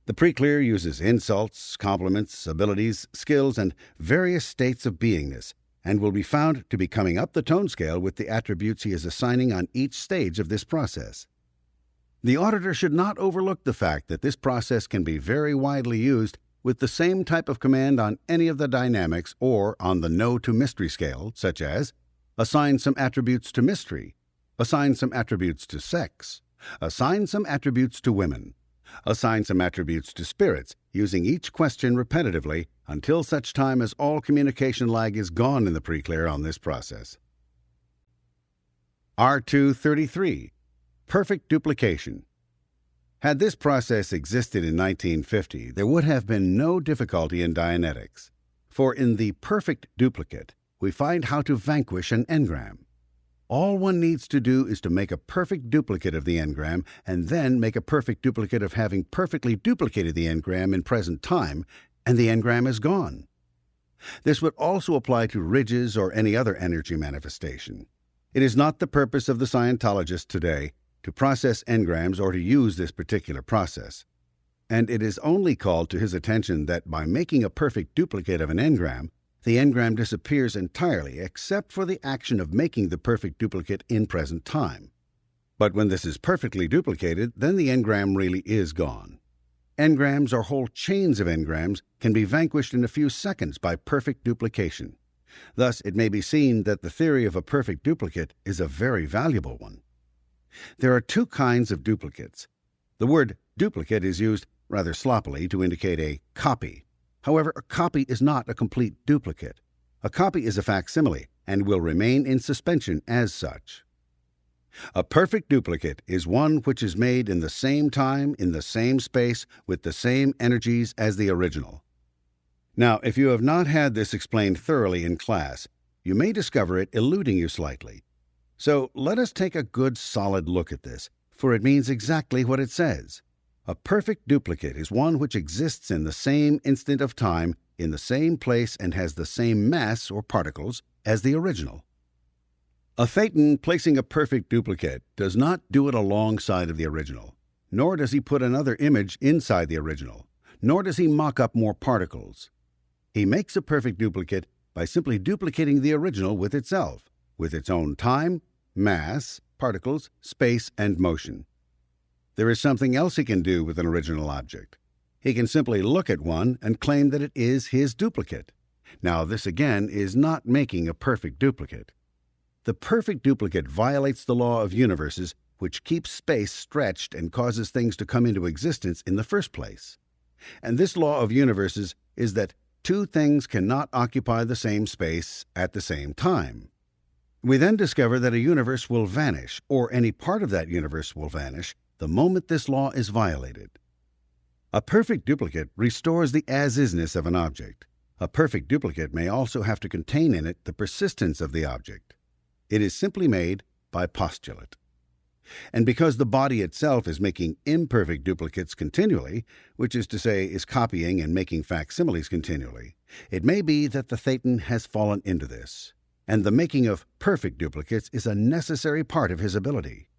Speaker 1: The pre-clear uses insults, compliments, abilities, skills, and various states of beingness, and will be found to be coming up the tone scale with the attributes he is assigning on each stage of this process. The auditor should not overlook the fact that this process can be very widely used with the same type of command on any of the dynamics or on the no to mystery scale, such as assign some attributes to mystery, assign some attributes to sex, assign some attributes to women, assign some attributes to spirits, using each question repetitively until such time as all communication lag is gone in the pre-clear on this process. R233. Perfect duplication. Had this process existed in 1950, there would have been no difficulty in Dianetics, for in the perfect duplicate, we find how to vanquish an engram. All one needs to do is to make a perfect duplicate of the engram, and then make a perfect duplicate of having perfectly duplicated the engram in present time, and the engram is gone. This would also apply to ridges or any other energy manifestation. It is not the purpose of the Scientologist today to process engrams or to use this particular process, and it is only called to his attention that by making a perfect duplicate of an engram, the engram disappears entirely except for the action of making the perfect duplicate in present time. But when this is perfectly duplicated, then the engram really is gone. Engrams or whole chains of engrams can be vanquished in a few seconds by perfect duplication. Thus, it may be seen that the theory of a perfect duplicate is a very valuable one. There are two kinds of duplicates. The word duplicate is used rather sloppily to indicate a copy. However, a copy is not a complete duplicate. A copy is a facsimile and will remain in suspension as such. A perfect duplicate is one which is made in the same time, in the same space, with the same energies as the original. Now, if you have not had this explained thoroughly in class, you may discover it eluding you slightly. So let us take a good solid look at this, for it means exactly what it says. A perfect duplicate is one which exists in the same instant of time, in the same place, and has the same mass or particles as the original. A thetan placing a perfect duplicate does not do it alongside of the original, nor does he put another image inside the original, nor does he mock up more particles. He makes a perfect duplicate by simply duplicating the original with itself, with its own time, mass, particles, space, and motion. There is something else he can do with an original object. He can simply look at one and claim that it is his duplicate. Now, this again is not making a perfect duplicate. The perfect duplicate violates the law of universes, which keeps space stretched and causes things to come into existence in the first place. And this law of universes is that two things cannot occupy the same space at the same time. We then discover that a universe will vanish, or any part of that universe will vanish, the moment this law is violated. A perfect duplicate restores the as-isness of an object. A perfect duplicate may also have to contain in it the persistence of the object. It is simply made by postulate. And because the body itself is making imperfect duplicates continually, which is to say is copying and making facsimiles continually, it may be that the thetan has fallen into this, and the making of perfect duplicates is a necessary part of his ability.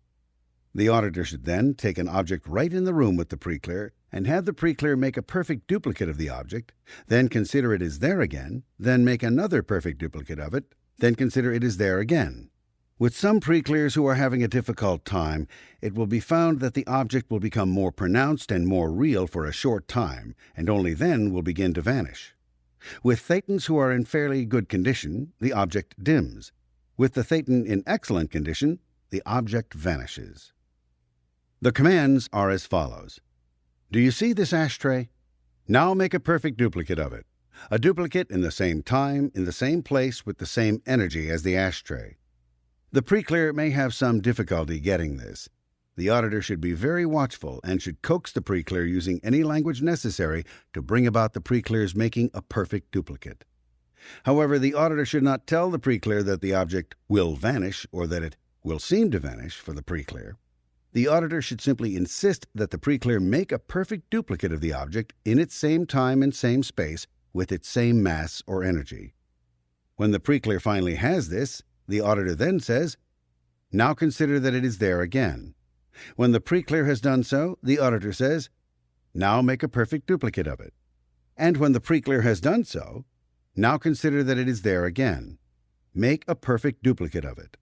Speaker 1: The auditor should then take an object right in the room with the preclear and have the preclear make a perfect duplicate of the object, then consider it is there again, then make another perfect duplicate of it, then consider it is there again. With some preclears who are having a difficult time, it will be found that the object will become more pronounced and more real for a short time, and only then will begin to vanish. With thetans who are in fairly good condition, the object dims. With the thetan in excellent condition, the object vanishes. The commands are as follows. Do you see this ashtray? Now make a perfect duplicate of it. A duplicate in the same time, in the same place, with the same energy as the ashtray. The preclear may have some difficulty getting this. The auditor should be very watchful and should coax the preclear using any language necessary to bring about the preclear's making a perfect duplicate. However, the auditor should not tell the preclear that the object will vanish or that it will seem to vanish for the preclear. The auditor should simply insist that the preclear make a perfect duplicate of the object in its same time and same space with its same mass or energy. When the preclear finally has this, the auditor then says, now consider that it is there again. When the preclear has done so, the auditor says, now make a perfect duplicate of it. And when the preclear has done so, now consider that it is there again. Make a perfect duplicate of it.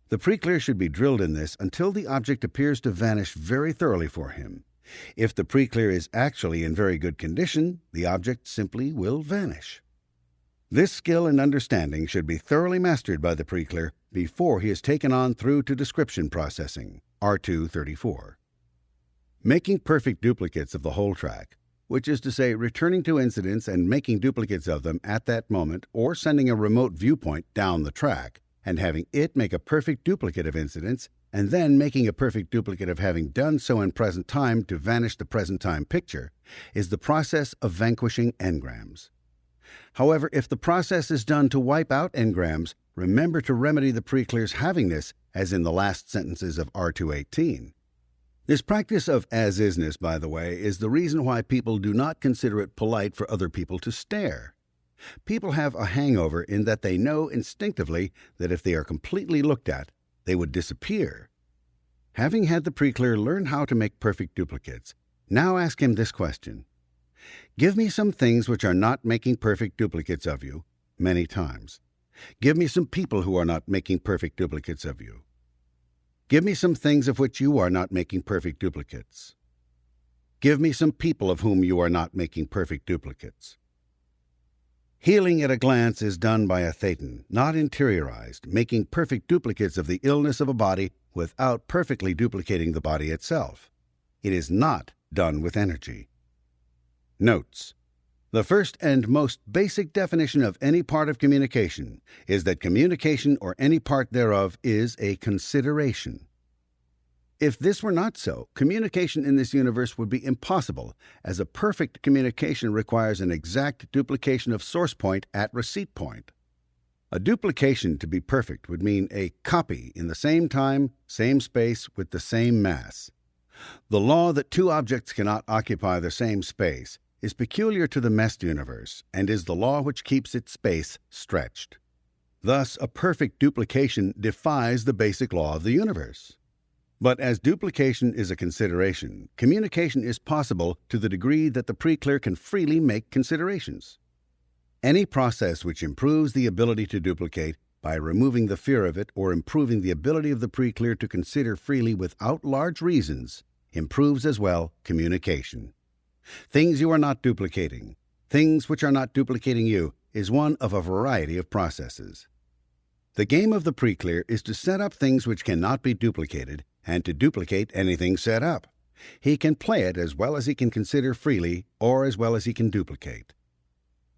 Speaker 1: The preclear should be drilled in this until the object appears to vanish very thoroughly for him. If the preclear is actually in very good condition, the object simply will vanish. This skill and understanding should be thoroughly mastered by the preclear before he is taken on through to description processing, R234. Making perfect duplicates of the whole track, which is to say returning to incidents and making duplicates of them at that moment or sending a remote viewpoint down the track and having it make a perfect duplicate of incidents and then making a perfect duplicate of having done so in present time to vanish the present time picture, is the process of vanquishing engrams. However, if the process is done to wipe out engrams, remember to remedy the preclear's having this, as in the last sentences of R218. This practice of as-isness, by the way, is the reason why people do not consider it polite for other people to stare. People have a hangover in that they know instinctively that if they are completely looked at, they would disappear. Having had the preclear learn how to make perfect duplicates, now ask him this question. Give me some things which are not making perfect duplicates of you, many times. Give me some people who are not making perfect duplicates of you. Give me some things of which you are not making perfect duplicates. Give me some people of whom you are not making perfect duplicates. Healing at a glance is done by a thetan, not interiorized, making perfect duplicates of the illness of a body without perfectly duplicating the body itself. It is not done with energy. Notes. The first and most basic definition of any part of communication is that communication or any part thereof is a consideration. If this were not so, communication in this universe would be impossible, as a perfect communication requires an exact duplication of source point at receipt point. A duplication to be perfect would mean a copy in the same time, same space, with the same mass. The law that two objects cannot occupy the same space is peculiar to the messed universe and is the law which keeps its space stretched. Thus, a perfect duplication defies the basic law of the universe. But as duplication is a consideration, communication is possible to the degree that the preclear can freely make considerations. Any process which improves the ability to duplicate by removing the fear of it or improving the ability of the preclear to consider freely without large reasons improves as well communication. Things you are not duplicating, things which are not duplicating you, is one of a variety of processes. The game of the pre-clear is to set up things which cannot be duplicated and to duplicate anything set up. He can play it as well as he can consider freely or as well as he can duplicate.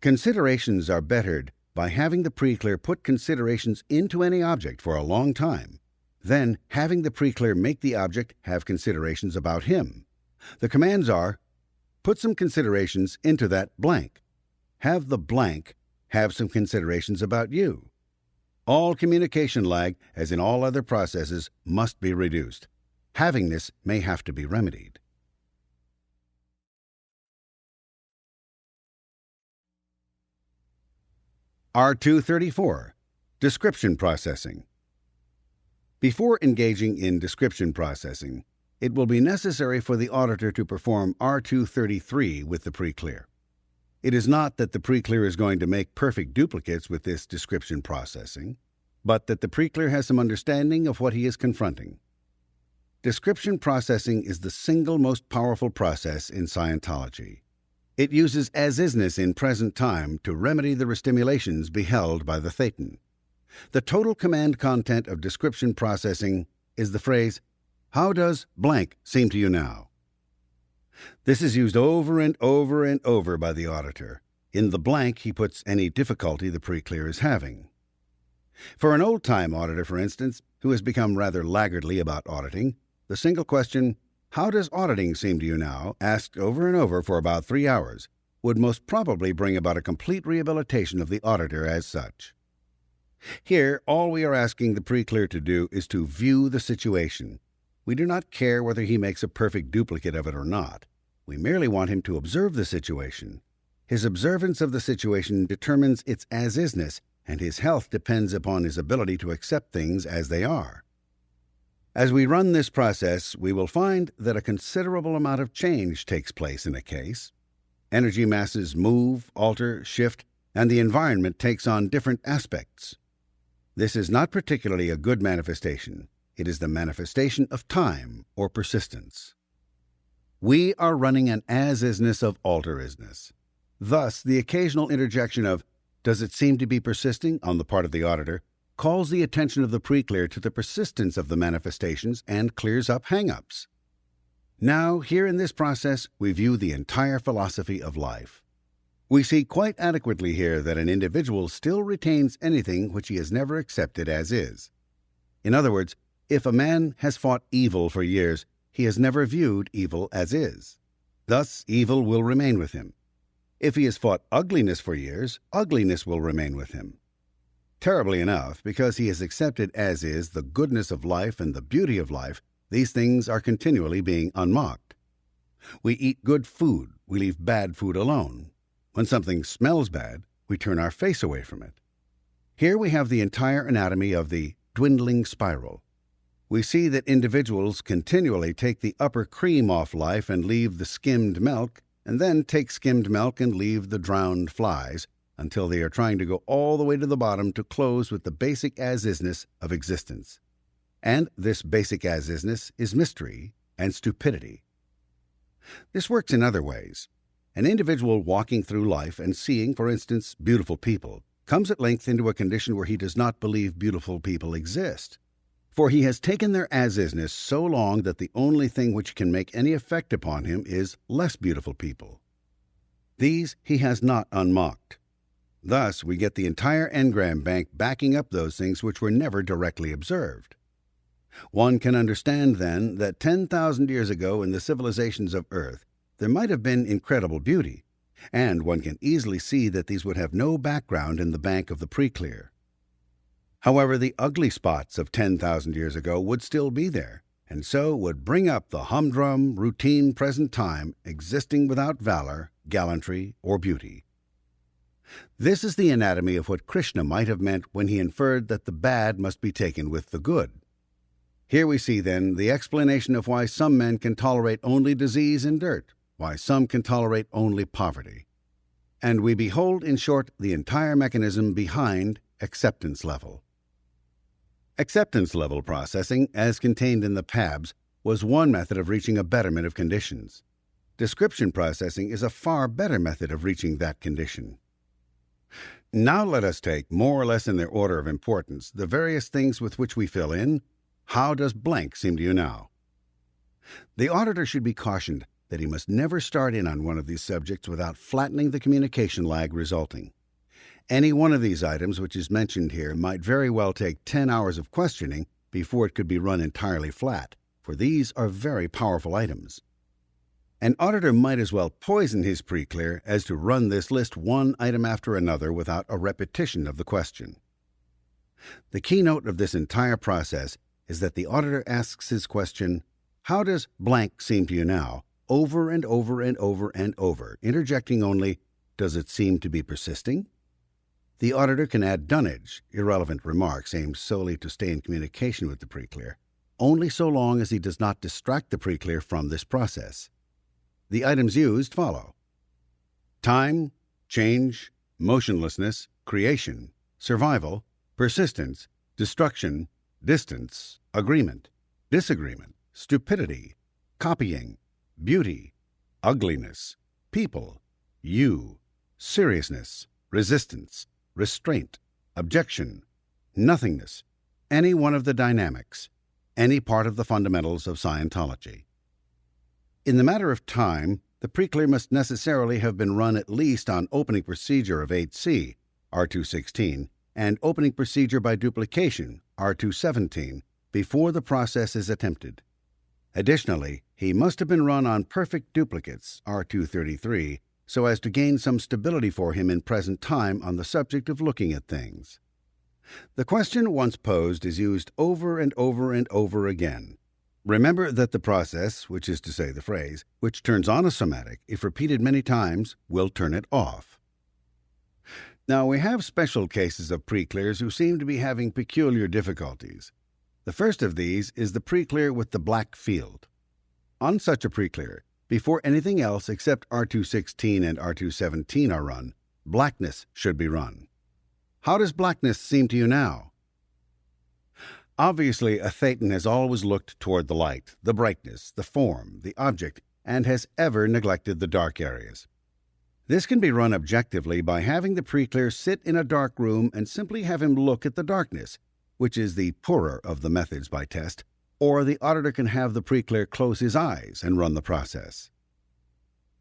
Speaker 1: Considerations are bettered by having the pre-clear put considerations into any object for a long time, then having the pre-clear make the object have considerations about him. The commands are, put some considerations into that blank. Have the blank have some considerations about you. All communication lag, as in all other processes, must be reduced. Having this may have to be remedied. R234. Description Processing. Before engaging in description processing, it will be necessary for the auditor to perform R233 with the pre-clear. It is not that the pre-clear is going to make perfect duplicates with this description processing, but that the pre-clear has some understanding of what he is confronting. Description processing is the single most powerful process in Scientology. It uses as-isness in present time to remedy the restimulations beheld by the Thetan. The total command content of description processing is the phrase, "How does blank seem to you now?" This is used over and over and over by the auditor. In the blank, he puts any difficulty the pre-clear is having. For an old-time auditor, for instance, who has become rather laggardly about auditing, the single question, "How does auditing seem to you now?" asked over and over for about 3 hours, would most probably bring about a complete rehabilitation of the auditor as such. Here, all we are asking the pre-clear to do is to view the situation. We do not care whether he makes a perfect duplicate of it or not. We merely want him to observe the situation. His observance of the situation determines its as-isness, and his health depends upon his ability to accept things as they are. As we run this process, we will find that a considerable amount of change takes place in a case. Energy masses move, alter, shift, and the environment takes on different aspects. This is not particularly a good manifestation. It is the manifestation of time or persistence. We are running an as-isness of alter-isness. Thus, the occasional interjection of, "Does it seem to be persisting?" on the part of the auditor, calls the attention of the pre-clear to the persistence of the manifestations and clears up hang-ups. Now, here in this process, we view the entire philosophy of life. We see quite adequately here that an individual still retains anything which he has never accepted as is. In other words, if a man has fought evil for years, he has never viewed evil as is. Thus, evil will remain with him. If he has fought ugliness for years, ugliness will remain with him. Terribly enough, because he has accepted as is the goodness of life and the beauty of life, these things are continually being unmocked. We eat good food, we leave bad food alone. When something smells bad, we turn our face away from it. Here we have the entire anatomy of the dwindling spiral. We see that individuals continually take the upper cream off life and leave the skimmed milk, and then take skimmed milk and leave the drowned flies, until they are trying to go all the way to the bottom to close with the basic as-isness of existence. And this basic as-isness is mystery and stupidity. This works in other ways. An individual walking through life and seeing, for instance, beautiful people, comes at length into a condition where he does not believe beautiful people exist. For he has taken their as-isness so long that the only thing which can make any effect upon him is less beautiful people. These he has not unmocked. Thus, we get the entire engram bank backing up those things which were never directly observed. One can understand, then, that 10,000 years ago in the civilizations of Earth, there might have been incredible beauty, and one can easily see that these would have no background in the bank of the pre-clear. However, the ugly spots of 10,000 years ago would still be there, and so would bring up the humdrum, routine present time existing without valor, gallantry, or beauty. This is the anatomy of what Krishna might have meant when he inferred that the bad must be taken with the good. Here we see, then, the explanation of why some men can tolerate only disease and dirt, why some can tolerate only poverty. And we behold, in short, the entire mechanism behind acceptance level. Acceptance level processing, as contained in the PABs, was one method of reaching a betterment of conditions. Description processing is a far better method of reaching that condition. Now let us take, more or less in their order of importance, the various things with which we fill in. How does blank seem to you now? The auditor should be cautioned that he must never start in on one of these subjects without flattening the communication lag resulting. Any one of these items which is mentioned here might very well take 10 hours of questioning before it could be run entirely flat, for these are very powerful items. An auditor might as well poison his pre-clear as to run this list one item after another without a repetition of the question. The keynote of this entire process is that the auditor asks his question, "How does blank seem to you now?" over and over and over and over, interjecting only, "Does it seem to be persisting?" The auditor can add dunnage, irrelevant remarks aimed solely to stay in communication with the pre-clear, only so long as he does not distract the pre-clear from this process. The items used follow: time, change, motionlessness, creation, survival, persistence, destruction, distance, agreement, disagreement, stupidity, copying, beauty, ugliness, people, you, seriousness, resistance, restraint, objection, nothingness, any one of the dynamics, any part of the fundamentals of Scientology. In the matter of time, the pre-clear must necessarily have been run at least on opening procedure of 8C, R216, and opening procedure by duplication, R217, before the process is attempted. Additionally, he must have been run on perfect duplicates, R233, so as to gain some stability for him in present time on the subject of looking at things. The question once posed is used over and over and over again. Remember that the process, which is to say the phrase, which turns on a somatic, if repeated many times, will turn it off. Now, we have special cases of pre-clears who seem to be having peculiar difficulties. The first of these is the pre-clear with the black field. On such a pre-clear, before anything else except R216 and R217 are run, blackness should be run. How does blackness seem to you now? Obviously, a Thetan has always looked toward the light, the brightness, the form, the object, and has ever neglected the dark areas. This can be run objectively by having the pre-clear sit in a dark room and simply have him look at the darkness, which is the poorer of the methods by test, or the auditor can have the pre-clear close his eyes and run the process.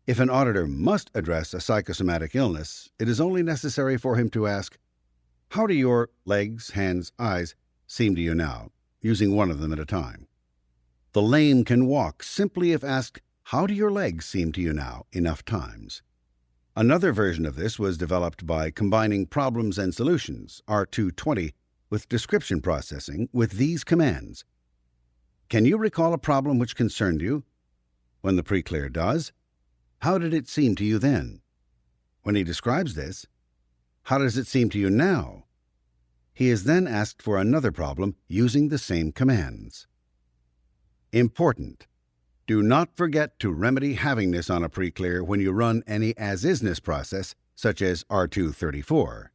Speaker 1: If an auditor must address a psychosomatic illness, it is only necessary for him to ask, "How do your legs, hands, eyes seem to you now?" using one of them at a time. The lame can walk simply if asked, "How do your legs seem to you now?" enough times. Another version of this was developed by combining problems and solutions, R220, with description processing with these commands. Can you recall a problem which concerned you? When the pre-clear does, how did it seem to you then? When he describes this, how does it seem to you now? He is then asked for another problem using the same commands. Important. Do not forget to remedy havingness on a pre-clear when you run any as-isness process, such as R234.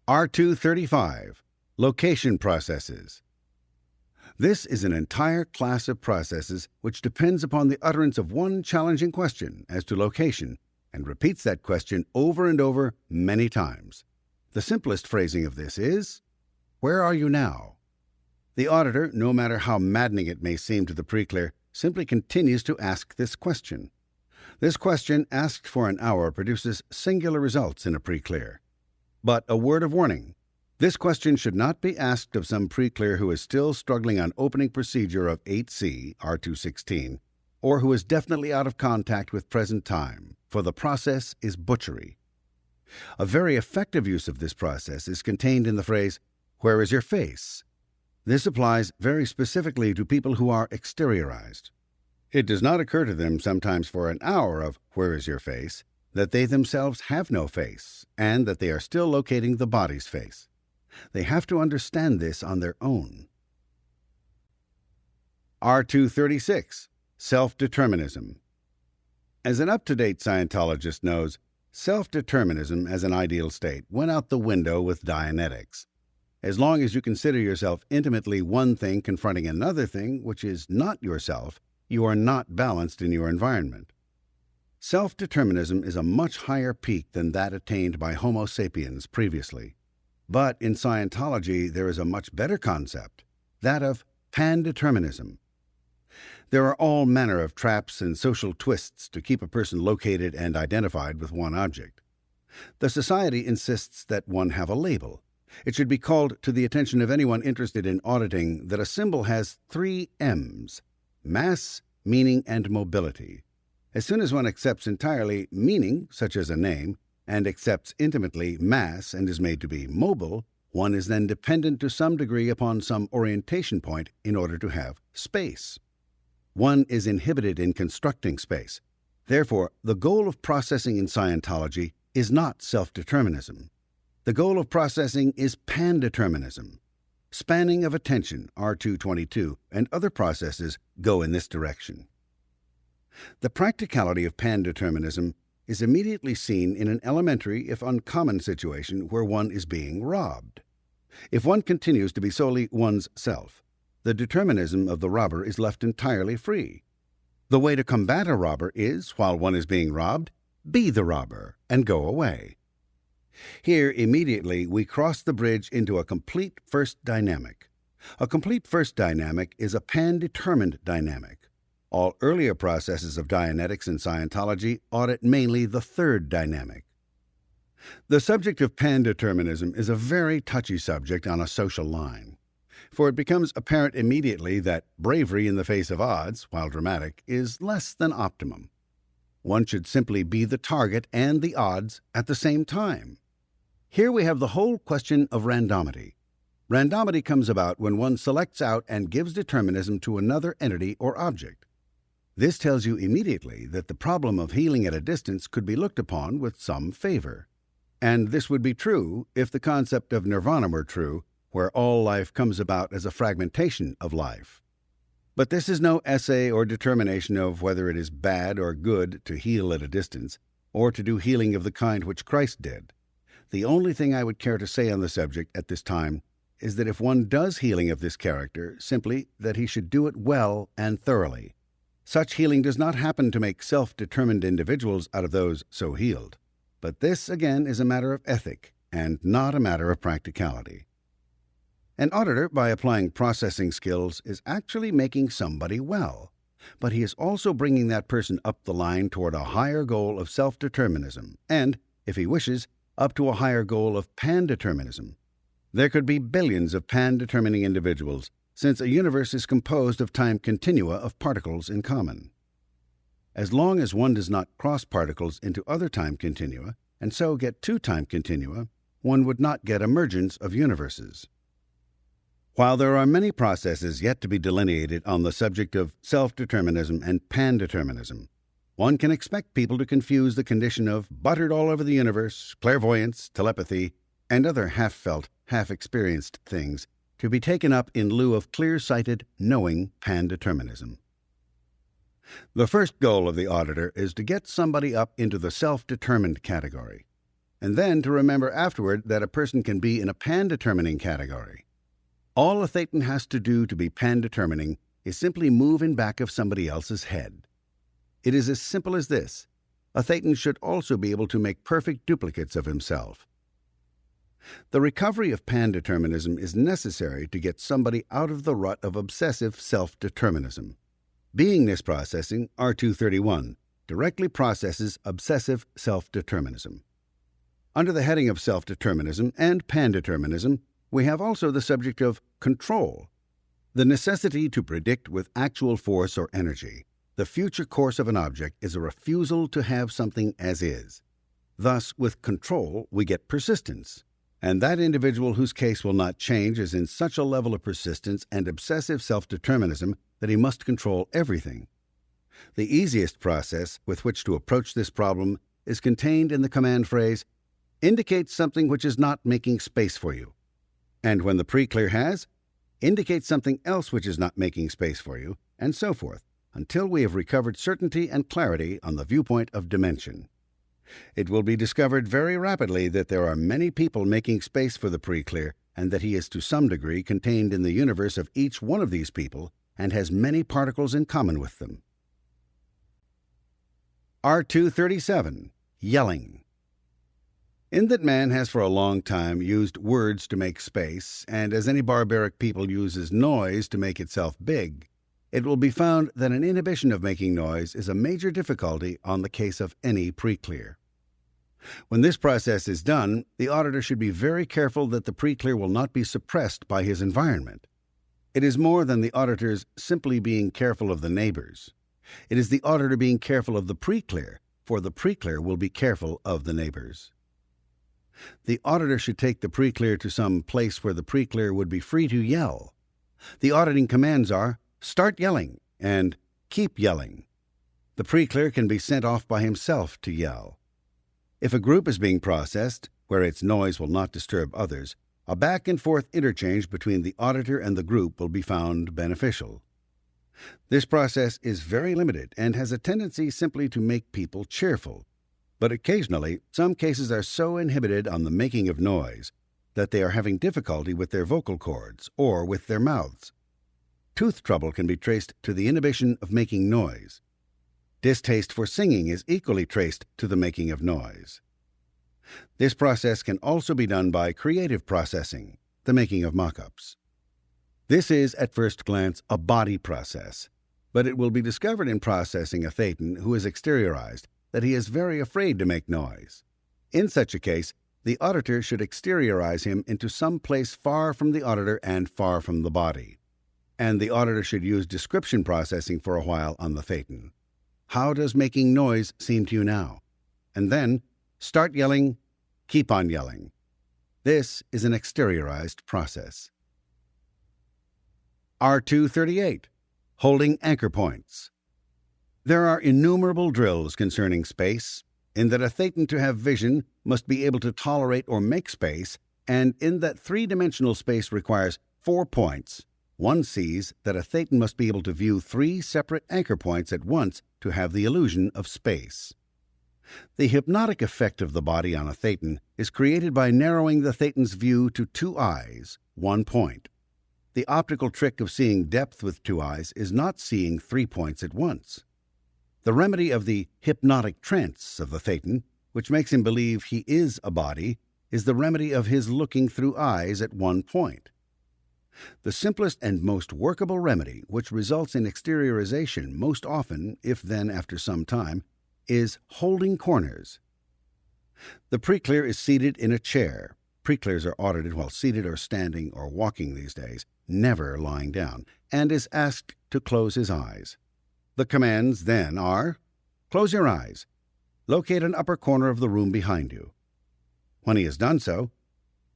Speaker 1: R235. Location processes. This is an entire class of processes which depends upon the utterance of one challenging question as to location and repeats that question over and over many times. The simplest phrasing of this is, "Where are you now?" The auditor, no matter how maddening it may seem to the pre-clear, simply continues to ask this question. This question, asked for an hour, produces singular results in a pre-clear. But a word of warning. This question should not be asked of some pre-clear who is still struggling on opening procedure of 8C, R216, or who is definitely out of contact with present time, for the process is butchery. A very effective use of this process is contained in the phrase, "Where is your face?" This applies very specifically to people who are exteriorized. It does not occur to them sometimes for an hour of "Where is your face?" that they themselves have no face, and that they are still locating the body's face. They have to understand this on their own. R236. Self-determinism. As an up-to-date Scientologist knows, self-determinism as an ideal state went out the window with Dianetics. As long as you consider yourself intimately one thing confronting another thing which is not yourself, you are not balanced in your environment. Self-determinism is a much higher peak than that attained by Homo sapiens previously. But in Scientology, there is a much better concept, that of pandeterminism. There are all manner of traps and social twists to keep a person located and identified with one object. The society insists that one have a label. It should be called to the attention of anyone interested in auditing that a symbol has 3 M's: mass, meaning, and mobility. As soon as one accepts entirely meaning, such as a name, and accepts intimately mass and is made to be mobile, one is then dependent to some degree upon some orientation point in order to have space. One is inhibited in constructing space. Therefore, the goal of processing in Scientology is not self-determinism. The goal of processing is pandeterminism. Spanning of attention, R222, and other processes go in this direction. The practicality of pandeterminism is immediately seen in an elementary, if uncommon, situation where one is being robbed. If one continues to be solely one's self, the determinism of the robber is left entirely free. The way to combat a robber is, while one is being robbed, be the robber and go away. Here, immediately, we cross the bridge into a complete first dynamic. A complete first dynamic is a pan-determined dynamic. All earlier processes of Dianetics in Scientology audit mainly the third dynamic. The subject of pandeterminism is a very touchy subject on a social line, for it becomes apparent immediately that bravery in the face of odds, while dramatic, is less than optimum. One should simply be the target and the odds at the same time. Here we have the whole question of randomity. Randomity comes about when one selects out and gives determinism to another entity or object. This tells you immediately that the problem of healing at a distance could be looked upon with some favor. And this would be true if the concept of nirvana were true, where all life comes about as a fragmentation of life. But this is no essay or determination of whether it is bad or good to heal at a distance, or to do healing of the kind which Christ did. The only thing I would care to say on the subject at this time is that if one does healing of this character, simply that he should do it well and thoroughly. Such healing does not happen to make self-determined individuals out of those so healed. But this, again, is a matter of ethic and not a matter of practicality. An auditor, by applying processing skills, is actually making somebody well, but he is also bringing that person up the line toward a higher goal of self-determinism and, if he wishes, up to a higher goal of pandeterminism. There could be billions of pan-determining individuals, since a universe is composed of time continua of particles in common. As long as one does not cross particles into other time continua, and so get 2 time continua, one would not get emergence of universes. While there are many processes yet to be delineated on the subject of self-determinism and pandeterminism, one can expect people to confuse the condition of buttered all over the universe, clairvoyance, telepathy, and other half-felt, half-experienced things to be taken up in lieu of clear-sighted, knowing pandeterminism. The first goal of the auditor is to get somebody up into the self-determined category, and then to remember afterward that a person can be in a pan-determining category. All a Thetan has to do to be pan-determining is simply move in back of somebody else's head. It is as simple as this. A Thetan should also be able to make perfect duplicates of himself. The recovery of pan-determinism is necessary to get somebody out of the rut of obsessive self-determinism. Beingness processing, R231, directly processes obsessive self-determinism. Under the heading of self-determinism and pandeterminism, we have also the subject of control, the necessity to predict with actual force or energy. The future course of an object is a refusal to have something as is. Thus, with control, we get persistence, and that individual whose case will not change is in such a level of persistence and obsessive self-determinism that he must control everything. The easiest process with which to approach this problem is contained in the command phrase, indicate something which is not making space for you. And when the pre-clear has, indicate something else which is not making space for you, and so forth, until we have recovered certainty and clarity on the viewpoint of dimension. It will be discovered very rapidly that there are many people making space for the pre-clear and that he is to some degree contained in the universe of each one of these people and has many particles in common with them. R237. Yelling. In that man has for a long time used words to make space, and as any barbaric people uses noise to make itself big, it will be found that an inhibition of making noise is a major difficulty on the case of any preclear. When this process is done, the auditor should be very careful that the preclear will not be suppressed by his environment. It is more than the auditor's simply being careful of the neighbors. It is the auditor being careful of the preclear, for the preclear will be careful of the neighbors. The auditor should take the preclear to some place where the preclear would be free to yell. The auditing commands are, "Start yelling," and "Keep yelling." The preclear can be sent off by himself to yell. If a group is being processed, where its noise will not disturb others, a back and forth interchange between the auditor and the group will be found beneficial. This process is very limited and has a tendency simply to make people cheerful. But occasionally, some cases are so inhibited on the making of noise that they are having difficulty with their vocal cords or with their mouths. Tooth trouble can be traced to the inhibition of making noise. Distaste for singing is equally traced to the making of noise. This process can also be done by creative processing, the making of mock-ups. This is, at first glance, a body process, but it will be discovered in processing a thetan who is exteriorized that he is very afraid to make noise. In such a case, the auditor should exteriorize him into some place far from the auditor and far from the body. And the auditor should use description processing for a while on the thetan. How does making noise seem to you now? And then, start yelling, keep on yelling. This is an exteriorized process. R238. Holding anchor points. There are innumerable drills concerning space, in that a thetan to have vision must be able to tolerate or make space, and in that three-dimensional space requires 4 points. One sees that a thetan must be able to view 3 separate anchor points at once to have the illusion of space. The hypnotic effect of the body on a thetan is created by narrowing the thetan's view to 2 eyes, 1 point. The optical trick of seeing depth with 2 eyes is not seeing 3 points at once. The remedy of the hypnotic trance of the thetan, which makes him believe he is a body, is the remedy of his looking through eyes at 1 point. The simplest and most workable remedy, which results in exteriorization most often, if then after some time, is holding corners. The preclear is seated in a chair. Preclears are audited while seated or standing or walking these days, never lying down, and is asked to close his eyes. The commands then are, close your eyes. Locate an upper corner of the room behind you. When he has done so,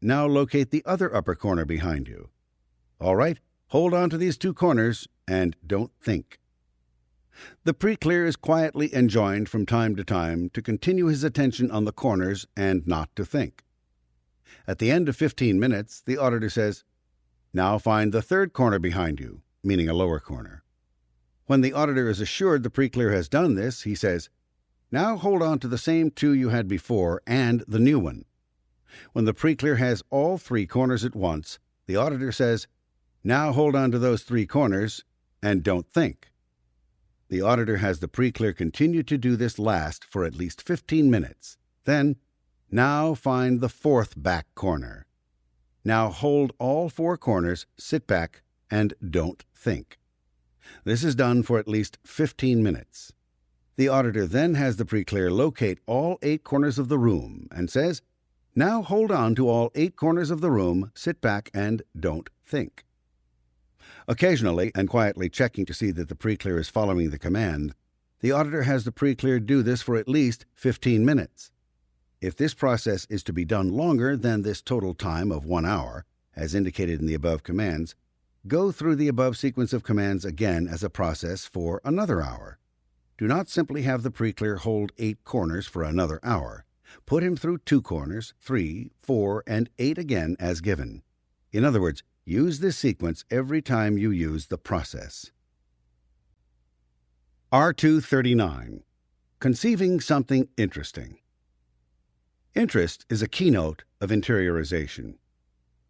Speaker 1: now locate the other upper corner behind you. All right, hold on to these 2 corners and don't think. The preclear is quietly enjoined from time to time to continue his attention on the corners and not to think. At the end of 15 minutes, the auditor says, now find the 3rd corner behind you, meaning a lower corner. When the auditor is assured the preclear has done this, he says, now hold on to the same 2 you had before and the new one. When the preclear has all 3 corners at once, the auditor says, now hold on to those 3 corners and don't think. The auditor has the preclear continue to do this last for at least 15 minutes. Then, now find the 4th back corner. Now hold all 4 corners, sit back, and don't think. This is done for at least 15 minutes. The auditor then has the preclear locate all 8 corners of the room and says, now hold on to all 8 corners of the room, sit back, and don't think. Occasionally, and quietly checking to see that the preclear is following the command, the auditor has the preclear do this for at least 15 minutes. If this process is to be done longer than this total time of 1 hour, as indicated in the above commands, go through the above sequence of commands again as a process for another hour. Do not simply have the preclear hold 8 corners for another hour. Put him through 2 corners, 3, 4, and 8 again as given. In other words, use this sequence every time you use the process. R239. Conceiving something interesting. Interest is a keynote of interiorization.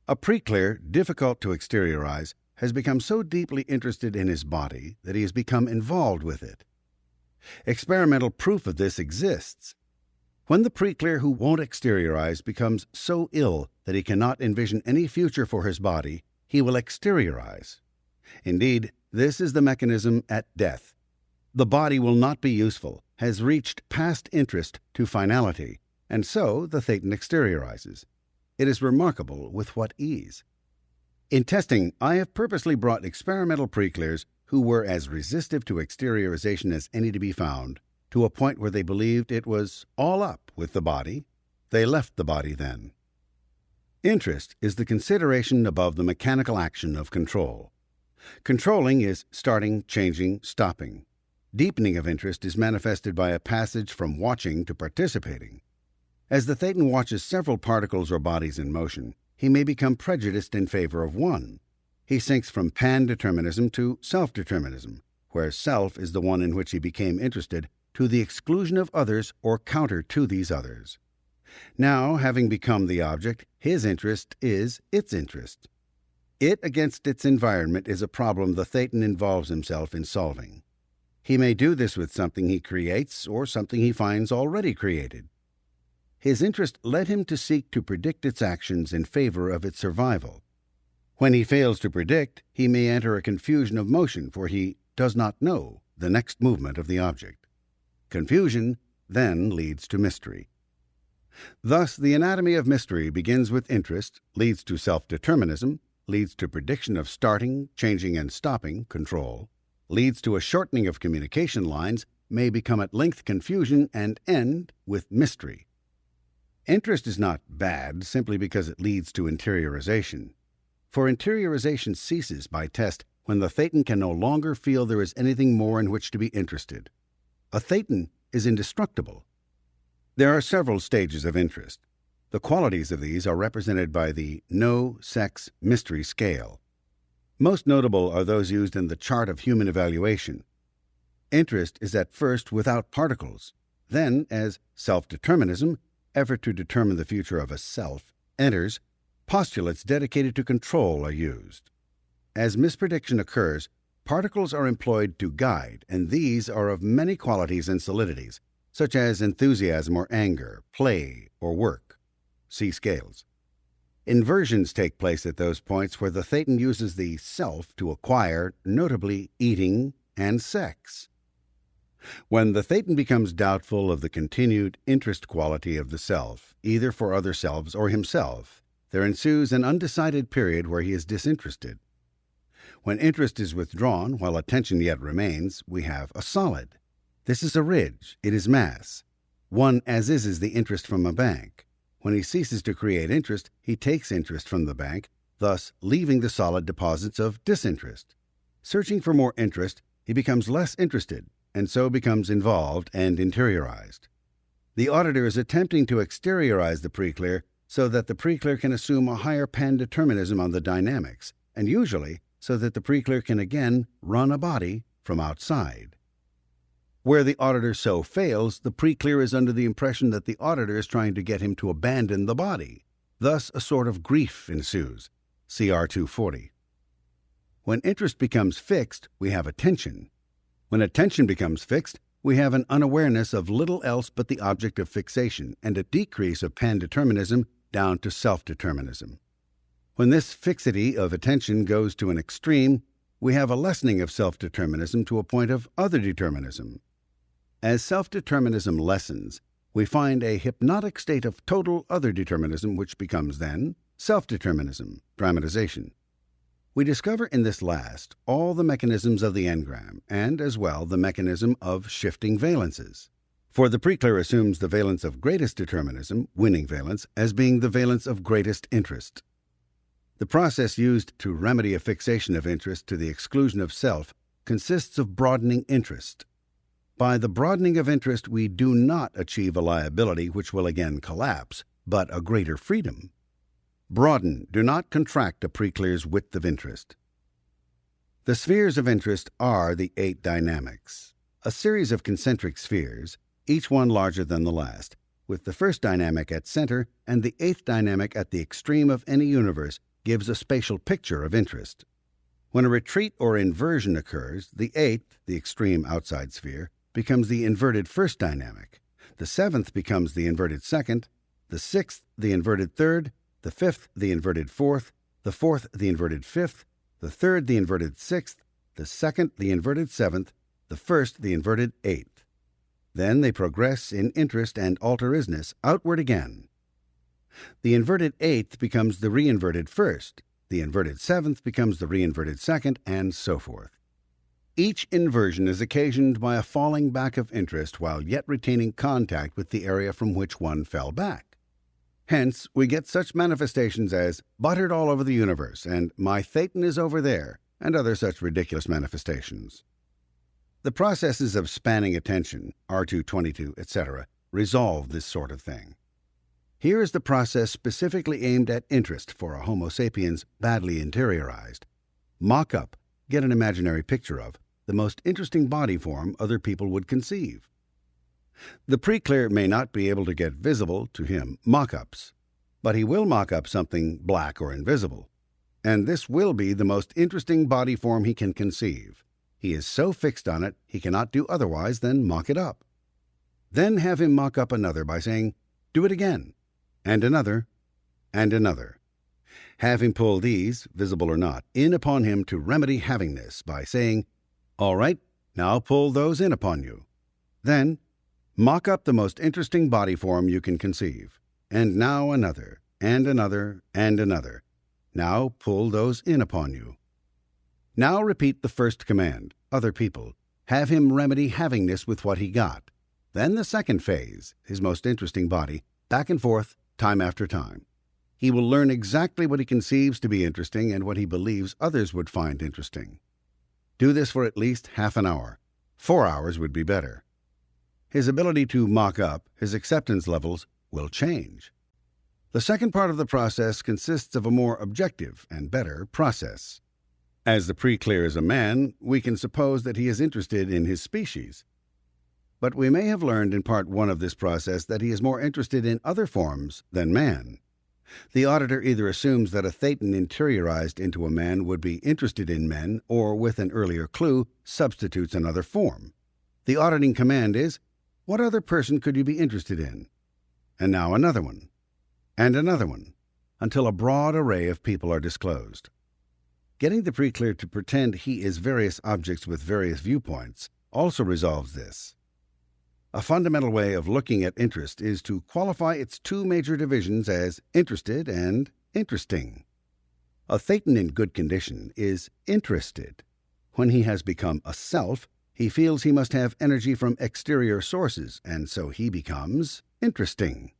Speaker 1: A preclear, difficult to exteriorize, has become so deeply interested in his body that he has become involved with it. Experimental proof of this exists. When the preclear who won't exteriorize becomes so ill that he cannot envision any future for his body, he will exteriorize. Indeed, this is the mechanism at death. The body will not be useful, has reached past interest to finality, and so the thetan exteriorizes. It is remarkable with what ease. In testing, I have purposely brought experimental preclears who were as resistive to exteriorization as any to be found, to a point where they believed it was all up with the body. They left the body then. Interest is the consideration above the mechanical action of control. Controlling is starting, changing, stopping. Deepening of interest is manifested by a passage from watching to participating. As the thetan watches several particles or bodies in motion, he may become prejudiced in favor of one. He sinks from pan-determinism to self-determinism, where self is the one in which he became interested, to the exclusion of others or counter to these others. Now, having become the object, his interest is its interest. It against its environment is a problem the thetan involves himself in solving. He may do this with something he creates or something he finds already created. His interest led him to seek to predict its actions in favor of its survival. When he fails to predict, he may enter a confusion of motion, for he does not know the next movement of the object. Confusion then leads to mystery. Thus, the anatomy of mystery begins with interest, leads to self-determinism, leads to prediction of starting, changing, and stopping, control, leads to a shortening of communication lines, may become at length confusion, and end with mystery. Interest is not bad simply because it leads to interiorization. For interiorization ceases by test when the thetan can no longer feel there is anything more in which to be interested. A thetan is indestructible. There are several stages of interest. The qualities of these are represented by the no-sex mystery scale. Most notable are those used in the chart of human evaluation. Interest is at first without particles. Then, as self-determinism, effort to determine the future of a self, enters, postulates dedicated to control are used. As misprediction occurs, particles are employed to guide, and these are of many qualities and solidities, such as enthusiasm or anger, play or work. See scales. Inversions take place at those points where the thetan uses the self to acquire, notably eating and sex. When the thetan becomes doubtful of the continued interest quality of the self, either for other selves or himself, there ensues an undecided period where he is disinterested. When interest is withdrawn while attention yet remains, we have a solid. This is a ridge, it is mass. One as is the interest from a bank. When he ceases to create interest, he takes interest from the bank, thus leaving the solid deposits of disinterest. Searching for more interest, he becomes less interested, and so becomes involved and interiorized. The auditor is attempting to exteriorize the preclear so that the preclear can assume a higher pan-determinism on the dynamics, and usually so that the preclear can again run a body from outside. Where the auditor so fails, the preclear is under the impression that the auditor is trying to get him to abandon the body. Thus a sort of grief ensues. CR 240. When interest becomes fixed, we have attention. When attention becomes fixed, we have an unawareness of little else but the object of fixation and a decrease of pan-determinism down to self-determinism. When this fixity of attention goes to an extreme, we have a lessening of self-determinism to a point of other determinism. As self-determinism lessens, we find a hypnotic state of total other determinism which becomes then self-determinism, dramatization. We discover in this last all the mechanisms of the engram, and as well the mechanism of shifting valences. For the preclear assumes the valence of greatest determinism, winning valence, as being the valence of greatest interest. The process used to remedy a fixation of interest to the exclusion of self consists of broadening interest. By the broadening of interest, we do not achieve a liability which will again collapse, but a greater freedom. Broaden, do not contract a preclear's width of interest. The spheres of interest are the 8 dynamics, a series of concentric spheres, each one larger than the last, with the first dynamic at center and the 8th dynamic at the extreme of any universe, gives a spatial picture of interest. When a retreat or inversion occurs, the eighth, the extreme outside sphere, becomes the inverted first dynamic. The seventh becomes the inverted second, the sixth the inverted third, the fifth the inverted fourth, the fourth the inverted fifth, the third the inverted sixth, the second the inverted seventh, the first the inverted eighth. Then they progress in interest and alter-isness outward again. The inverted eighth becomes the re-inverted first, the inverted seventh becomes the re-inverted second, and so forth. Each inversion is occasioned by a falling back of interest while yet retaining contact with the area from which one fell back. Hence, we get such manifestations as "buttered all over the universe" and "my Thetan is over there," and other such ridiculous manifestations. The processes of spanning attention, R222, etc., resolve this sort of thing. Here is the process specifically aimed at interest for a Homo sapiens badly interiorized. Mock up, get an imaginary picture of, the most interesting body form other people would conceive. The pre-clear may not be able to get visible, to him, mock-ups, but he will mock up something black or invisible, and this will be the most interesting body form he can conceive. He is so fixed on it, he cannot do otherwise than mock it up. Then have him mock up another by saying, "Do it again," and another, and another. Have him pull these, visible or not, in upon him to remedy having this by saying, "All right, now pull those in upon you." Then, mock up the most interesting body form you can conceive, and now another, and another, and another. Now pull those in upon you. Now repeat the first command, other people. Have him remedy having this with what he got. Then the second phase, his most interesting body, back and forth, time after time. He will learn exactly what he conceives to be interesting and what he believes others would find interesting. Do this for at least half an hour. 4 hours would be better. His ability to mock up, his acceptance levels, will change. The second part of the process consists of a more objective and better process. As the pre-clear is a man, we can suppose that he is interested in his species. But we may have learned in part 1 of this process that he is more interested in other forms than man. The auditor either assumes that a Thetan interiorized into a man would be interested in men, or with an earlier clue, substitutes another form. The auditing command is, "What other person could you be interested in?" And now another one, and another one, until a broad array of people are disclosed. Getting the pre-clear to pretend he is various objects with various viewpoints also resolves this. A fundamental way of looking at interest is to qualify its 2 major divisions as interested and interesting. A Thetan in good condition is interested. When he has become a self, he feels he must have energy from exterior sources, and so he becomes interesting.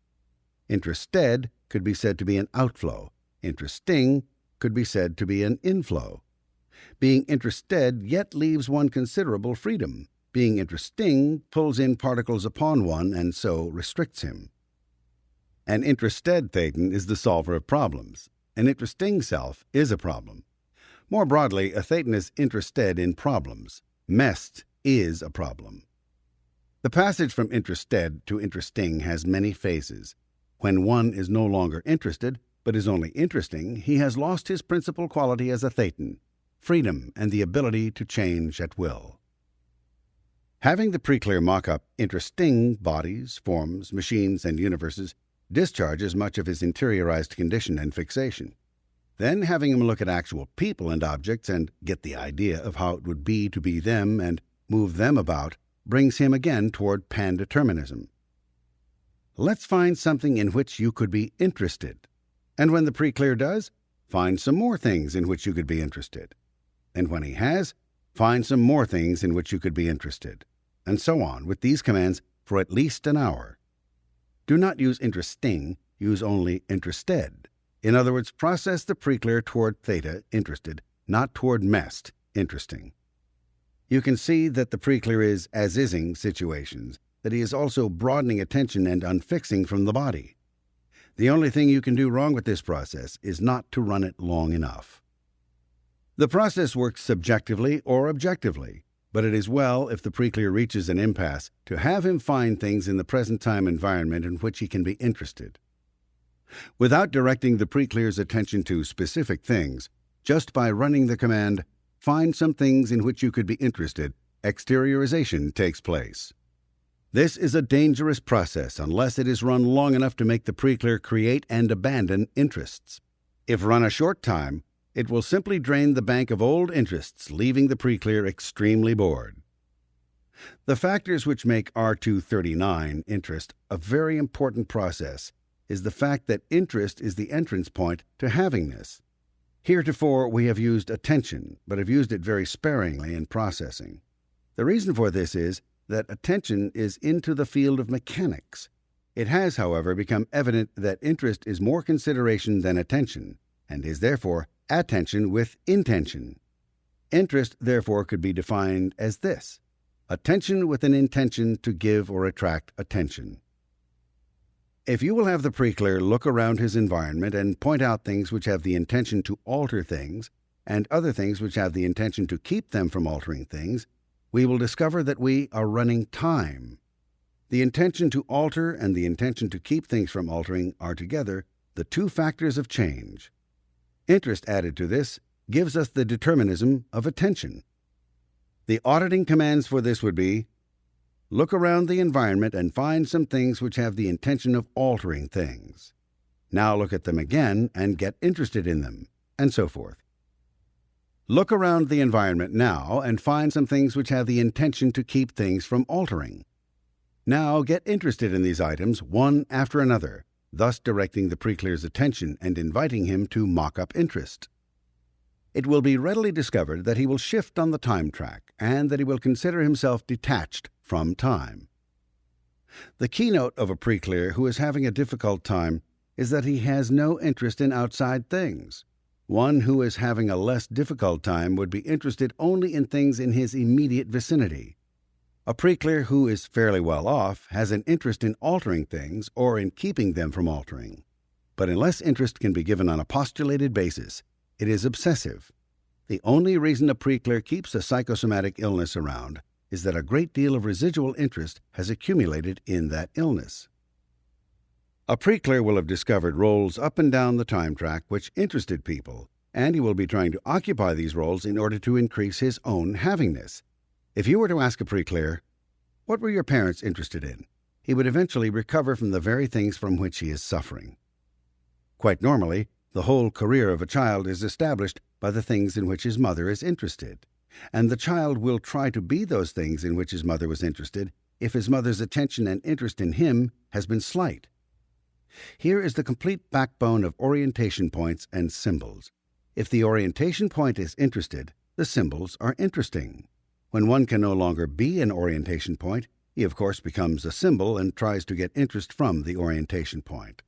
Speaker 1: Interested could be said to be an outflow. Interesting could be said to be an inflow. Being interested yet leaves one considerable freedom. Being interesting pulls in particles upon one and so restricts him. An interested Thetan is the solver of problems. An interesting self is a problem. More broadly, a Thetan is interested in problems. Messed is a problem. The passage from interested to interesting has many phases. When one is no longer interested, but is only interesting, he has lost his principal quality as a Thetan, freedom and the ability to change at will. Having the pre-clear mock up interesting bodies, forms, machines, and universes discharges much of his interiorized condition and fixation. Then having him look at actual people and objects and get the idea of how it would be to be them and move them about brings him again toward pandeterminism. Let's find something in which you could be interested. And when the pre-clear does, find some more things in which you could be interested. And when he has, find some more things in which you could be interested. And so on with these commands for at least an hour. Do not use interesting, use only interested. In other words, process the pre-clear toward theta, interested, not toward messed, interesting. You can see that the pre-clear is as-ising situations, that he is also broadening attention and unfixing from the body. The only thing you can do wrong with this process is not to run it long enough. The process works subjectively or objectively, but it is well, if the pre-clear reaches an impasse, to have him find things in the present time environment in which he can be interested. Without directing the pre-clear's attention to specific things, just by running the command, "Find some things in which you could be interested," exteriorization takes place. This is a dangerous process unless it is run long enough to make the pre-clear create and abandon interests. If run a short time, it will simply drain the bank of old interests, leaving the pre-clear extremely bored. The factors which make R239 interest a very important process is the fact that interest is the entrance point to havingness. Heretofore we have used attention, but have used it very sparingly in processing. The reason for this is that attention is into the field of mechanics. It has, however, become evident that interest is more consideration than attention, and is therefore attention with intention. Interest, therefore, could be defined as this: attention with an intention to give or attract attention. If you will have the pre-clear look around his environment and point out things which have the intention to alter things, and other things which have the intention to keep them from altering things, we will discover that we are running time. The intention to alter and the intention to keep things from altering are together the two factors of change. Interest added to this gives us the determinism of attention. The auditing commands for this would be: look around the environment and find some things which have the intention of altering things. Now look at them again and get interested in them, and so forth. Look around the environment now and find some things which have the intention to keep things from altering. Now get interested in these items one after another, thus directing the pre-clear's attention and inviting him to mock-up interest. It will be readily discovered that he will shift on the time track and that he will consider himself detached from time. The keynote of a pre-clear who is having a difficult time is that he has no interest in outside things. One who is having a less difficult time would be interested only in things in his immediate vicinity. A pre-clear who is fairly well off has an interest in altering things or in keeping them from altering. But unless interest can be given on a postulated basis, it is obsessive. The only reason a pre-clear keeps a psychosomatic illness around is that a great deal of residual interest has accumulated in that illness. A pre-clear will have discovered roles up and down the time track which interested people, and he will be trying to occupy these roles in order to increase his own havingness. If you were to ask a pre-clear, "What were your parents interested in?" he would eventually recover from the very things from which he is suffering. Quite normally, the whole career of a child is established by the things in which his mother is interested, and the child will try to be those things in which his mother was interested if his mother's attention and interest in him has been slight. Here is the complete backbone of orientation points and symbols. If the orientation point is interested, the symbols are interesting. When one can no longer be an orientation point, he of course becomes a symbol and tries to get interest from the orientation point.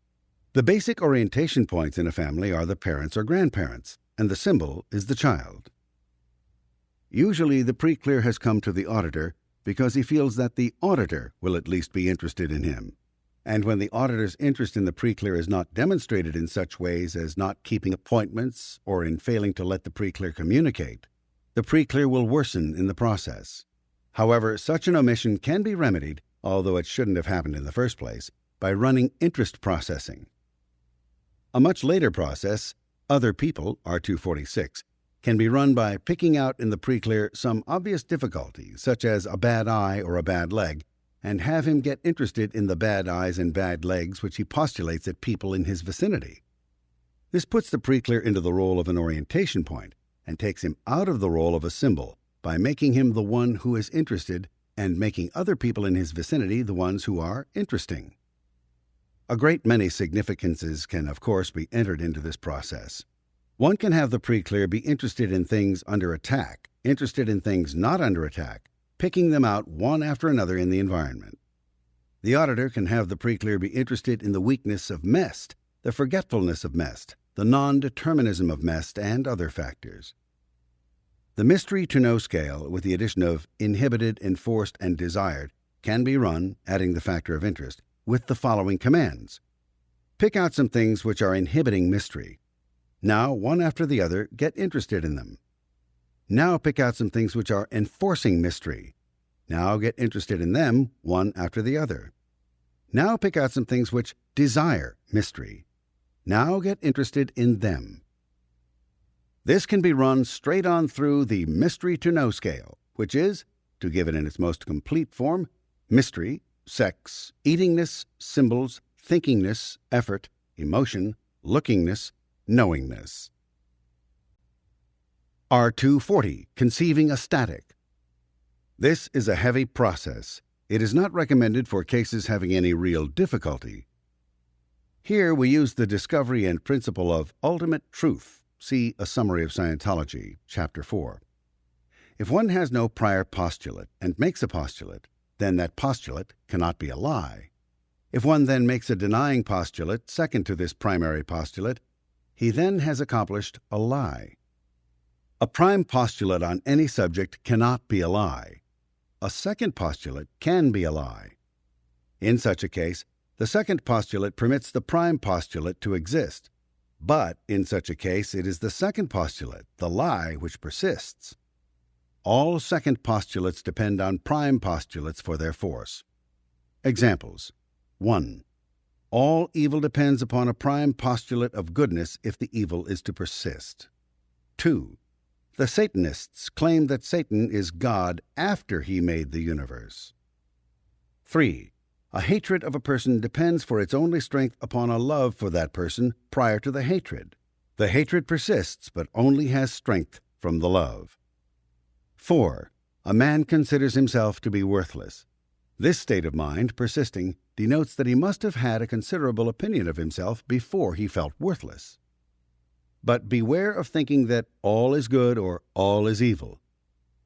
Speaker 1: The basic orientation points in a family are the parents or grandparents, and the symbol is the child. Usually the pre-clear has come to the auditor because he feels that the auditor will at least be interested in him. And when the auditor's interest in the pre-clear is not demonstrated in such ways as not keeping appointments or in failing to let the pre-clear communicate, the pre-clear will worsen in the process. However, such an omission can be remedied, although it shouldn't have happened in the first place, by running interest processing. A much later process, other people, R246, can be run by picking out in the pre-clear some obvious difficulty, such as a bad eye or a bad leg, and have him get interested in the bad eyes and bad legs which he postulates at people in his vicinity. This puts the pre-clear into the role of an orientation point and takes him out of the role of a symbol by making him the one who is interested and making other people in his vicinity the ones who are interesting. A great many significances can, of course, be entered into this process. One can have the pre-clear be interested in things under attack, interested in things not under attack, picking them out one after another in the environment. The auditor can have the pre-clear be interested in the weakness of Mest, the forgetfulness of Mest, the non-determinism of Mest, and other factors. The mystery to know scale, with the addition of inhibited, enforced, and desired, can be run, adding the factor of interest, with the following commands. Pick out some things which are inhibiting mystery. Now, one after the other, get interested in them. Now pick out some things which are enforcing mystery. Now get interested in them, one after the other. Now pick out some things which desire mystery. Now get interested in them. This can be run straight on through the mystery to know scale, which is, to give it in its most complete form, mystery, sex, eatingness, symbols, thinkingness, effort, emotion, lookingness, knowingness. R240, conceiving a static. This is a heavy process. It is not recommended for cases having any real difficulty. Here we use the discovery and principle of ultimate truth. See A Summary of Scientology, Chapter 4. If one has no prior postulate and makes a postulate, then that postulate cannot be a lie. If one then makes a denying postulate second to this primary postulate, he then has accomplished a lie. A prime postulate on any subject cannot be a lie. A second postulate can be a lie. In such a case, the second postulate permits the prime postulate to exist, but in such a case it is the second postulate, the lie, which persists. All second postulates depend on prime postulates for their force. Examples. 1. All evil depends upon a prime postulate of goodness if the evil is to persist. 2. The Satanists claim that Satan is God after he made the universe. 3. A hatred of a person depends for its only strength upon a love for that person prior to the hatred. The hatred persists but only has strength from the love. 4. A man considers himself to be worthless. This state of mind, persisting, denotes that he must have had a considerable opinion of himself before he felt worthless. But beware of thinking that all is good or all is evil.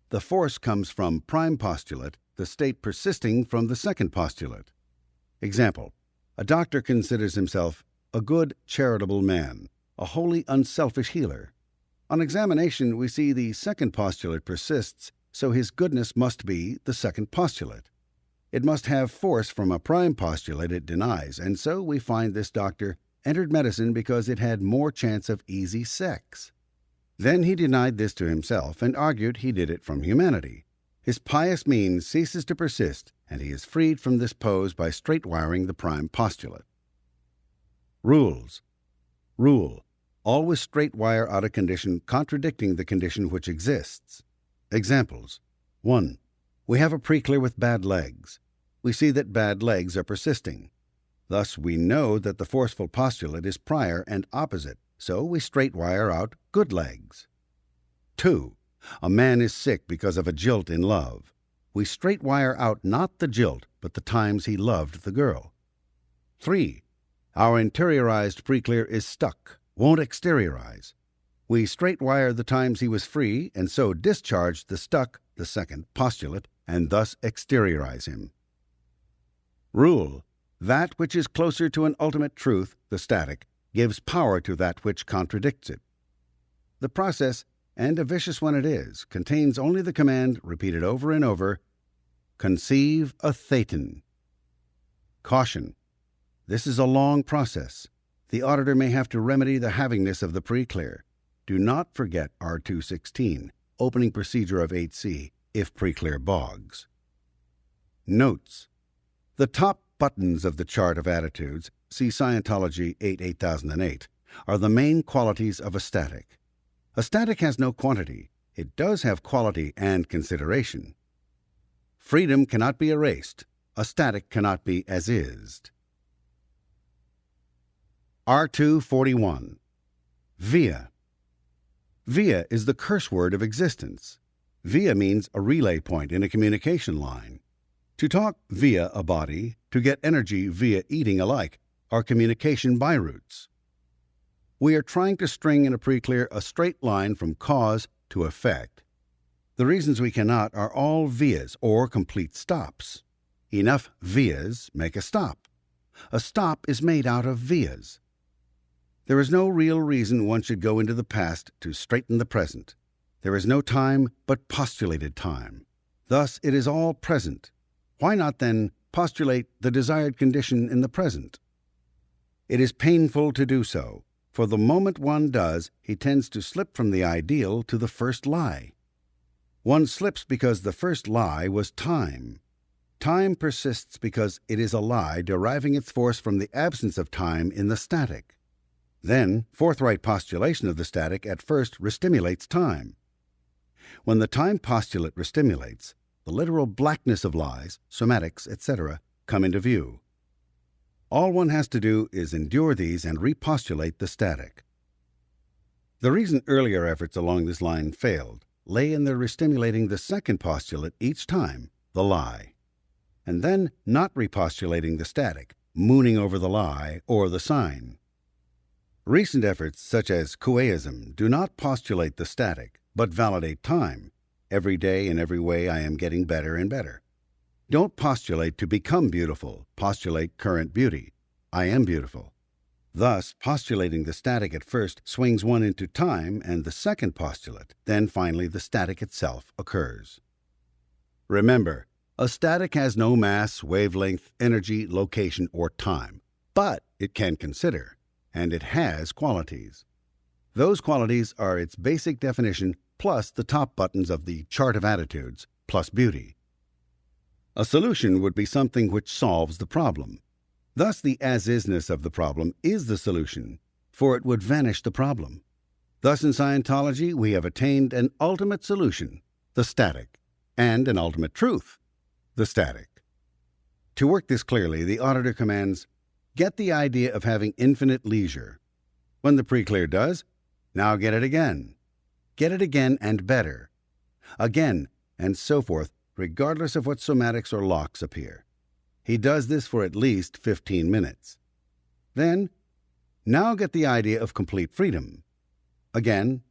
Speaker 1: The force comes from prime postulate, the state persisting from the second postulate. Example, a doctor considers himself a good, charitable man, a wholly unselfish healer. On examination, we see the second postulate persists, so his goodness must be the second postulate. It must have force from a prime postulate it denies, and so we find this doctor entered medicine because it had more chance of easy sex. Then he denied this to himself and argued he did it from humanity. His pious means ceases to persist, and he is freed from this pose by straight-wiring the prime postulate. Rules. Rule. Always straight-wire out a condition contradicting the condition which exists. Examples. 1. We have a preclear with bad legs. We see that bad legs are persisting. Thus we know that the forceful postulate is prior and opposite, so we straight-wire out good legs. 2. A man is sick because of a jilt in love. We straight-wire out not the jilt, but the times he loved the girl. 3. Our interiorized preclear is stuck, won't exteriorize. We straight-wire the times he was free, and so discharge the stuck, the second postulate, and thus exteriorize him. Rule. That which is closer to an ultimate truth, the static, gives power to that which contradicts it. The process, and a vicious one it is, contains only the command, repeated over and over, conceive a thetan. Caution. This is a long process. The auditor may have to remedy the havingness of the preclear. Do not forget R216, opening procedure of 8C, if preclear bogs. Notes. The top buttons of the chart of attitudes, see Scientology 8008, are the main qualities of a static. A static has no quantity. It does have quality and consideration. Freedom cannot be erased. A static cannot be as-ised. R241. Via. Via is the curse word of existence. Via means a relay point in a communication line. To talk via a body, to get energy via eating alike, are communication byroutes. We are trying to string in a preclear a straight line from cause to effect. The reasons we cannot are all vias or complete stops. Enough vias make a stop. A stop is made out of vias. There is no real reason one should go into the past to straighten the present. There is no time but postulated time. Thus it is all present. Why not, then, postulate the desired condition in the present? It is painful to do so, for the moment one does, he tends to slip from the ideal to the first lie. One slips because the first lie was time. Time persists because it is a lie deriving its force from the absence of time in the static. Then, forthright postulation of the static at first restimulates time. When the time postulate restimulates, the literal blackness of lies, somatics, etc., come into view. All one has to do is endure these and repostulate the static. The reason earlier efforts along this line failed lay in their restimulating the second postulate each time, the lie, and then not repostulating the static, mooning over the lie or the sign. Recent efforts such as Kueism do not postulate the static, but validate time. Every day in every way I am getting better and better. Don't postulate to become beautiful, postulate current beauty. I am beautiful. Thus, postulating the static at first swings one into time and the second postulate, then finally the static itself occurs. Remember, a static has no mass, wavelength, energy, location, or time, but it can consider, and it has qualities. Those qualities are its basic definition plus the top buttons of the chart of attitudes, plus beauty. A solution would be something which solves the problem. Thus, the as-isness of the problem is the solution, for it would vanish the problem. Thus, in Scientology, we have attained an ultimate solution, the static, and an ultimate truth, the static. To work this clearly, the auditor commands, get the idea of having infinite leisure. When the pre-clear does, now get it again. Get it again and better. Again, and so forth, regardless of what somatics or locks appear. He does this for at least 15 minutes. Then, now get the idea of complete freedom. Again,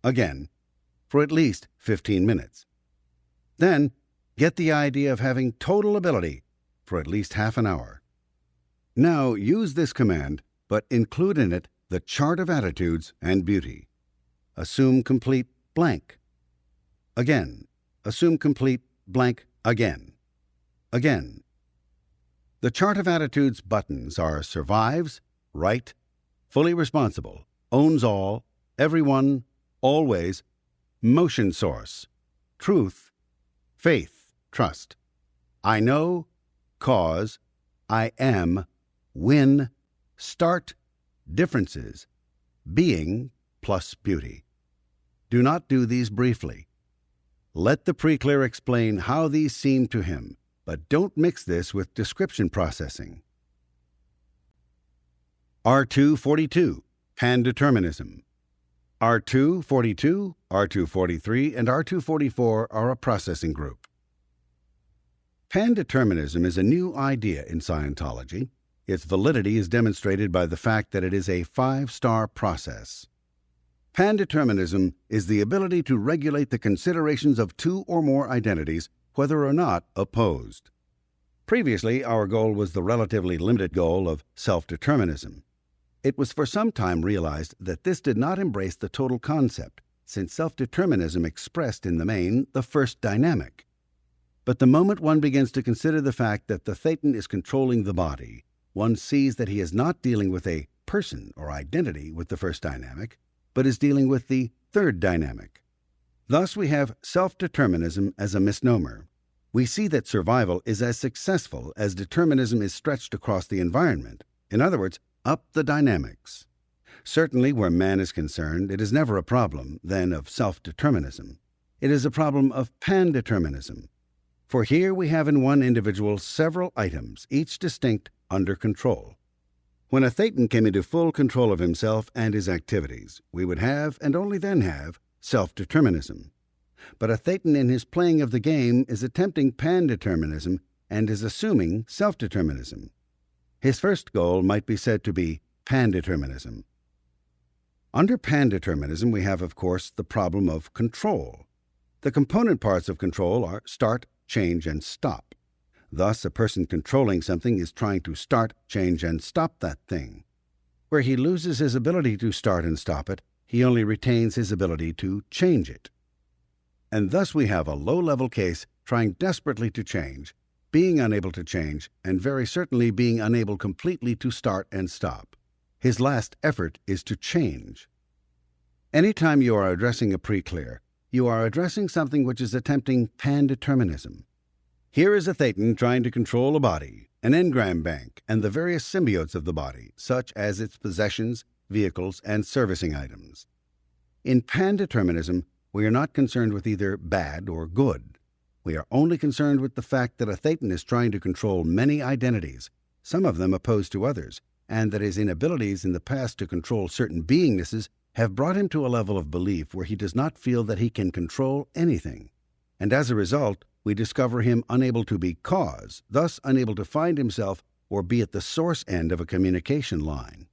Speaker 1: for at least 15 minutes. Then, get the idea of having total ability for at least half an hour. Now, use this command, but include in it the chart of attitudes and beauty. Assume complete blank. Again. Assume complete blank again. Again. The chart of attitudes buttons are survives, right, fully responsible, owns all, everyone, always, motion source, truth, faith, trust, I know, cause, I am, win, start, differences, being plus beauty. Do not do these briefly. Let the pre-clear explain how these seem to him, but don't mix this with description processing. R242, Pandeterminism. R242, R243, and R244 are a processing group. Pandeterminism is a new idea in Scientology. Its validity is demonstrated by the fact that it is a 5-star process. Pandeterminism is the ability to regulate the considerations of two or more identities, whether or not opposed. Previously, our goal was the relatively limited goal of self-determinism. It was for some time realized that this did not embrace the total concept, since self-determinism expressed in the main the first dynamic. But the moment one begins to consider the fact that the Thetan is controlling the body, one sees that he is not dealing with a person or identity with the first dynamic, but is dealing with the third dynamic. Thus we have self-determinism as a misnomer. We see that survival is as successful as determinism is stretched across the environment. In other words, up the dynamics. Certainly where man is concerned, it is never a problem, then, of self-determinism. It is a problem of pandeterminism. For here we have in one individual several items, each distinct, under control. When a Thetan came into full control of himself and his activities, we would have, and only then have, self-determinism. But a Thetan in his playing of the game is attempting pandeterminism and is assuming self-determinism. His first goal might be said to be pandeterminism. Under pandeterminism we have, of course, the problem of control. The component parts of control are start, change, and stop. Thus, a person controlling something is trying to start, change, and stop that thing. Where he loses his ability to start and stop it, he only retains his ability to change it. And thus we have a low-level case trying desperately to change, being unable to change, and very certainly being unable completely to start and stop. His last effort is to change. Anytime you are addressing a pre-clear, you are addressing something which is attempting pandeterminism. Here is a Thetan trying to control a body, an engram bank, and the various symbiotes of the body, such as its possessions, vehicles, and servicing items. In pandeterminism, we are not concerned with either bad or good. We are only concerned with the fact that a thetan is trying to control many identities, some of them opposed to others, and that his inabilities in the past to control certain beingnesses have brought him to a level of belief where he does not feel that he can control anything. And as a result, we discover him unable to be cause, thus unable to find himself or be at the source end of a communication line.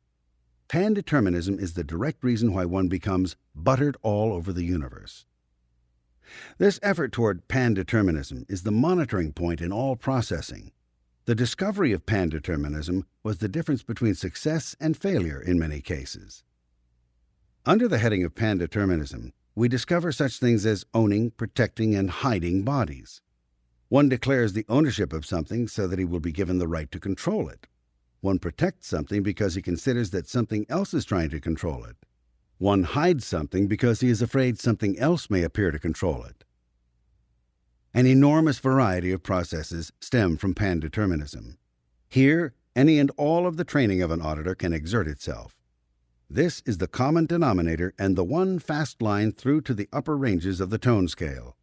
Speaker 1: Pandeterminism is the direct reason why one becomes buttered all over the universe. This effort toward pandeterminism is the monitoring point in all processing. The discovery of pandeterminism was the difference between success and failure in many cases. Under the heading of pandeterminism, we discover such things as owning, protecting, and hiding bodies. One declares the ownership of something so that he will be given the right to control it. One protects something because he considers that something else is trying to control it. One hides something because he is afraid something else may appear to control it. An enormous variety of processes stem from pandeterminism. Here, any and all of the training of an auditor can exert itself. This is the common denominator and the one fast line through to the upper ranges of the tone scale.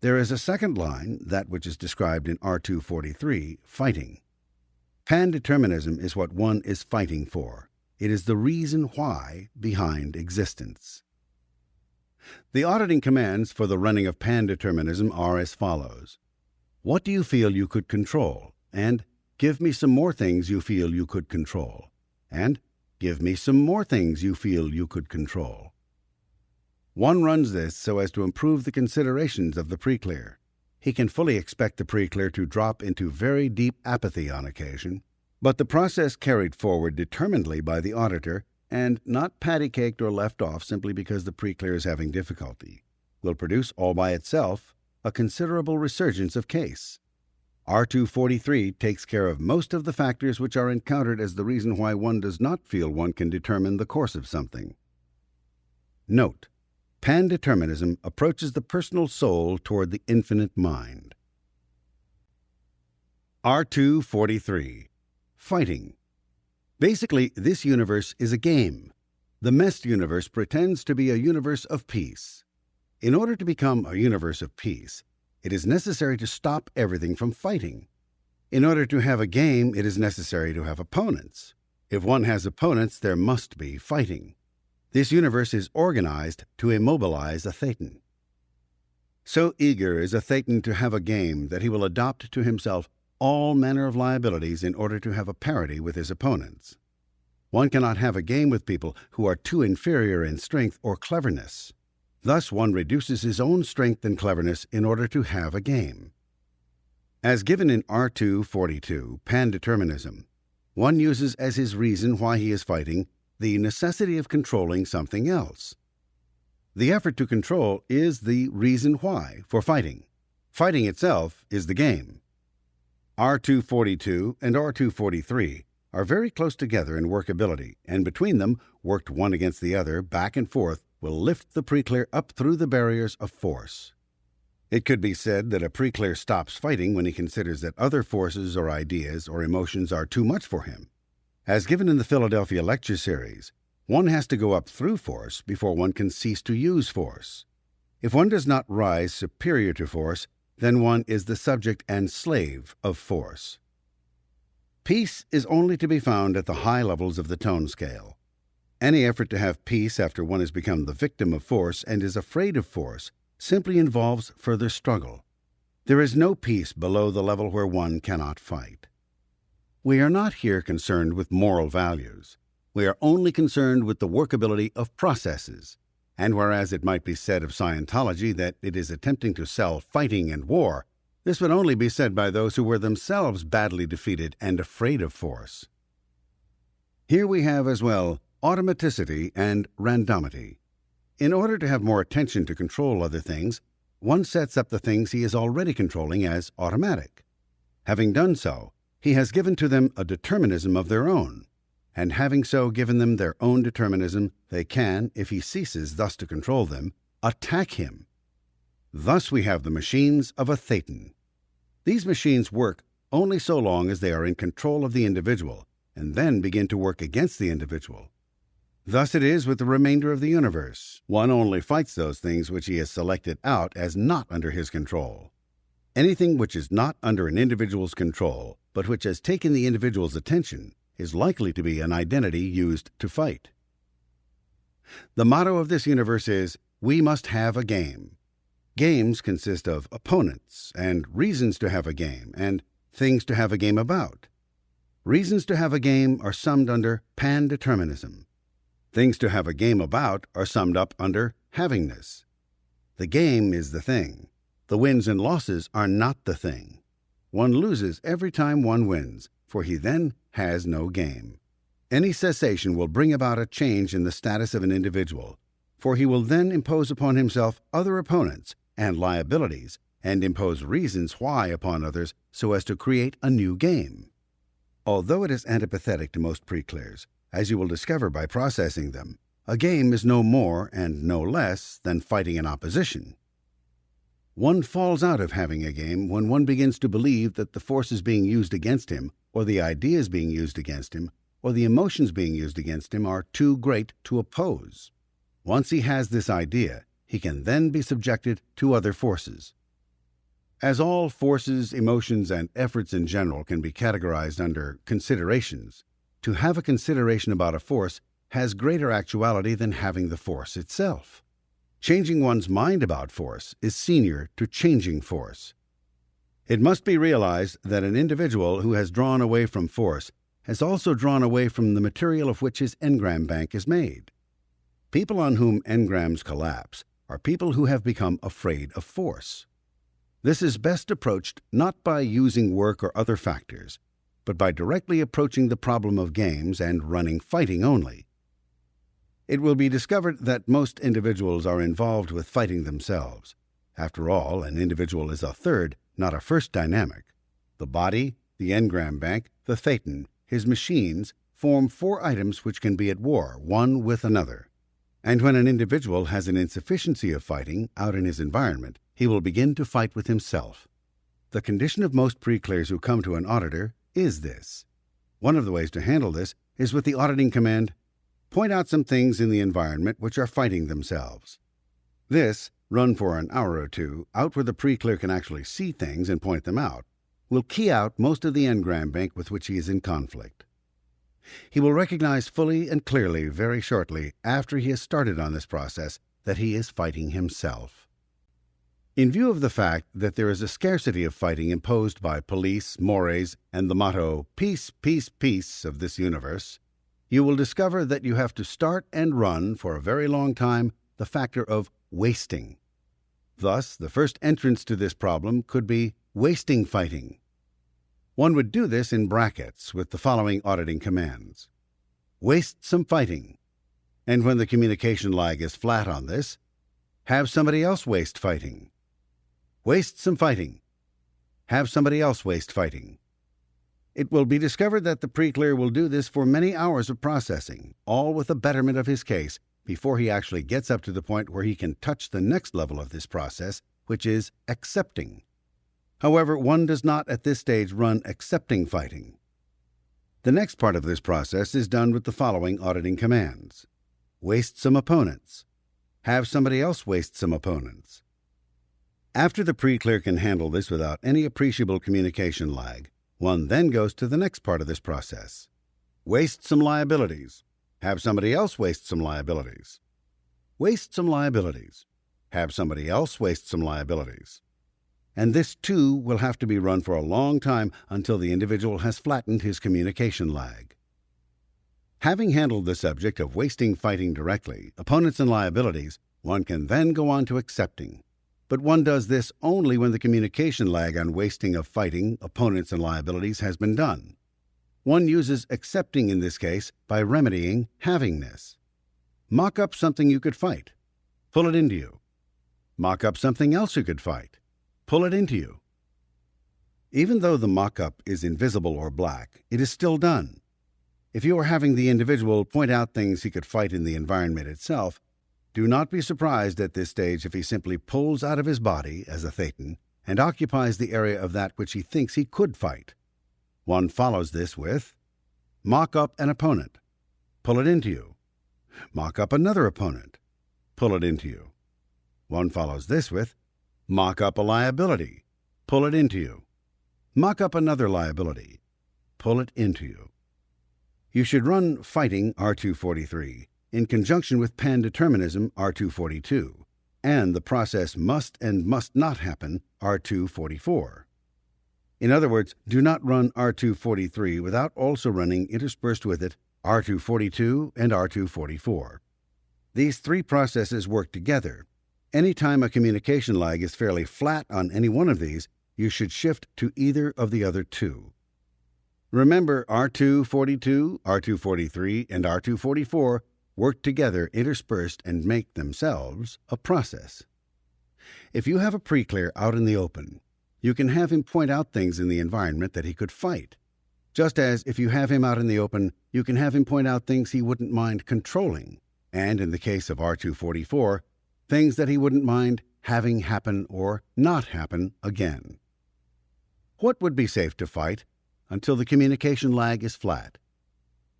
Speaker 1: There is a second line, that which is described in R243, fighting. Pandeterminism is what one is fighting for. It is the reason why behind existence. The auditing commands for the running of pandeterminism are as follows. What do you feel you could control? And give me some more things you feel you could control. And give me some more things you feel you could control. One runs this so as to improve the considerations of the pre-clear. He can fully expect the pre-clear to drop into very deep apathy on occasion, but the process carried forward determinedly by the auditor, and not patty-caked or left off simply because the pre-clear is having difficulty, will produce all by itself a considerable resurgence of case. R243 takes care of most of the factors which are encountered as the reason why one does not feel one can determine the course of something. Note: pandeterminism approaches the personal soul toward the infinite mind. R243. Fighting. Basically, this universe is a game. The messed universe pretends to be a universe of peace. In order to become a universe of peace, it is necessary to stop everything from fighting. In order to have a game, it is necessary to have opponents. If one has opponents, there must be fighting. This universe is organized to immobilize a thetan. So eager is a thetan to have a game that he will adopt to himself all manner of liabilities in order to have a parity with his opponents. One cannot have a game with people who are too inferior in strength or cleverness. Thus one reduces his own strength and cleverness in order to have a game. As given in R242, pandeterminism, one uses as his reason why he is fighting the necessity of controlling something else. The effort to control is the reason why for fighting. Fighting itself is the game. R242 and R243 are very close together in workability, and between them, worked one against the other, back and forth, will lift the pre-clear up through the barriers of force. It could be said that a pre-clear stops fighting when he considers that other forces or ideas or emotions are too much for him. As given in the Philadelphia Lecture Series, one has to go up through force before one can cease to use force. If one does not rise superior to force, then one is the subject and slave of force. Peace is only to be found at the high levels of the tone scale. Any effort to have peace after one has become the victim of force and is afraid of force simply involves further struggle. There is no peace below the level where one cannot fight. We are not here concerned with moral values. We are only concerned with the workability of processes. And whereas it might be said of Scientology that it is attempting to sell fighting and war, this would only be said by those who were themselves badly defeated and afraid of force. Here we have as well automaticity and randomity. In order to have more attention to control other things, one sets up the things he is already controlling as automatic. Having done so, he has given to them a determinism of their own, and having so given them their own determinism, they can, if he ceases thus to control them, attack him. Thus we have the machines of a thetan. These machines work only so long as they are in control of the individual, and then begin to work against the individual. Thus it is with the remainder of the universe. One only fights those things which he has selected out as not under his control. Anything which is not under an individual's control, but which has taken the individual's attention, is likely to be an identity used to fight. The motto of this universe is, "We must have a game." Games consist of opponents, and reasons to have a game, and things to have a game about. Reasons to have a game are summed under pandeterminism. Things to have a game about are summed up under havingness. The game is the thing. The wins and losses are not the thing. One loses every time one wins, for he then has no game. Any cessation will bring about a change in the status of an individual, for he will then impose upon himself other opponents and liabilities, and impose reasons why upon others so as to create a new game. Although it is antipathetic to most preclears, as you will discover by processing them, a game is no more and no less than fighting an opposition. One falls out of having a game when one begins to believe that the forces being used against him, or the ideas being used against him, or the emotions being used against him are too great to oppose. Once he has this idea, he can then be subjected to other forces. As all forces, emotions, and efforts in general can be categorized under considerations, to have a consideration about a force has greater actuality than having the force itself. Changing one's mind about force is senior to changing force. It must be realized that an individual who has drawn away from force has also drawn away from the material of which his engram bank is made. People on whom engrams collapse are people who have become afraid of force. This is best approached not by using work or other factors, but by directly approaching the problem of games and running fighting only. It will be discovered that most individuals are involved with fighting themselves. After all, an individual is a third, not a first dynamic. The body, the engram bank, the thetan, his machines, form four items which can be at war, one with another. And when an individual has an insufficiency of fighting out in his environment, he will begin to fight with himself. The condition of most preclears who come to an auditor is this. One of the ways to handle this is with the auditing command, "Point out some things in the environment which are fighting themselves." This, run for an hour or two, out where the preclear can actually see things and point them out, will key out most of the engram bank with which he is in conflict. He will recognize fully and clearly very shortly after he has started on this process that he is fighting himself. In view of the fact that there is a scarcity of fighting imposed by police, mores, and the motto, "Peace, peace, peace" of this universe, you will discover that you have to start and run for a very long time the factor of wasting. Thus, the first entrance to this problem could be wasting fighting. One would do this in brackets with the following auditing commands. Waste some fighting. And when the communication lag is flat on this, have somebody else waste fighting. Waste some fighting. Have somebody else waste fighting. It will be discovered that the preclear will do this for many hours of processing, all with the betterment of his case, before he actually gets up to the point where he can touch the next level of this process, which is accepting. However, one does not at this stage run accepting fighting. The next part of this process is done with the following auditing commands. Waste some opponents. Have somebody else waste some opponents. After the preclear can handle this without any appreciable communication lag, one then goes to the next part of this process. Waste some liabilities. Have somebody else waste some liabilities. Waste some liabilities. Have somebody else waste some liabilities. And this, too, will have to be run for a long time until the individual has flattened his communication lag. Having handled the subject of wasting fighting directly, opponents and liabilities, one can then go on to accepting. But one does this only when the communication lag on wasting of fighting, opponents, and liabilities has been done. One uses accepting in this case by remedying havingness. Mock up something you could fight. Pull it into you. Mock up something else you could fight. Pull it into you. Even though the mock-up is invisible or black, it is still done. If you are having the individual point out things he could fight in the environment itself, do not be surprised at this stage if he simply pulls out of his body, as a thetan, and occupies the area of that which he thinks he could fight. One follows this with, mock up an opponent. Pull it into you. Mock up another opponent. Pull it into you. One follows this with, mock up a liability. Pull it into you. Mock up another liability. Pull it into you. You should run fighting R243 in conjunction with pandeterminism R242 and the process must and must not happen R244. In other words, do not run R243 without also running interspersed with it R242 and R244. These three processes work together. Anytime a communication lag is fairly flat on any one of these, you should shift to either of the other two. Remember, R242, R243, and R244 work together interspersed and make themselves a process. If you have a pre-clear out in the open, you can have him point out things in the environment that he could fight. Just as if you have him out in the open, you can have him point out things he wouldn't mind controlling, and in the case of R244, things that he wouldn't mind having happen or not happen again. What would be safe to fight until the communication lag is flat?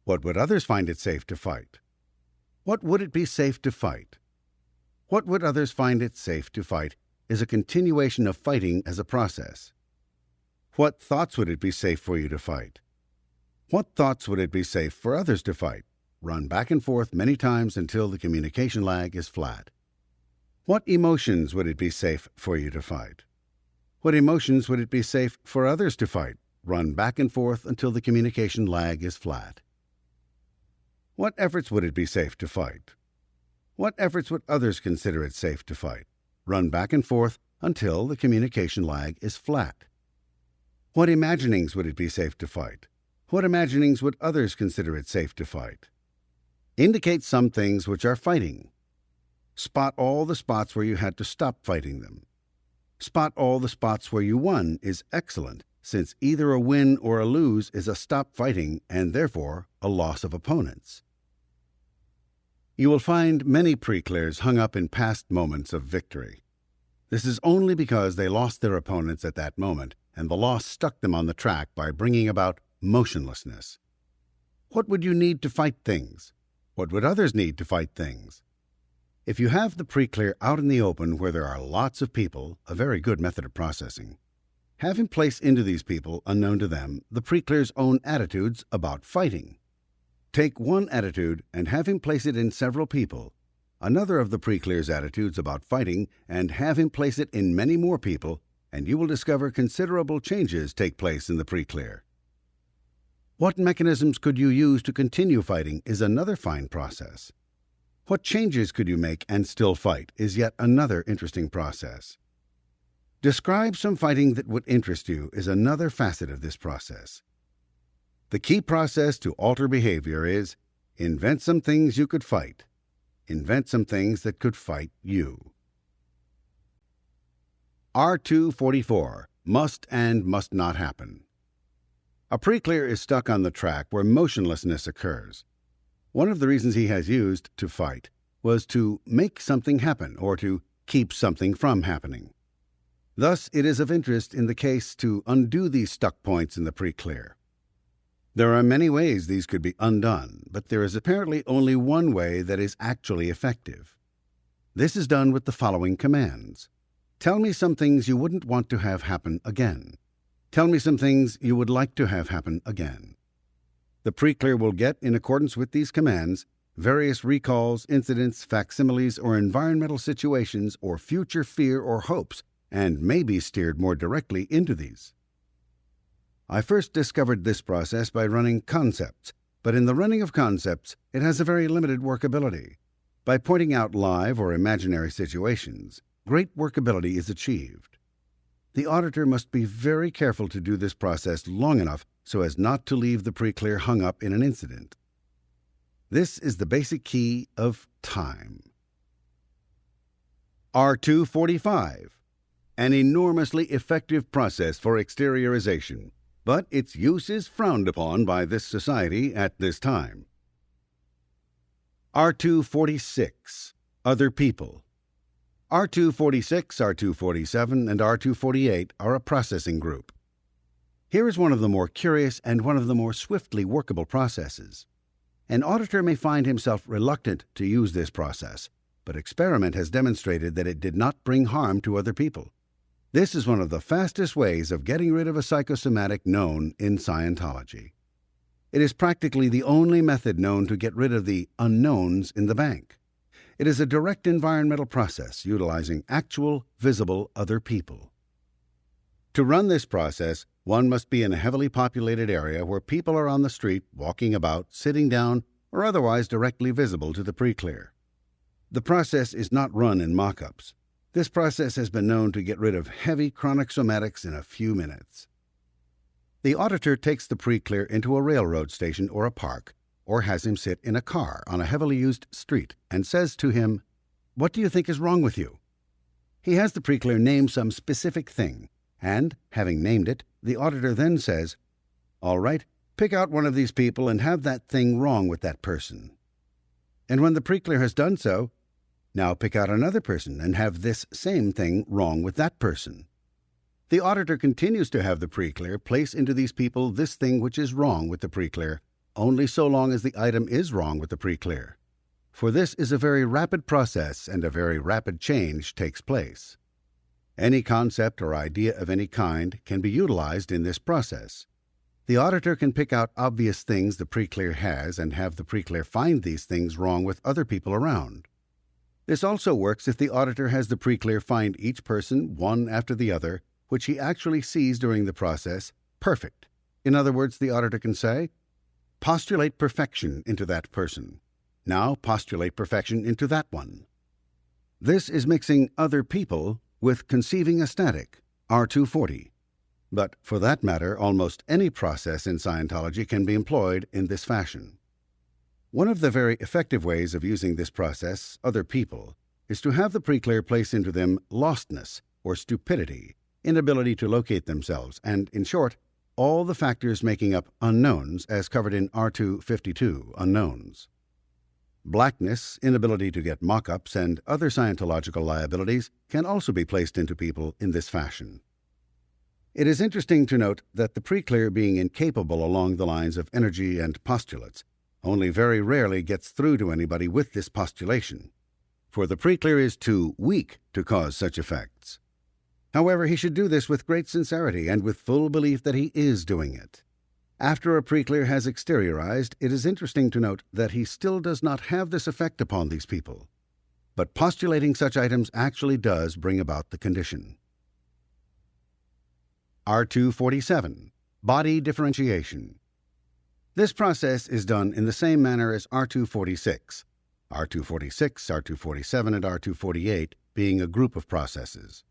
Speaker 1: What would others find it safe to fight? What would it be safe to fight? What would others find it safe to fight is a continuation of fighting as a process. What thoughts would it be safe for you to fight? What thoughts would it be safe for others to fight? Run back and forth many times until the communication lag is flat. What emotions would it be safe for you to fight? What emotions would it be safe for others to fight? Run back and forth until the communication lag is flat. What efforts would it be safe to fight? What efforts would others consider it safe to fight? Run back and forth until the communication lag is flat. What imaginings would it be safe to fight? What imaginings would others consider it safe to fight? Indicate some things which are fighting. Spot all the spots where you had to stop fighting them. Spot all the spots where you won is excellent, since either a win or a lose is a stop fighting and therefore a loss of opponents. You will find many pre-clears hung up in past moments of victory. This is only because they lost their opponents at that moment, and the loss stuck them on the track by bringing about motionlessness. What would you need to fight things? What would others need to fight things? If you have the pre-clear out in the open where there are lots of people, a very good method of processing, have him place into these people, unknown to them, the pre-clear's own attitudes about fighting. Take one attitude and have him place it in several people, another of the pre-clear's attitudes about fighting, and have him place it in many more people, and you will discover considerable changes take place in the pre-clear. What mechanisms could you use to continue fighting is another fine process. What changes could you make and still fight is yet another interesting process. Describe some fighting that would interest you is another facet of this process. The key process to alter behavior is invent some things you could fight. Invent some things that could fight you. R244, must and must not happen. A pre-clear is stuck on the track where motionlessness occurs. One of the reasons he has used to fight was to make something happen or to keep something from happening. Thus, it is of interest in the case to undo these stuck points in the pre-clear. There are many ways these could be undone, but there is apparently only one way that is actually effective. This is done with the following commands. Tell me some things you wouldn't want to have happen again. Tell me some things you would like to have happen again. The pre-clear will get, in accordance with these commands, various recalls, incidents, facsimiles, or environmental situations or future fear or hopes, and may be steered more directly into these. I first discovered this process by running concepts, but in the running of concepts, it has a very limited workability. By pointing out live or imaginary situations, great workability is achieved. The auditor must be very careful to do this process long enough so as not to leave the pre-clear hung up in an incident. This is the basic key of time. R245, an enormously effective process for exteriorization, but its use is frowned upon by this society at this time. R246, other people. R246, R247, and R248 are a processing group. Here is one of the more curious and one of the more swiftly workable processes. An auditor may find himself reluctant to use this process, but experiment has demonstrated that it did not bring harm to other people. This is one of the fastest ways of getting rid of a psychosomatic known in Scientology. It is practically the only method known to get rid of the unknowns in the bank. It is a direct environmental process utilizing actual, visible other people. To run this process, one must be in a heavily populated area where people are on the street, walking about, sitting down, or otherwise directly visible to the pre-clear. The process is not run in mock-ups. This process has been known to get rid of heavy chronic somatics in a few minutes. The auditor takes the pre-clear into a railroad station or a park, or has him sit in a car on a heavily used street and says to him, "What do you think is wrong with you?" He has the pre-clear name some specific thing, and, having named it, the auditor then says, "All right, pick out one of these people and have that thing wrong with that person." And when the pre-clear has done so, now pick out another person and have this same thing wrong with that person. The auditor continues to have the pre-clear place into these people this thing which is wrong with the pre-clear, only so long as the item is wrong with the pre-clear. For this is a very rapid process and a very rapid change takes place. Any concept or idea of any kind can be utilized in this process. The auditor can pick out obvious things the pre-clear has and have the pre-clear find these things wrong with other people around. This also works if the auditor has the pre-clear find each person, one after the other, which he actually sees during the process, perfect. In other words, the auditor can say, "Postulate perfection into that person. Now postulate perfection into that one." This is mixing other people with conceiving a static, R240. But for that matter, almost any process in Scientology can be employed in this fashion. One of the very effective ways of using this process, other people, is to have the pre-clear place into them lostness or stupidity, inability to locate themselves, and, in short, all the factors making up unknowns as covered in R252, unknowns. Blackness, inability to get mock-ups, and other Scientological liabilities can also be placed into people in this fashion. It is interesting to note that the pre-clear being incapable along the lines of energy and postulates only very rarely gets through to anybody with this postulation, for the pre-clear is too weak to cause such effects. However, he should do this with great sincerity and with full belief that he is doing it. After a pre-clear has exteriorized, it is interesting to note that he still does not have this effect upon these people. But postulating such items actually does bring about the condition. R247. Body differentiation. This process is done in the same manner as R246, R246, R247, and R248 being a group of processes.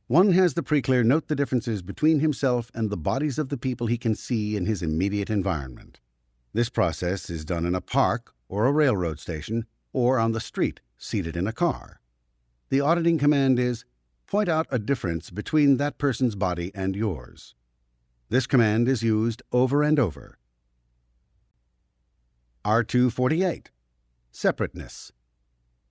Speaker 1: One has the pre-clear note the differences between himself and the bodies of the people he can see in his immediate environment. This process is done in a park or a railroad station or on the street, seated in a car. The auditing command is, point out a difference between that person's body and yours. This command is used over and over. R248. Separateness.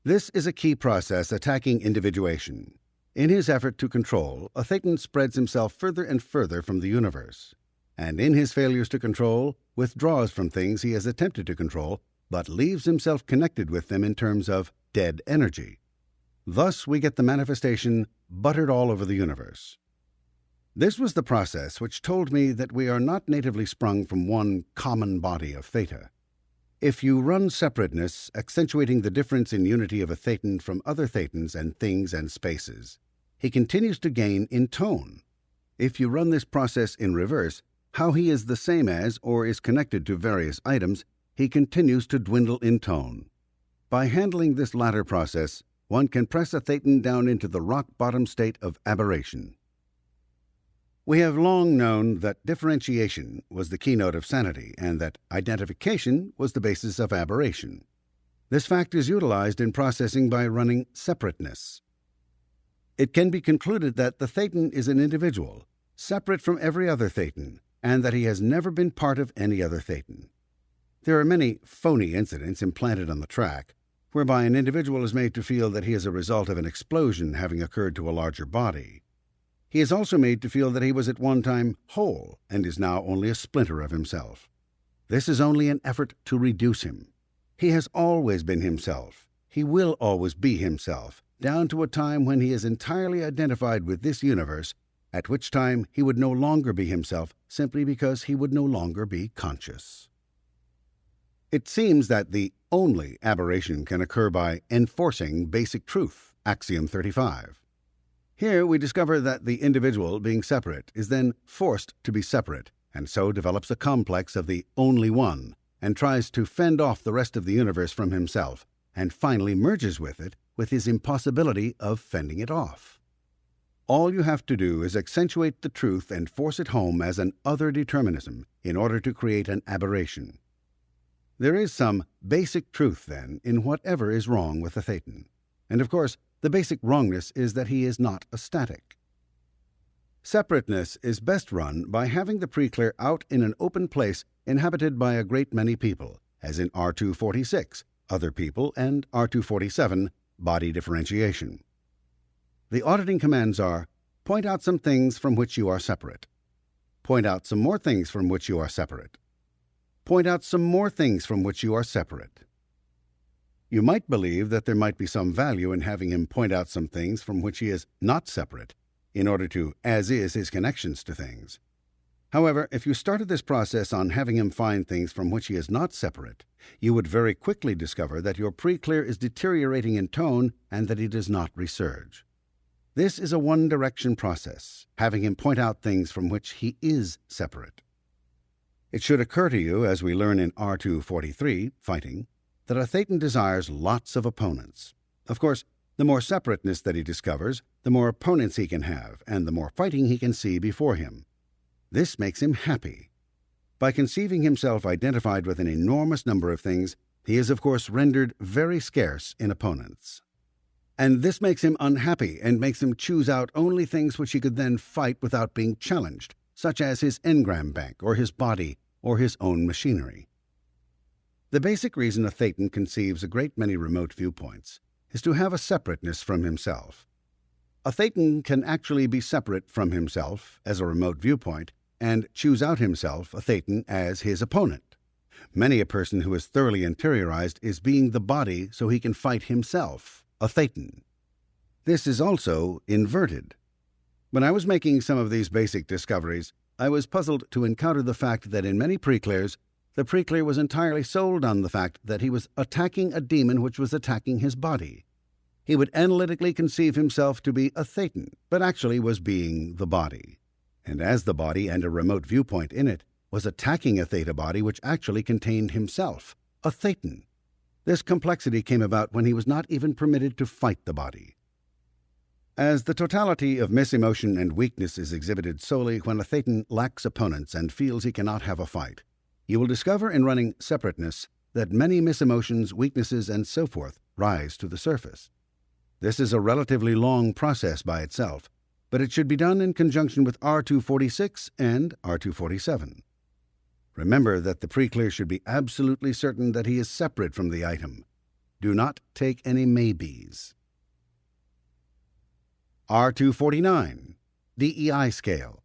Speaker 1: This is a key process attacking individuation. In his effort to control, a Thetan spreads himself further and further from the universe, and in his failures to control, withdraws from things he has attempted to control, but leaves himself connected with them in terms of dead energy. Thus we get the manifestation buttered all over the universe. This was the process which told me that we are not natively sprung from one common body of theta. If you run separateness, accentuating the difference in unity of a Thetan from other Thetans and things and spaces, he continues to gain in tone. If you run this process in reverse, how he is the same as or is connected to various items, he continues to dwindle in tone. By handling this latter process, one can press a Thetan down into the rock-bottom state of aberration. We have long known that differentiation was the keynote of sanity and that identification was the basis of aberration. This fact is utilized in processing by running separateness. It can be concluded that the Thetan is an individual, separate from every other Thetan, and that he has never been part of any other Thetan. There are many phony incidents implanted on the track, whereby an individual is made to feel that he is a result of an explosion having occurred to a larger body. He is also made to feel that he was at one time whole and is now only a splinter of himself. This is only an effort to reduce him. He has always been himself. He will always be himself, down to a time when he is entirely identified with this universe, at which time he would no longer be himself simply because he would no longer be conscious. It seems that the only aberration can occur by enforcing basic truth, axiom 35. Here we discover that the individual, being separate, is then forced to be separate, and so develops a complex of the only one, and tries to fend off the rest of the universe from himself, and finally merges with it with his impossibility of fending it off. All you have to do is accentuate the truth and force it home as an other determinism in order to create an aberration. There is some basic truth, then, in whatever is wrong with the Thetan. And of course, the basic wrongness is that he is not a static. Separateness is best run by having the preclear out in an open place inhabited by a great many people, as in R246, other people, and R247, body differentiation. The auditing commands are: point out some things from which you are separate. Point out some more things from which you are separate. Point out some more things from which you are separate. You might believe that there might be some value in having him point out some things from which he is not separate, in order to as-is his connections to things. However, if you started this process on having him find things from which he is not separate, you would very quickly discover that your preclear is deteriorating in tone and that he does not resurge. This is a one-direction process, having him point out things from which he is separate. It should occur to you, as we learn in R243, fighting, that a Thetan desires lots of opponents. Of course, the more separateness that he discovers, the more opponents he can have, and the more fighting he can see before him. This makes him happy. By conceiving himself identified with an enormous number of things, he is of course rendered very scarce in opponents. And this makes him unhappy and makes him choose out only things which he could then fight without being challenged, such as his engram bank or his body or his own machinery. The basic reason a Thetan conceives a great many remote viewpoints is to have a separateness from himself. A Thetan can actually be separate from himself as a remote viewpoint and choose out himself, a Thetan, as his opponent. Many a person who is thoroughly interiorized is being the body so he can fight himself, a Thetan. This is also inverted. When I was making some of these basic discoveries, I was puzzled to encounter the fact that in many preclears, the preclear was entirely sold on the fact that he was attacking a demon which was attacking his body. He would analytically conceive himself to be a Thetan, but actually was being the body. And as the body and a remote viewpoint in it, was attacking a theta body which actually contained himself, a Thetan. This complexity came about when he was not even permitted to fight the body. As the totality of misemotion and weakness is exhibited solely when a Thetan lacks opponents and feels he cannot have a fight, you will discover in running separateness that many misemotions, weaknesses, and so forth rise to the surface. This is a relatively long process by itself, but it should be done in conjunction with R246 and R247. Remember that the preclear should be absolutely certain that he is separate from the item. Do not take any maybes. R249, DEI scale.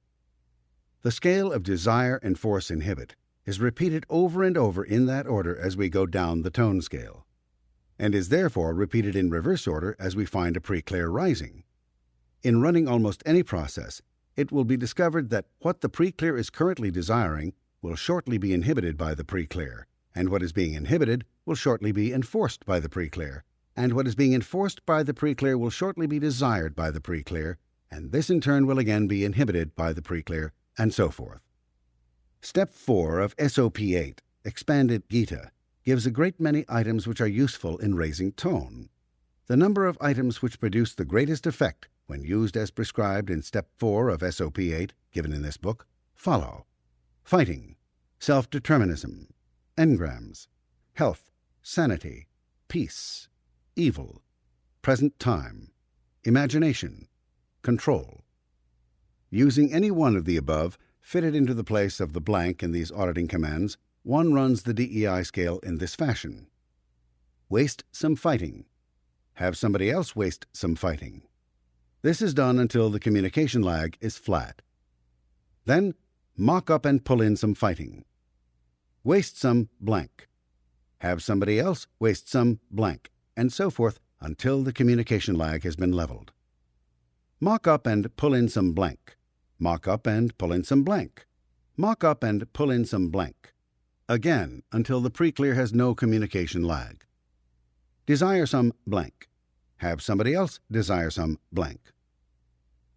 Speaker 1: The scale of desire and force inhibit is repeated over and over in that order as we go down the tone scale, and is therefore repeated in reverse order as we find a preclear rising. In running almost any process, it will be discovered that what the preclear is currently desiring will shortly be inhibited by the preclear, and what is being inhibited will shortly be enforced by the preclear, and what is being enforced by the preclear will shortly be desired by the preclear, and this in turn will again be inhibited by the preclear, and so forth. Step 4 of SOP8, Expanded Gita, gives a great many items which are useful in raising tone. The number of items which produce the greatest effect when used as prescribed in Step 4 of SOP8, given in this book, follow: fighting, self-determinism, engrams, health, sanity, peace, evil, present time, imagination, control. Using any one of the above, fitted into the place of the blank in these auditing commands, one runs the DEI scale in this fashion. Waste some fighting. Have somebody else waste some fighting. This is done until the communication lag is flat. Then, mock up and pull in some fighting. waste some blank. Have somebody else waste some blank, and so forth until the communication lag has been leveled. Mock up and pull in some blank. Mock up and pull in some blank. Mock up and pull in some blank. Again, until the pre-clear has no communication lag. Desire some blank. Have somebody else desire some blank.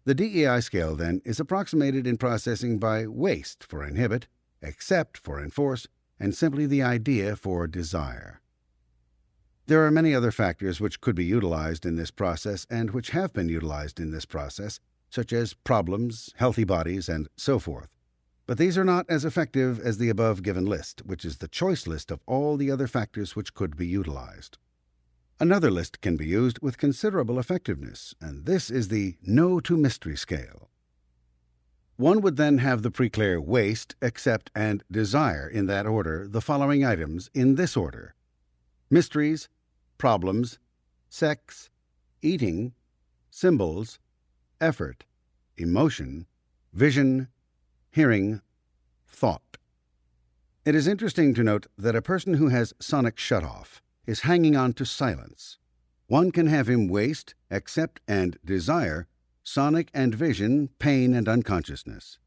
Speaker 1: The DEI scale, then, is approximated in processing by waste for inhibit, accept for enforce, and simply the idea for desire. There are many other factors which could be utilized in this process and which have been utilized in this process, such as problems, healthy bodies, and so forth. But these are not as effective as the above given list, which is the choice list of all the other factors which could be utilized. Another list can be used with considerable effectiveness, and this is the No to Mystery scale. One would then have the pre-clear waste, accept, and desire in that order the following items in this order: mysteries, problems, sex, eating, symbols, effort, emotion, vision, hearing, thought. It is interesting to note that a person who has sonic shutoff is hanging on to silence. One can have him waste, accept, and desire sonic and vision, pain, and unconsciousness.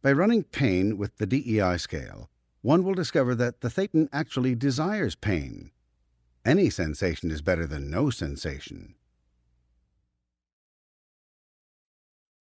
Speaker 1: By running pain with the DEI scale, one will discover that the thetan actually desires pain. Any sensation is better than no sensation.